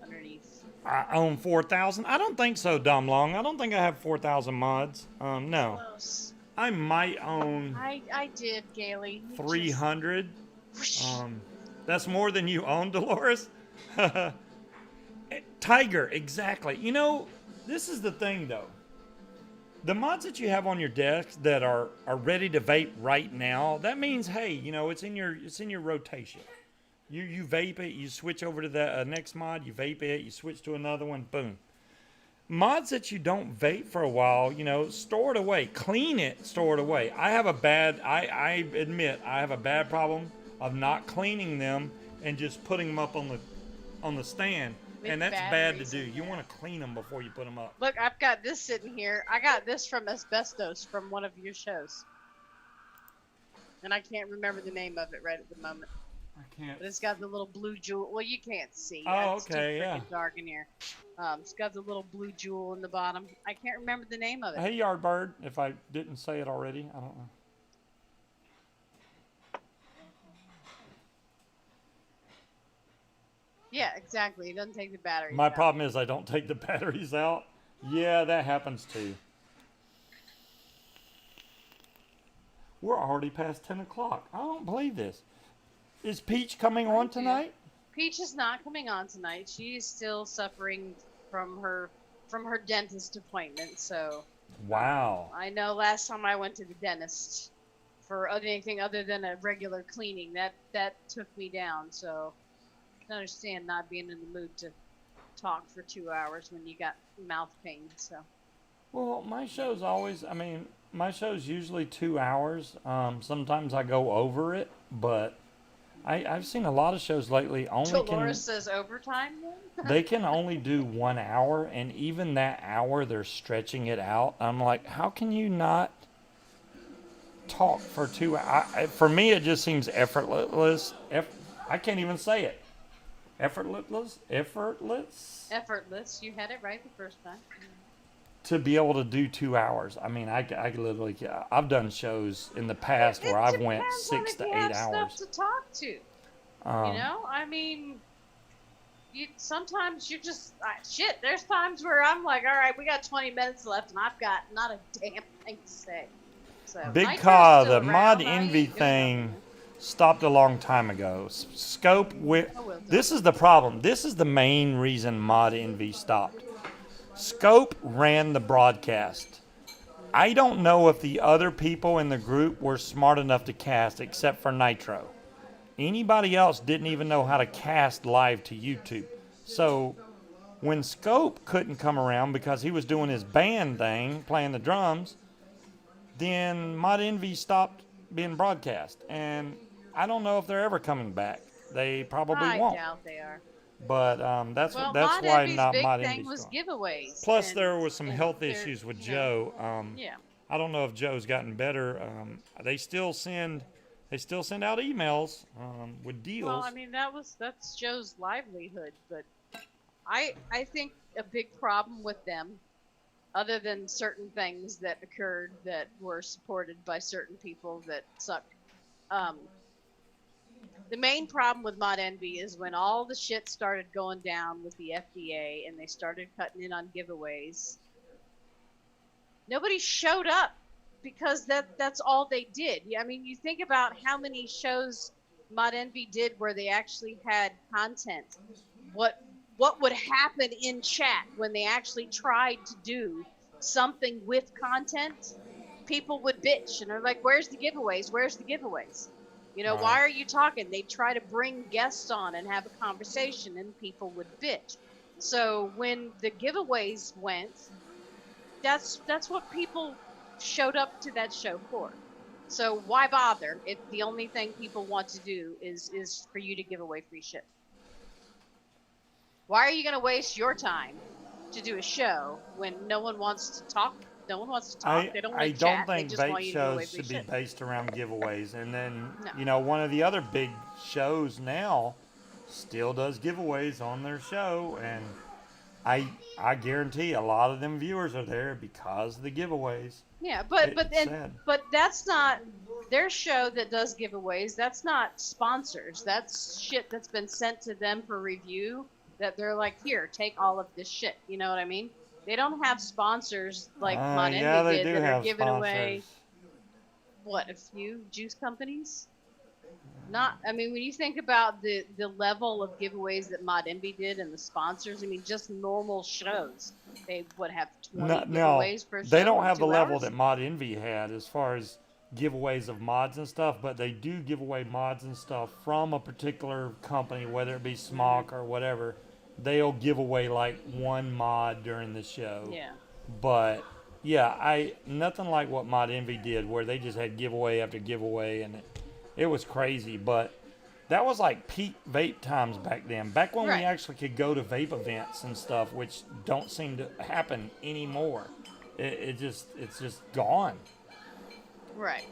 underneath. I own 4,000. I don't think so, Dumb Long. I don't think I have 4,000 mods. No. Close. I might own I did, Gailey. 300. Just... That's more than you own, Dolores. Tiger, exactly. You know, this is the thing though. The mods that you have on your desk that are ready to vape right now, that means, hey, you know, it's in your rotation. You vape it, you switch over to the next mod, you vape it, you switch to another one, boom. Mods that you don't vape for a while, you know, store it away, clean it, store it away. I admit I have a bad problem of not cleaning them and just putting them up on the stand. And that's bad to do. You want to clean them before you put them up. Look, I've got this sitting here. I got this from Asbestos from one of your shows. And I can't remember the name of it right at the moment. I can't. But it's got the little blue jewel. Well, you can't see. Oh, It's okay, too yeah. dark in here. It's got the little blue jewel in the bottom. I can't remember the name of it. Hey, Yardbird, if I didn't say it already, I don't know. Yeah, exactly. It doesn't take the batteries My out. problem is I don't take the batteries out. Yeah, that happens too. We're already past 10 o'clock. I don't believe this. Is Peach coming on tonight? Peach is not coming on tonight. She's still suffering from her dentist appointment. So. Wow. I know. Last time I went to the dentist for anything other than a regular cleaning, that took me down. So. I understand not being in the mood to talk for 2 hours when you got mouth pain. So. Well, my show's usually 2 hours. Sometimes I go over it, but I've seen a lot of shows lately Dolores says overtime then? They can only do 1 hour, and even that hour they're stretching it out. I'm like, how can you not talk for 2 hours? For me, it just seems effortless. I can't even say it. Effortless. Effortless. You had it right the first time. To be able to do 2 hours. I mean, I literally, I've done shows in the past where I've went 6 to 8 hours. Stuff to talk to. You know, I mean, sometimes you just shit. There's times where I'm like, all right, we got 20 minutes left, and I've got not a damn thing to say. So, Big Ka, the mod envy thing stopped a long time ago. Scope this is the problem. This is the main reason mod envy stopped. Scope ran the broadcast. I don't know if the other people in the group were smart enough to cast except for Nitro. Anybody else didn't even know how to cast live to YouTube. So when Scope couldn't come around because he was doing his band thing, playing the drums, then mod envy stopped being broadcast. And I don't know if they're ever coming back. They probably won't. I doubt they are. But that's why not mod envy was giveaways. Plus, there was some health issues with Joe. Yeah. I don't know if Joe's gotten better. They still send out emails with deals. Well, I mean that's Joe's livelihood, but I think a big problem with them, other than certain things that occurred that were supported by certain people that sucked. The main problem with Mod Envy is when all the shit started going down with the FDA and they started cutting in on giveaways. Nobody showed up because that's all they did. I mean, you think about how many shows Mod Envy did where they actually had content. What what would happen in chat when they actually tried to do something with content? People would bitch and they're like, "Where's the giveaways? Where's the giveaways?" Right. Why are you talking? They'd try to bring guests on and have a conversation, and people would bitch. So when the giveaways went, that's what people showed up to that show for. So why bother if the only thing people want to do is for you to give away free shit? Why are you going to waste your time to do a show when no one wants to talk? No one wants to talk. They don't want I to don't chat. They think just vape want you to give away shows free should be shit. based around giveaways. And then, No. one of the other big shows now still does giveaways on their show, and I guarantee a lot of them viewers are there because of the giveaways. Yeah, It's sad. but that's not their show that does giveaways. That's not sponsors. That's shit that's been sent to them for review. That they're like, here, take all of this shit. You know what I mean? They don't have sponsors like Mod Yeah, Envy they did do that are have giving sponsors. away what, a few juice companies. Not, I mean, when you think about the level of giveaways that Mod Envy did and the sponsors, I mean, just normal shows, they would have 20 Now, giveaways per they show don't in have the 2 level hours. that Mod Envy had as far as giveaways of mods and stuff, but they do give away mods and stuff from a particular company, whether it be Smock or whatever. They'll give away like one mod during the show. Yeah. But yeah, I nothing like what Mod Envy did, where they just had giveaway after giveaway, and it was crazy. But that was like peak vape times back then. Back when we Right. actually could go to vape events and stuff, which don't seem to happen anymore. It's just gone. Right.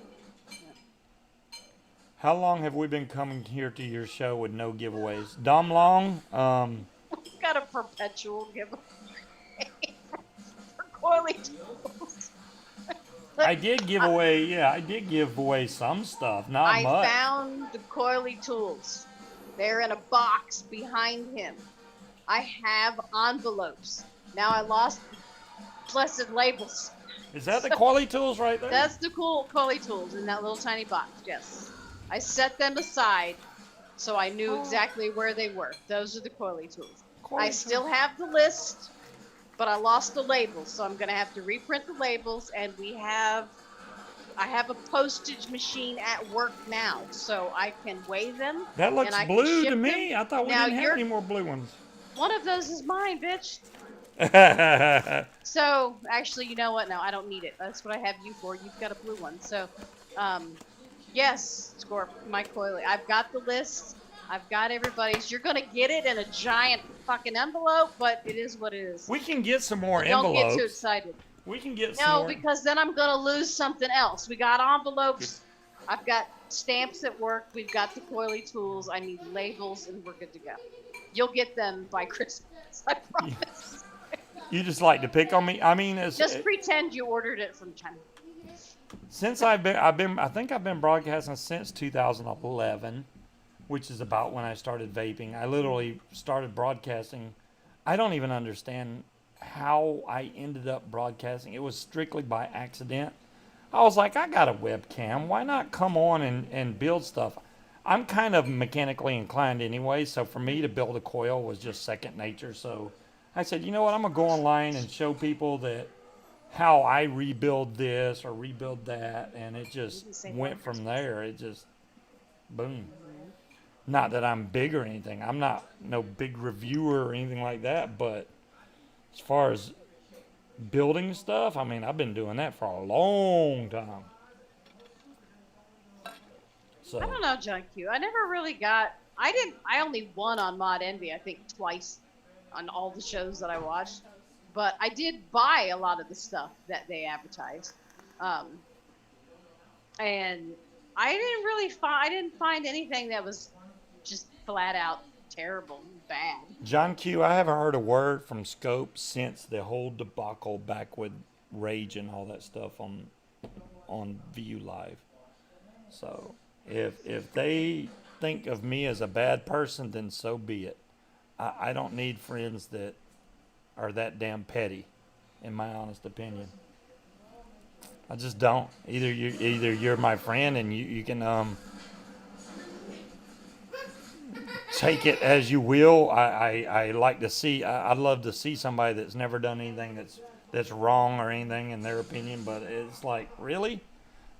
How long have we been coming here to your show with no giveaways? Dom Long, Got a perpetual giveaway for coily tools. I did give away, yeah, I did give away some stuff, not I much. found the coily tools. They're in a box behind him. I have envelopes. Now I lost the blessed labels. Is that the quality tools right there? That's the cool coily tools in that little tiny box, yes. I set them aside so I knew exactly where they were. Those are the coily tools. I still have the list, but I lost the labels, so I'm going to have to reprint the labels, and I have a postage machine at work now, so I can weigh them. That looks and I can blue ship to me. them. I thought we Now didn't have any more blue ones. One of those is mine, bitch. So, actually, you know what? No, I don't need it. That's what I have you for. You've got a blue one. So, yes, Scorp, my coily. I've got the list. I've got everybody's. You're going to get it in a giant fucking envelope, but it is what it is. We can get some more Don't envelopes. get too excited. We can get some No, more. because then I'm going to lose something else. We got envelopes. I've got stamps at work. We've got the coily tools. I need labels, and we're good to go. You'll get them by Christmas, I promise. You just like to pick on me. I mean, Just pretend you ordered it from China. since I think I've been broadcasting since 2011, which is about when I started vaping. I literally started broadcasting. I don't even understand how I ended up broadcasting. It was strictly by accident. I was like, I got a webcam. Why not come on and build stuff? I'm kind of mechanically inclined anyway, so for me to build a coil was just second nature. So I said, you know what, I'm going to go online and show people that how I rebuild this or rebuild that, and it just went from there. It just, boom. Not that I'm big or anything. I'm not no big reviewer or anything like that, but as far as building stuff, I mean, I've been doing that for a long time. So I don't know, John Q. I never really got. I only won on Mod Envy, I think, twice on all the shows that I watched. But I did buy a lot of the stuff that they advertised. And I didn't find anything that was just flat out terrible, bad. John Q, I haven't heard a word from Scope since the whole debacle back with Rage and all that stuff on VU Live. So if they think of me as a bad person, then so be it. I don't need friends that are that damn petty, in my honest opinion. I just don't. Either you're my friend and you can take it as you will. I like to see. I'd love to see somebody that's never done anything that's wrong or anything in their opinion. But it's like, really.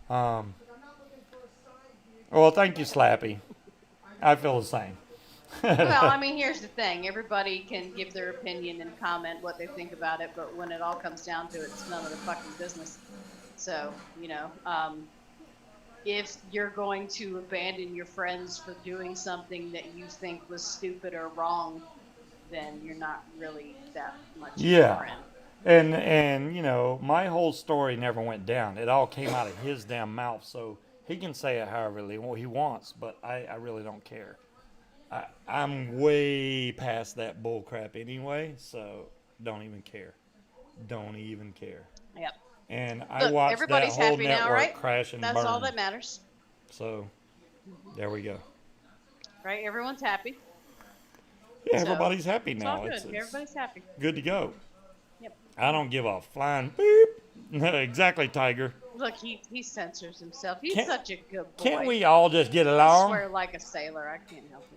Well, thank you, Slappy. I feel the same. Well, I mean, here's the thing. Everybody can give their opinion and comment what they think about it, but when it all comes down to it, it's none of their fucking business. So, if you're going to abandon your friends for doing something that you think was stupid or wrong, then you're not really that much of a friend. And my whole story never went down. It all came out of his damn mouth, so he can say it however he wants, but I really don't care. I'm way past that bull crap anyway, so don't even care. Don't even care. Yep. And I watched that whole network now, right? crash and burn. That's all that matters. So, there we go. Right? Everyone's happy. Yeah, everybody's happy now. It's all good. Everybody's happy. Good to go. Yep. I don't give a flying beep. Exactly, Tiger. Look, he censors himself. He's such a good boy. Can't we all just get along? I swear like a sailor. I can't help it.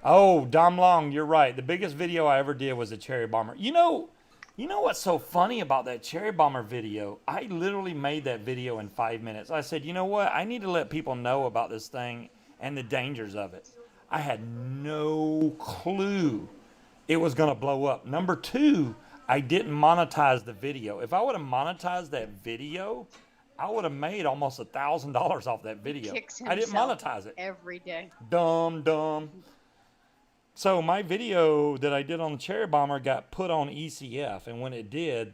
Oh, Dom Long, you're right. The biggest video I ever did was a cherry bomber. You know what's so funny about that cherry bomber video? I literally made that video in 5 minutes. I said, you know what? I need to let people know about this thing and the dangers of it. I had no clue it was going to blow up. Number two, I didn't monetize the video. If I would have monetized that video, I would have made almost $1,000 off that video. I didn't monetize it. Every day. Dumb. So my video that I did on the cherry bomber got put on ECF, and when it did,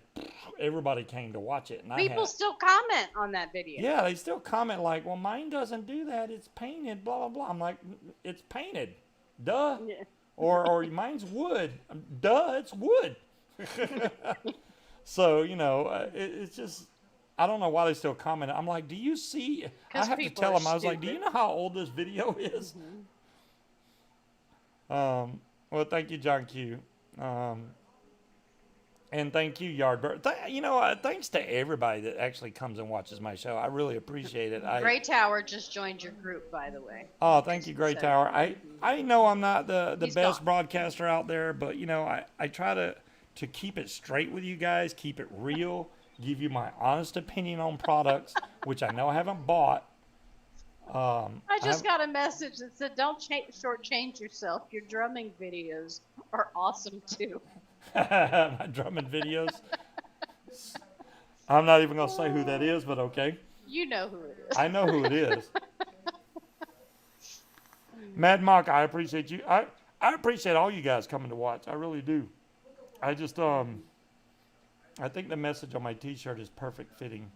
everybody came to watch it. And people still comment on that video. Yeah, they still comment like, well, mine doesn't do that. It's painted, blah, blah, blah. I'm like, it's painted. Duh. Yeah. or mine's wood. Duh, it's wood. So, it's just, I don't know why they still comment. I'm like, do you see? I have to tell them, I was like, do you know how old this video is? Mm-hmm. Well, thank you, John Q. And thank you, Yardbird. Thanks to everybody that actually comes and watches my show. I really appreciate it. Gray Tower just joined your group, by the way. Oh, thank you, Gray Tower. I know I'm not the best broadcaster out there, but, I try to keep it straight with you guys, keep it real, give you my honest opinion on products, which I know I haven't bought. I just got a message that said, don't shortchange yourself. Your drumming videos are awesome, too. My drumming videos? I'm not even going to say who that is, but okay. You know who it is. I know who it is. Mad Mock, I appreciate you. I appreciate all you guys coming to watch. I really do. I just, I think the message on my t-shirt is perfect fitting.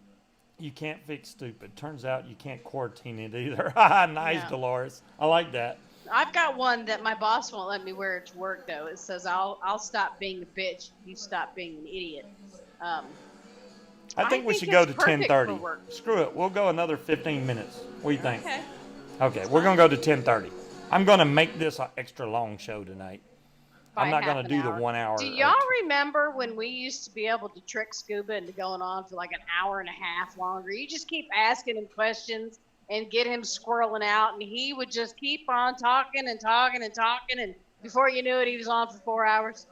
You can't fix stupid. Turns out you can't quarantine it either. Nice, no. Dolores. I like that. I've got one that my boss won't let me wear to work, though. It says, I'll stop being a bitch. You stop being an idiot. I think we should go to 10:30. Screw it. We'll go another 15 minutes. What do you think? Okay, we're going to go to 10:30. I'm going to make this an extra long show tonight. I'm not going to do the 1 hour. Do y'all remember when we used to be able to trick Scuba into going on for like an hour and a half longer? You just keep asking him questions and get him squirreling out, and he would just keep on talking, and before you knew it, he was on for 4 hours.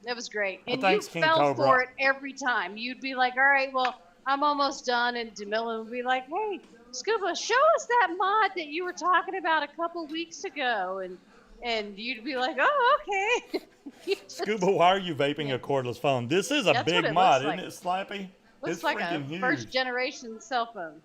That was great. And you fell for it every time. You'd be like, all right, well, I'm almost done, and DeMillan would be like, hey, Scuba, show us that mod that you were talking about a couple weeks ago, and you'd be like, oh, okay. Scuba, why are you vaping a cordless phone? This is a big mod, isn't it, Slappy? Looks like a huge. First-generation cell phone.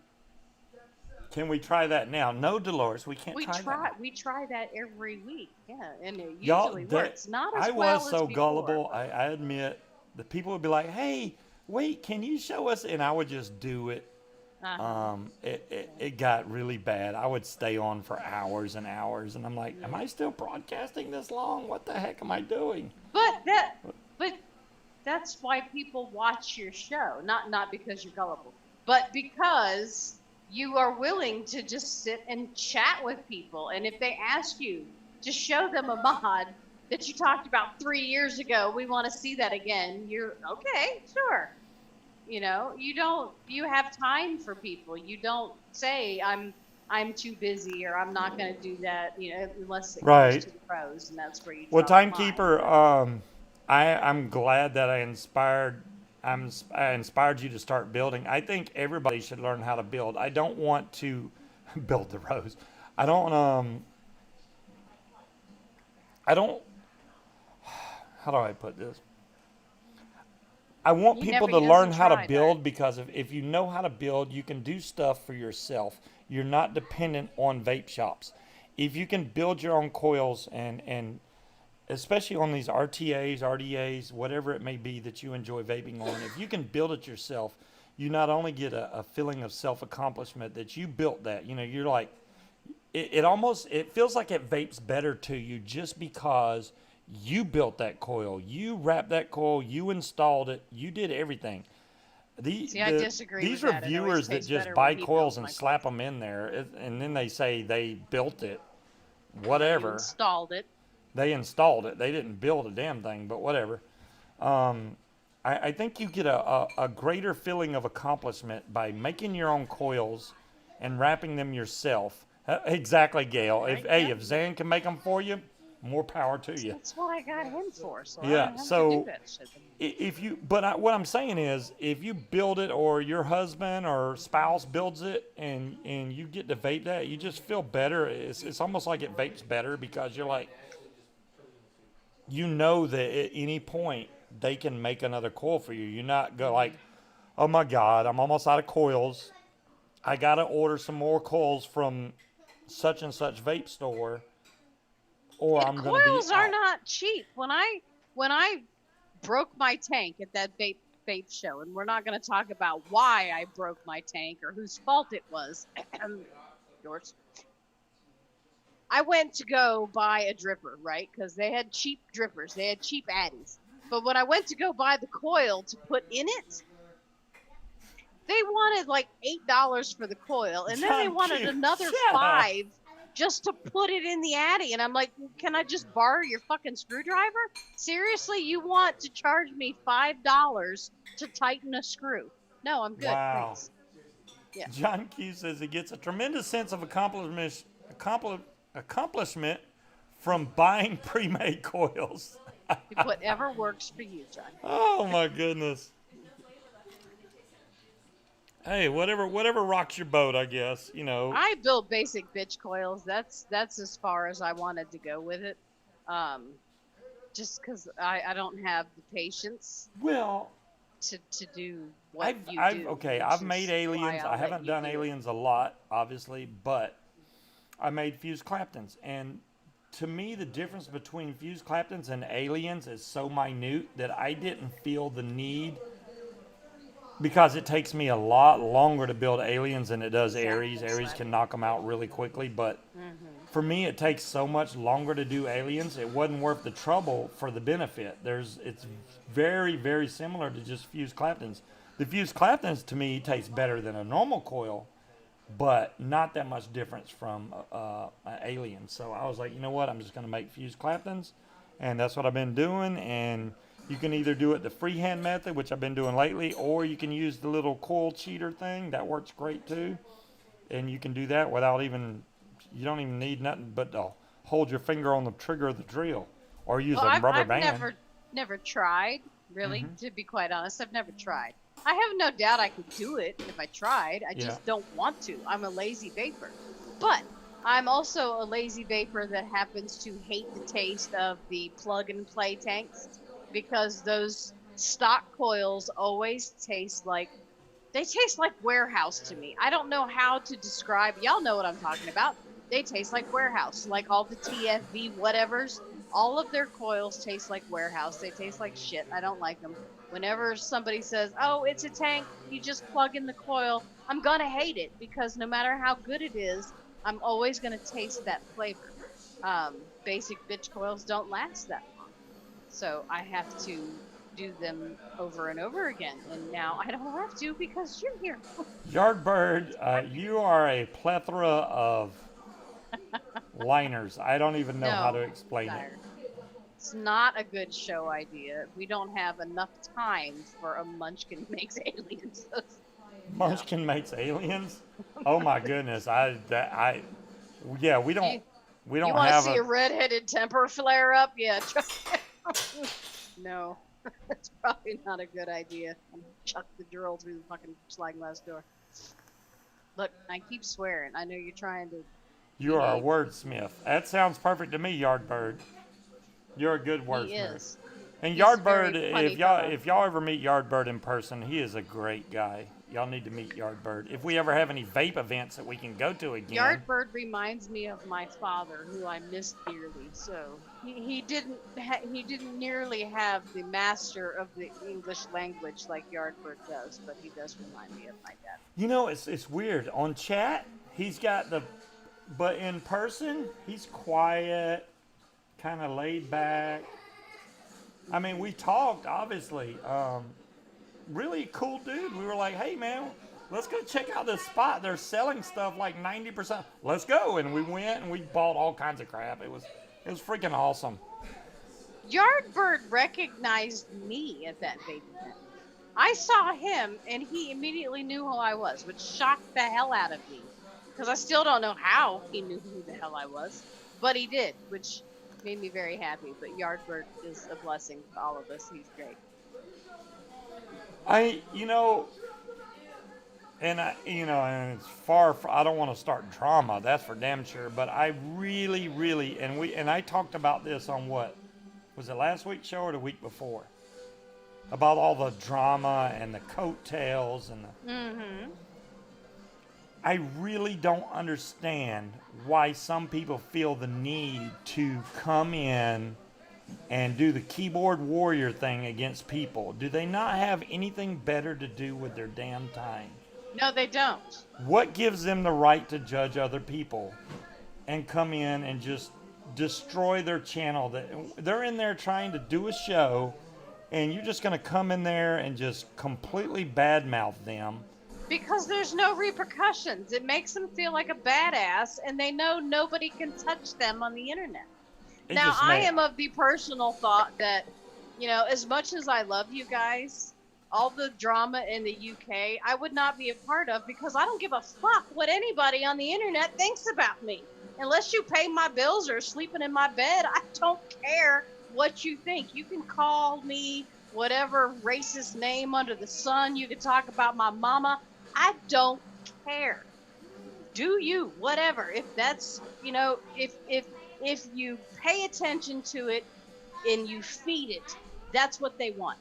Can we try that now? No, Dolores, we can't try that. We try that every week, yeah, and it usually works. Not as well as before. I was so gullible, I admit. The people would be like, hey, wait, can you show us? And I would just do it. Uh-huh. It got really bad. I would stay on for hours and hours, and I'm like, am I still broadcasting this long? What the heck am I doing? But that's why people watch your show, not because you're gullible, but because you are willing to just sit and chat with people. And if they ask you to show them a mod that you talked about 3 years ago, we want to see that again. You're okay, sure. You know, you have time for people. You don't say I'm too busy or I'm not going to do that, you know, unless it comes Right. to the pros, and that's where you Well, draw the line. timekeeper, But I'm glad that I inspired you to start building. I think everybody should learn how to build. I don't want to build the rows. I don't I don't how do I put this? I want people to he learn hasn't how to tried, build because if you know how to build, you can do stuff for yourself. You're not dependent on vape shops. If you can build your own coils and especially on these RTAs, RDAs, whatever it may be that you enjoy vaping on, if you can build it yourself, you not only get a feeling of self-accomplishment that you built that. You know, you're like, it feels like it vapes better to you just because you built that coil, you wrapped that coil, you installed it, you did everything. I disagree These with that. It always reviewers that tastes just better when buy he builds coils and my slap coils. them in there, and then they say they built it, No, you whatever. installed it. They installed it. They didn't build a damn thing, but whatever. I think you get a greater feeling of accomplishment by making your own coils and wrapping them yourself. Exactly, Gail. Right? If Zan can make them for you, more power to you. That's what I got him for, so I Yeah. don't have to do So that shit. if you, what I'm saying is, if you build it or your husband or spouse builds it and you get to vape that, you just feel better. It's almost like it vapes better because you're like, you know that at any point they can make another coil for you. You're not go like, oh my God, I'm almost out of coils. I gotta order some more coils from such and such vape store, or And I'm gonna be coils are out. not cheap. When I broke my tank at that vape show, and we're not going to talk about why I broke my tank or whose fault it was. Yours. I went to go buy a dripper, right? Because they had cheap drippers, they had cheap addies. But when I went to go buy the coil to put in it, they wanted like $8 for the coil, and then they John wanted Q, another shut up. 5 just to put it in the addy. And I'm like, can I just borrow your fucking screwdriver? Seriously, you want to charge me $5 to tighten a screw? No, I'm good, Wow. thanks. Yeah. John Q says he gets a tremendous sense of accomplishment from buying pre-made coils. Whatever works for you, John. Oh my goodness. Hey, whatever rocks your boat, I guess. You know. I built basic bitch coils. That's as far as I wanted to go with it. Just because I don't have the patience Well, to do what you do. Okay, which I've is made why aliens. I'll I let haven't you done do it. aliens a lot, obviously, but I made fused Claptons, and to me, the difference between fused Claptons and aliens is so minute that I didn't feel the need, because it takes me a lot longer to build aliens than it does Aries. Aries can knock them out really quickly, but for me, it takes so much longer to do aliens. It wasn't worth the trouble for the benefit. It's very, very similar to just fused Claptons. The fused Claptons to me taste better than a normal coil, but not that much difference from an alien. So I was like, you know what? I'm just going to make fused Claptons, and that's what I've been doing. And you can either do it the freehand method, which I've been doing lately, or you can use the little coil cheater thing. That works great too. And you can do that without even, you don't even need nothing but to hold your finger on the trigger of the drill, or use Well, a rubber I've band. never tried, really, to be quite honest. I've never tried. I have no doubt I could do it if I tried. I just don't want to. I'm a lazy vapor. But I'm also a lazy vapor that happens to hate the taste of the plug and play tanks, because those stock coils always taste like warehouse to me. I don't know how to describe. Y'all know what I'm talking about. They taste like warehouse, like all the TFV whatevers. All of their coils taste like warehouse. They taste like shit. I don't like them. Whenever somebody says, "Oh, it's a tank, you just plug in the coil," I'm gonna hate it, because no matter how good it is, I'm always gonna taste that flavor. Basic bitch coils don't last that long, so I have to do them over and over again. And now I don't have to because you're here. Yardbird, you are a plethora of liners. I don't even know how to No, explain it. tired. It's not a good show idea. We don't have enough time for a Munchkin makes aliens. Munchkin makes aliens? Oh my goodness. Yeah, we You, don't you want to have see a redheaded temper flare up? Yeah. No, that's probably not a good idea. I'm gonna chuck the drill through the fucking sliding glass door. Look, I keep swearing. I know you're trying to. You are a behave. wordsmith. That sounds perfect to me, Yardbird. You're a good He wordsmith. is. And He's a Yardbird, very funny fellow. if y'all ever meet Yardbird in person, he is a great guy. Y'all need to meet Yardbird. If we ever have any vape events that we can go to again. Yardbird reminds me of my father, who I miss dearly. So he didn't nearly have the master of the English language like Yardbird does, but he does remind me of my dad. You know, it's weird. On chat, he's got but in person, he's quiet, kind of laid back. I mean, we talked, obviously. Really cool dude. We were like, hey, man, let's go check out this spot. They're selling stuff like 90%. Let's go. And we went and we bought all kinds of crap. It was freaking awesome. Yardbird recognized me at that vape event. I saw him, and he immediately knew who I was, which shocked the hell out of me. Because I still don't know how he knew who the hell I was. But he did, which made me very happy. But Yardbird is a blessing to all of us. He's great. And it's I don't want to start drama, that's for damn sure, but I really, really, and I talked about this on what, was it last week's show or the week before? About all the drama and the coattails and the... Mm-hmm. I really don't understand why some people feel the need to come in and do the keyboard warrior thing against people. Do they not have anything better to do with their damn time? No, they don't. What gives them the right to judge other people and come in and just destroy their channel? They're in there trying to do a show, and you're just going to come in there and just completely badmouth them. Because there's no repercussions. It makes them feel like a badass, and they know nobody can touch them on the internet. Now, I am of the personal thought that, as much as I love you guys, all the drama in the UK, I would not be a part of, because I don't give a fuck what anybody on the internet thinks about me. Unless you pay my bills or sleeping in my bed, I don't care what you think. You can call me whatever racist name under the sun. You can talk about my mama. I don't care. Do you, whatever. If that's, if you pay attention to it and you feed it, that's what they want.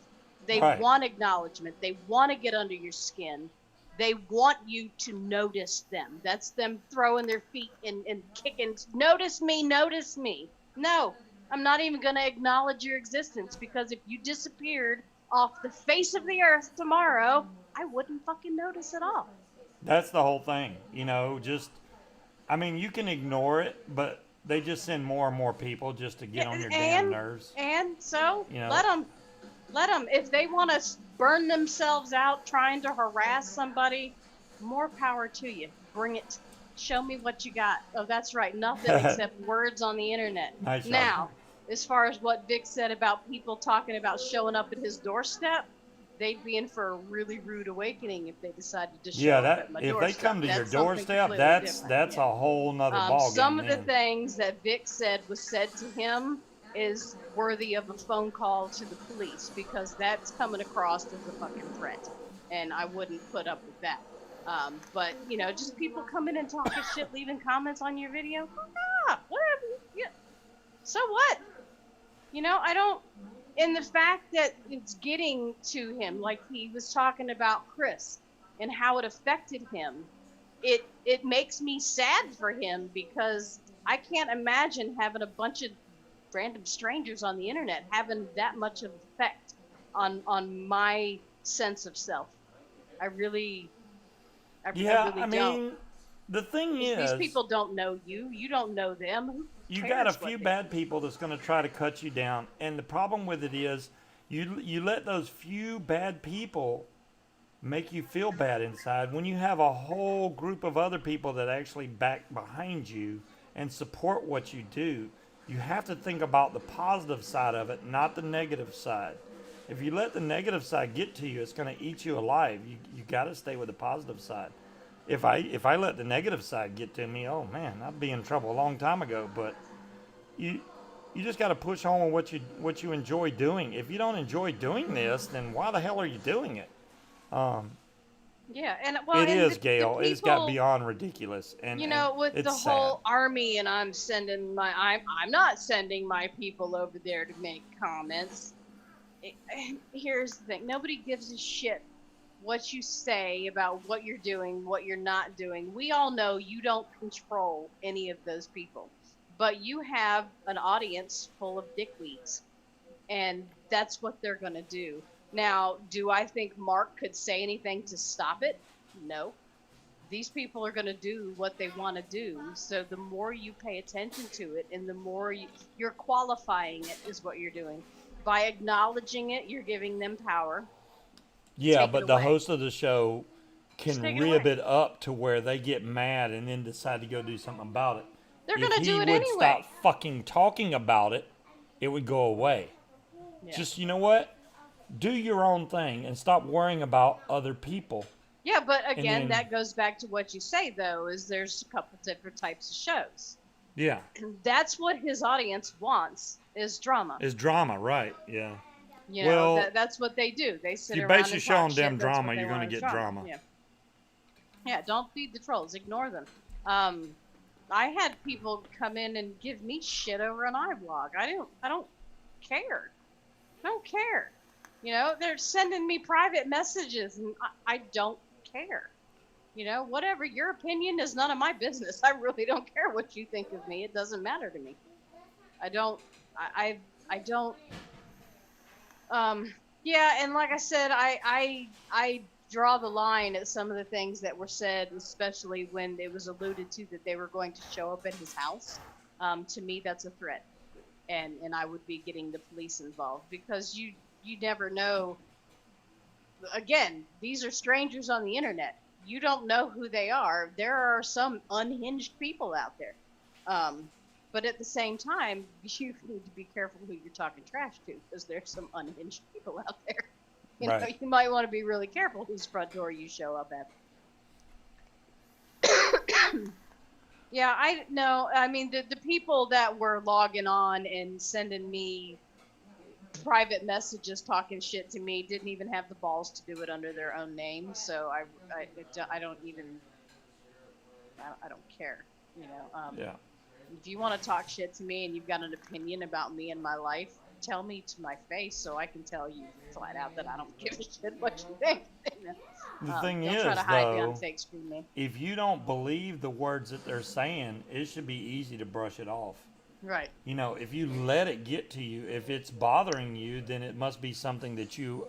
They want acknowledgement. They want to get under your skin. They want you to notice them. That's them throwing their feet and kicking. Notice me, notice me. No, I'm not even going to acknowledge your existence, because if you disappeared off the face of the earth tomorrow, I wouldn't fucking notice at all. That's the whole thing. You can ignore it, but they just send more and more people just to get on your damn nerves. And so, let them. If they want to burn themselves out trying to harass somebody, more power to you. Bring it. Show me what you got. Oh, that's right. Nothing except words on the internet. Nice. Now, as far as what Vic said about people talking about showing up at his doorstep, they'd be in for a really rude awakening if they decided to show up at my doorstep. If they come to your doorstep, that's a whole nother ballgame. Some of the things that Vic said was said to him is worthy of a phone call to the police, because that's coming across as a fucking threat, and I wouldn't put up with that. But just people coming and talking shit, leaving comments on your video, whatever. Yeah. So what? I don't. And the fact that it's getting to him, like he was talking about Chris and how it affected him, it makes me sad for him, because I can't imagine having a bunch of random strangers on the internet having that much of effect on my sense of self. I really don't. The thing is, these people don't know you. You don't know them. You got a few bad people that's going to try to cut you down, and the problem with it is, you let those few bad people make you feel bad inside, when you have a whole group of other people that actually back behind you and support what you do. You have to think about the positive side of it, not the negative side. If you let the negative side get to you, it's going to eat you alive. You got to stay with the positive side. If I let the negative side get to me, oh man, I'd be in trouble a long time ago. But you just got to push on with what you enjoy doing. If you don't enjoy doing this, then why the hell are you doing it? Yeah, and well, It and is, the Gail. It's got people, beyond ridiculous, and with the it's sad. whole army, and I'm not sending my people over there to make comments. Here's the thing: nobody gives a shit what you say about what you're doing, what you're not doing. We all know you don't control any of those people, but you have an audience full of dickweeds, and that's what they're gonna do. Now, do I think Mark could say anything to stop it? No. These people are going to do what they want to do. So the more you pay attention to it and the more you're qualifying it is what you're doing. By acknowledging it, you're giving them power. Yeah, Take it but the away. host of the show Just can take it rib away. it up to where they get mad and then decide to go do something about it. They're If going to do he it would anyway. stop fucking talking about it, it would go away. Yeah. Just, you know what? Do your own thing and stop worrying about other people. Yeah, but again, then- that goes back to what you say, though, is there's a couple different types of shows. Yeah, And that's what his audience wants, is drama. it's drama, right? Yeah. You know, Well, that's what they do. They sit you around base and your talk show on shit. damn That's what drama, they you're gonna want is get drama. Yeah. Yeah, don't feed the trolls. Ignore them. I had people come in and give me shit over an iVlog. I don't care. I don't care. You know, they're sending me private messages, and I don't care. You know, whatever your opinion is none of my business. I really don't care what you think of me. It doesn't matter to me. I don't. I don't. Yeah, and like I said, I draw the line at some of the things that were said, especially when it was alluded to that they were going to show up at his house. To me, that's a threat, and I would be getting the police involved because you never know. Again, these are strangers on the internet. You don't know who they are. There are some unhinged people out there. But at the same time, you need to be careful who you're talking trash to because there's some unhinged people out there. You know, you might want to be really careful whose front door you show up at. Yeah, I know. I mean, the people that were logging on and sending me private messages talking shit to me didn't even have the balls to do it under their own name. So I don't even, I don't care. You know. Yeah. If you want to talk shit to me and you've got an opinion about me and my life, tell me to my face so I can tell you flat out that I don't give a shit what you think. The thing don't is, try to hide though, behind fake screen name. if you don't believe the words that they're saying, it should be easy to brush it off. Right. You know, if you let it get to you, if it's bothering you, then it must be something that you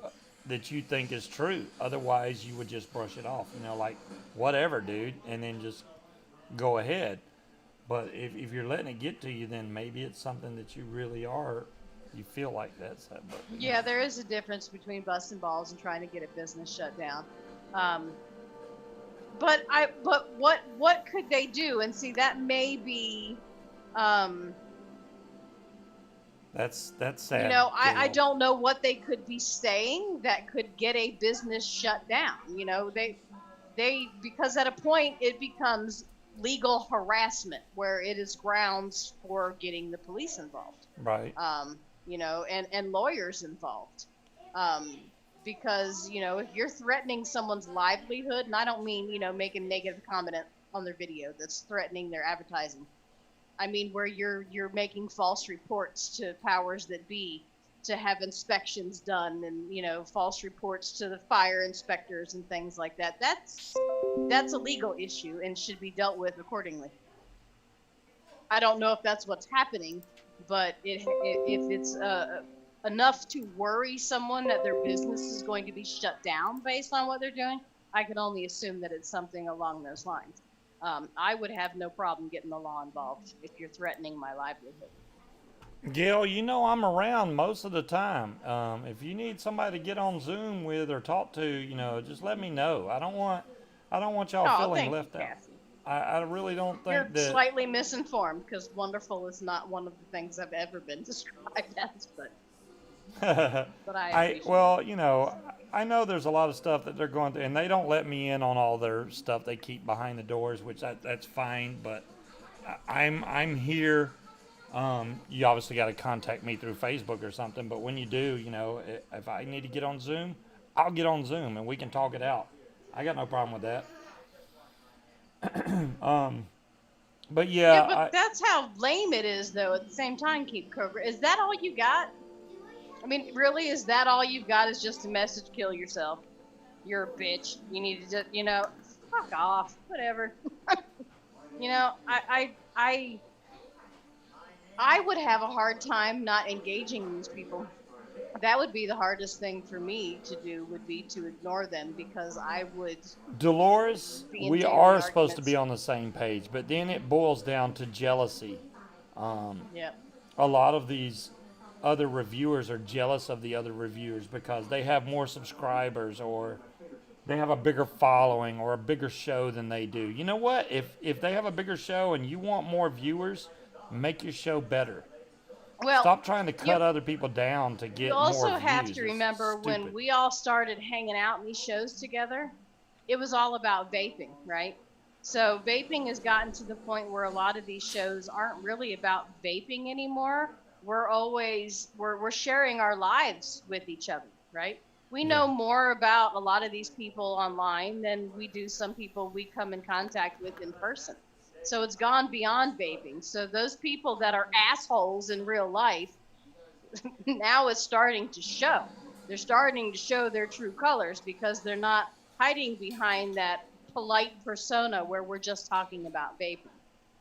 think is true. Otherwise, you would just brush it off. You know, like whatever, dude, and then just go ahead. But if you're letting it get to you, then maybe it's something that you really are. You feel like that's that. But, Yeah, there is a difference between busting balls and trying to get a business shut down. But what could they do? And see, that may be. That's sad. You know, I don't know what they could be saying that could get a business shut down. You know, they because at a point it becomes legal harassment where it is grounds for getting the police involved. Right. You know, and lawyers involved. Because, you know, if you're threatening someone's livelihood, and I don't mean, you know, making negative comment on their video that's threatening their advertising. I mean where you're making false reports to powers that be to have inspections done and, you know, false reports to the fire inspectors and things like that. That's a legal issue and should be dealt with accordingly. I don't know if that's what's happening, but if it's enough to worry someone that their business is going to be shut down based on what they're doing, I can only assume that it's something along those lines. I would have no problem getting the law involved if you're threatening my livelihood. Gail, you know I'm around most of the time. If you need somebody to get on Zoom with or talk to, you know, just let me know. I don't want y'all feeling left out. I really don't You're think that. slightly misinformed because wonderful is not one of the things I've ever been described as, but I appreciate it. Well, I know there's a lot of stuff that they're going through, and they don't let me in on all their stuff they keep behind the doors, which that's fine. But I'm here. You obviously got to contact me through Facebook or something. But when you do, if I need to get on Zoom, I'll get on Zoom and we can talk it out. I got no problem with that. But Yeah, yeah, but that's how lame it is, though. At the same time, Keep Cobra, is that all you got? I mean, really, is that all you've got? Is just a message, kill yourself? You're a bitch. You need to just, fuck off. Whatever. I would have a hard time not engaging these people. That would be the hardest thing for me to do, would be to ignore them, because I would Dolores, be in we daily are supposed to arguments. be on the same page, but then it boils down to jealousy. Yeah. A lot of these other reviewers are jealous of the other reviewers because they have more subscribers or they have a bigger following or a bigger show than they do. You know what? If they have a bigger show and you want more viewers, make your show better. Well, Stop trying to cut other people down to you get more also have views. to It's remember when stupid. we all started hanging out in these shows together, it was all about vaping, right? So vaping has gotten to the point where a lot of these shows aren't really about vaping anymore. We're sharing our lives with each other, right? We Yeah. know more about a lot of these people online than we do some people we come in contact with in person. So it's gone beyond vaping. So those people that are assholes in real life, now it's starting to show. They're starting to show their true colors because they're not hiding behind that polite persona where we're just talking about vaping.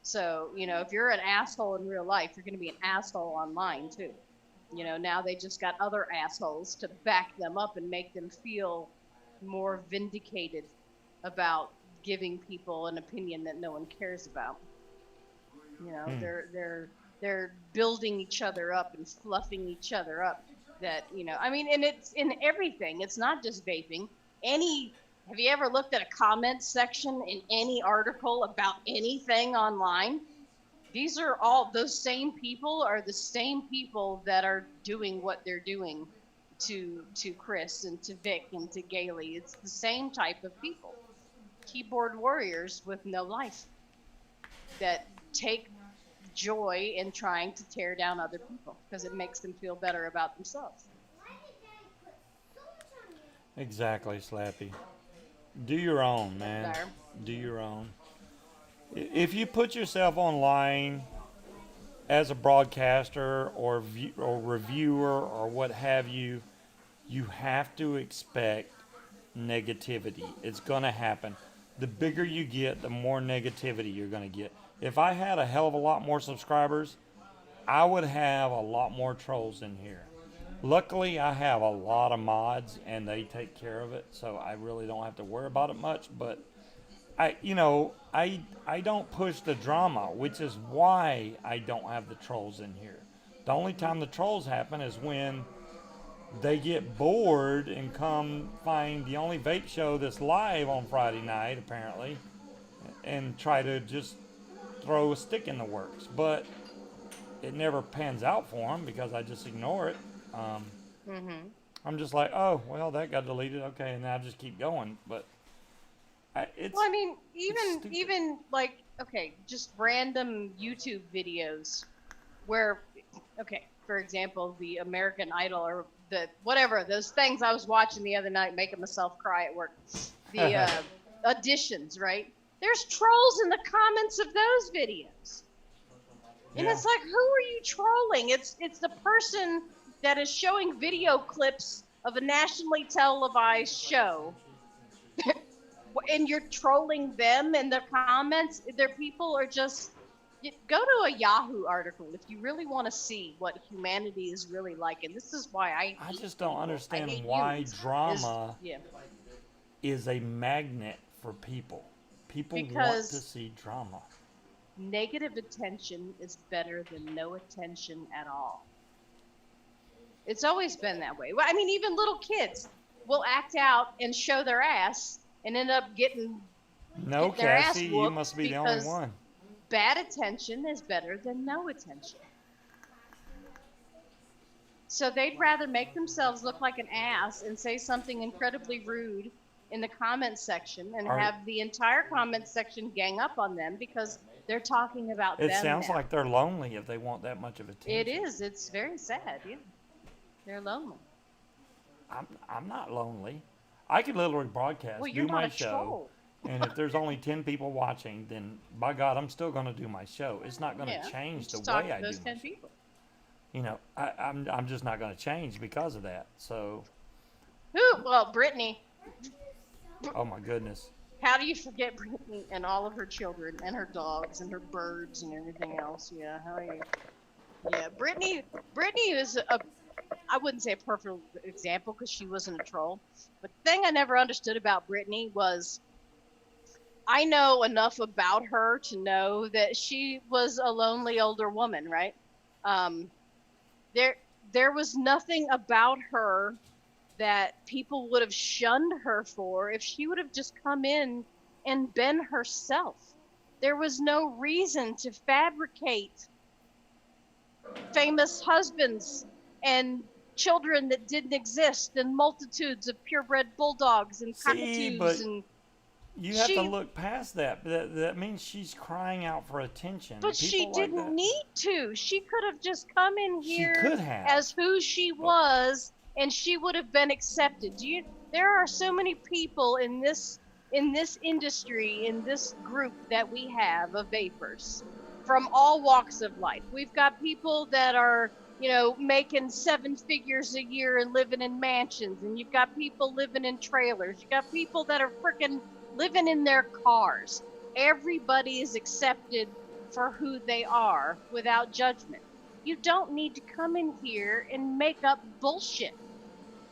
So, if you're an asshole in real life, you're going to be an asshole online too. Now they just got other assholes to back them up and make them feel more vindicated about giving people an opinion that no one cares about. Hmm. They're building each other up and fluffing each other up. That I mean, and it's in everything. It's not just vaping. Any Have you ever looked at a comment section in any article about anything online? Those same people are the same people that are doing what they're doing to Chris and to Vic and to Gailey. It's the same type of people. Keyboard warriors with no life that take joy in trying to tear down other people because it makes them feel better about themselves. Exactly, Slappy. Do your own, man. There. Do your own. If you put yourself online as a broadcaster or reviewer or what have you, you have to expect negativity. It's going to happen. The bigger you get, the more negativity you're going to get. If I had a hell of a lot more subscribers, I would have a lot more trolls in here. Luckily, I have a lot of mods and they take care of it, so I really don't have to worry about it much. But I don't push the drama, which is why I don't have the trolls in here. The only time the trolls happen is when they get bored and come find the only vape show that's live on Friday night, apparently, and try to just throw a stick in the works. But it never pans out for them because I just ignore it. Mm-hmm. I'm just like, oh, well, that got deleted. Okay, and I just keep going. But Well, I mean, even like, okay, just random YouTube videos where, okay, for example, the American Idol or the whatever those things I was watching the other night, making myself cry at work. The auditions, right? There's trolls in the comments of those videos. And Yeah. it's like, who are you trolling? It's the person that is showing video clips of a nationally televised show, and you're trolling them in the comments. Their people are just go to a Yahoo article if you really want to see what humanity is really like. And this is why I hate just don't people. understand I hate why humans. drama Yeah, is a magnet for people. People want to because see drama. negative attention is better than no attention at all. It's always been that way. Well, I mean, even little kids will act out and show their ass and end up getting No, get their ass Cassie, you whooped must be the only because one. bad attention is better than no attention. So they'd rather make themselves look like an ass and say something incredibly rude in the comments section and have the entire comments section gang up on them because they're talking about It them sounds now. like they're lonely if they want that much of attention. It is. It's very sad. Yeah, they're lonely. I'm not lonely. I could literally broadcast, Well, you're do not my a show, troll. and if there's only 10 people watching, then by God, I'm still going to do my show. It's not going to change the way I do those my 10 show. people. You know, I'm just not going to change because of that. So, Well, Brittany. oh my goodness. How do you forget Brittany and all of her children and her dogs and her birds and everything else? Yeah, how are you? Yeah, Brittany is I wouldn't say a perfect example because she wasn't a troll. But the thing I never understood about Brittany was I know enough about her to know that she was a lonely older woman, right? Um, there was nothing about her that people would have shunned her for if she would have just come in and been herself. There was no reason to fabricate famous husbands and children that didn't exist and multitudes of purebred bulldogs and cockatoos and you have to look past that. That means she's crying out for attention. But she didn't need to. She could have just come in here as who she was, and she would have been accepted. There are so many people in this industry, in this group that we have of vapors from all walks of life. We've got people that are, making 7 figures a year and living in mansions, and you've got people living in trailers. You've got people that are freaking living in their cars. Everybody is accepted for who they are without judgment. You don't need to come in here and make up bullshit.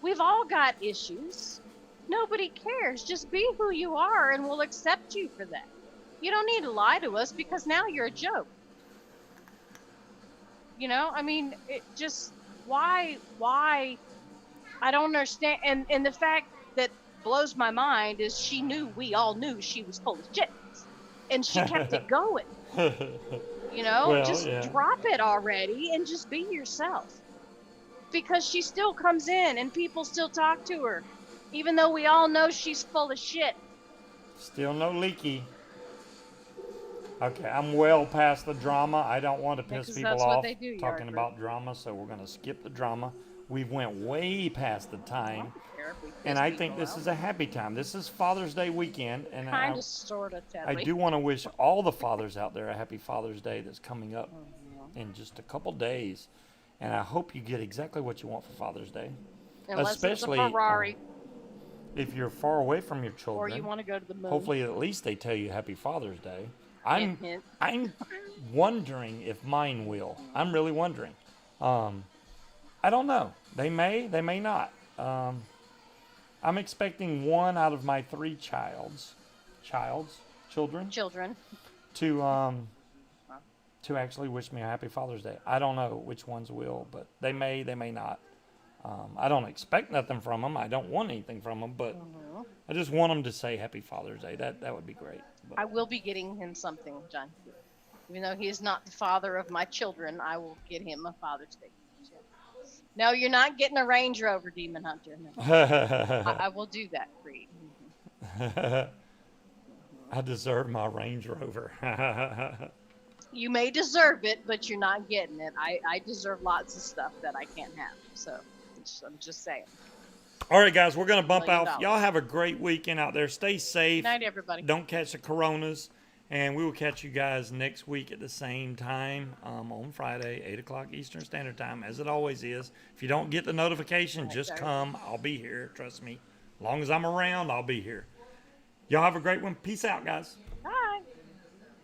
We've all got issues. Nobody cares. Just be who you are and we'll accept you for that. You don't need to lie to us because now you're a joke. It just, why? I don't understand. And the fact that blows my mind is we all knew she was full of shit. And she kept it going. Drop it already and just be yourself. Because she still comes in and people still talk to her. Even though we all know she's full of shit. Still no leaky. Okay, I'm well past the drama. I don't want to piss people off talking about drama, so we're going to skip the drama. We went way past the time. And I think this is a happy time. This is Father's Day weekend, and I do want to wish all the fathers out there a happy Father's Day that's coming up in just a couple days. And I hope you get exactly what you want for Father's Day. Especially it's a Ferrari. If you're far away from your children. Or you want to go to the moon. Hopefully at least they tell you Happy Father's Day. I'm wondering if mine will. I'm really wondering. I don't know. They may not. I'm expecting one out of my 3 children to actually wish me a happy Father's Day. I don't know which ones will, but they may not. I don't expect nothing from them. I don't want anything from them, but I just want them to say Happy Father's Day. That would be great. But I will be getting him something, John. Even though he is not the father of my children, I will get him a Father's Day. No, you're not getting a Range Rover, Demon Hunter. No. I will do that for you. I deserve my Range Rover. You may deserve it, but you're not getting it. I deserve lots of stuff that I can't have. So I'm just saying. All right, guys, we're going to bump out. Y'all have a great weekend out there. Stay safe. Good night, everybody. Don't catch the coronas. And we will catch you guys next week at the same time on Friday, 8 o'clock Eastern Standard Time, as it always is. If you don't get the notification, just come. I'll be here. Trust me. As long as I'm around, I'll be here. Y'all have a great one. Peace out, guys.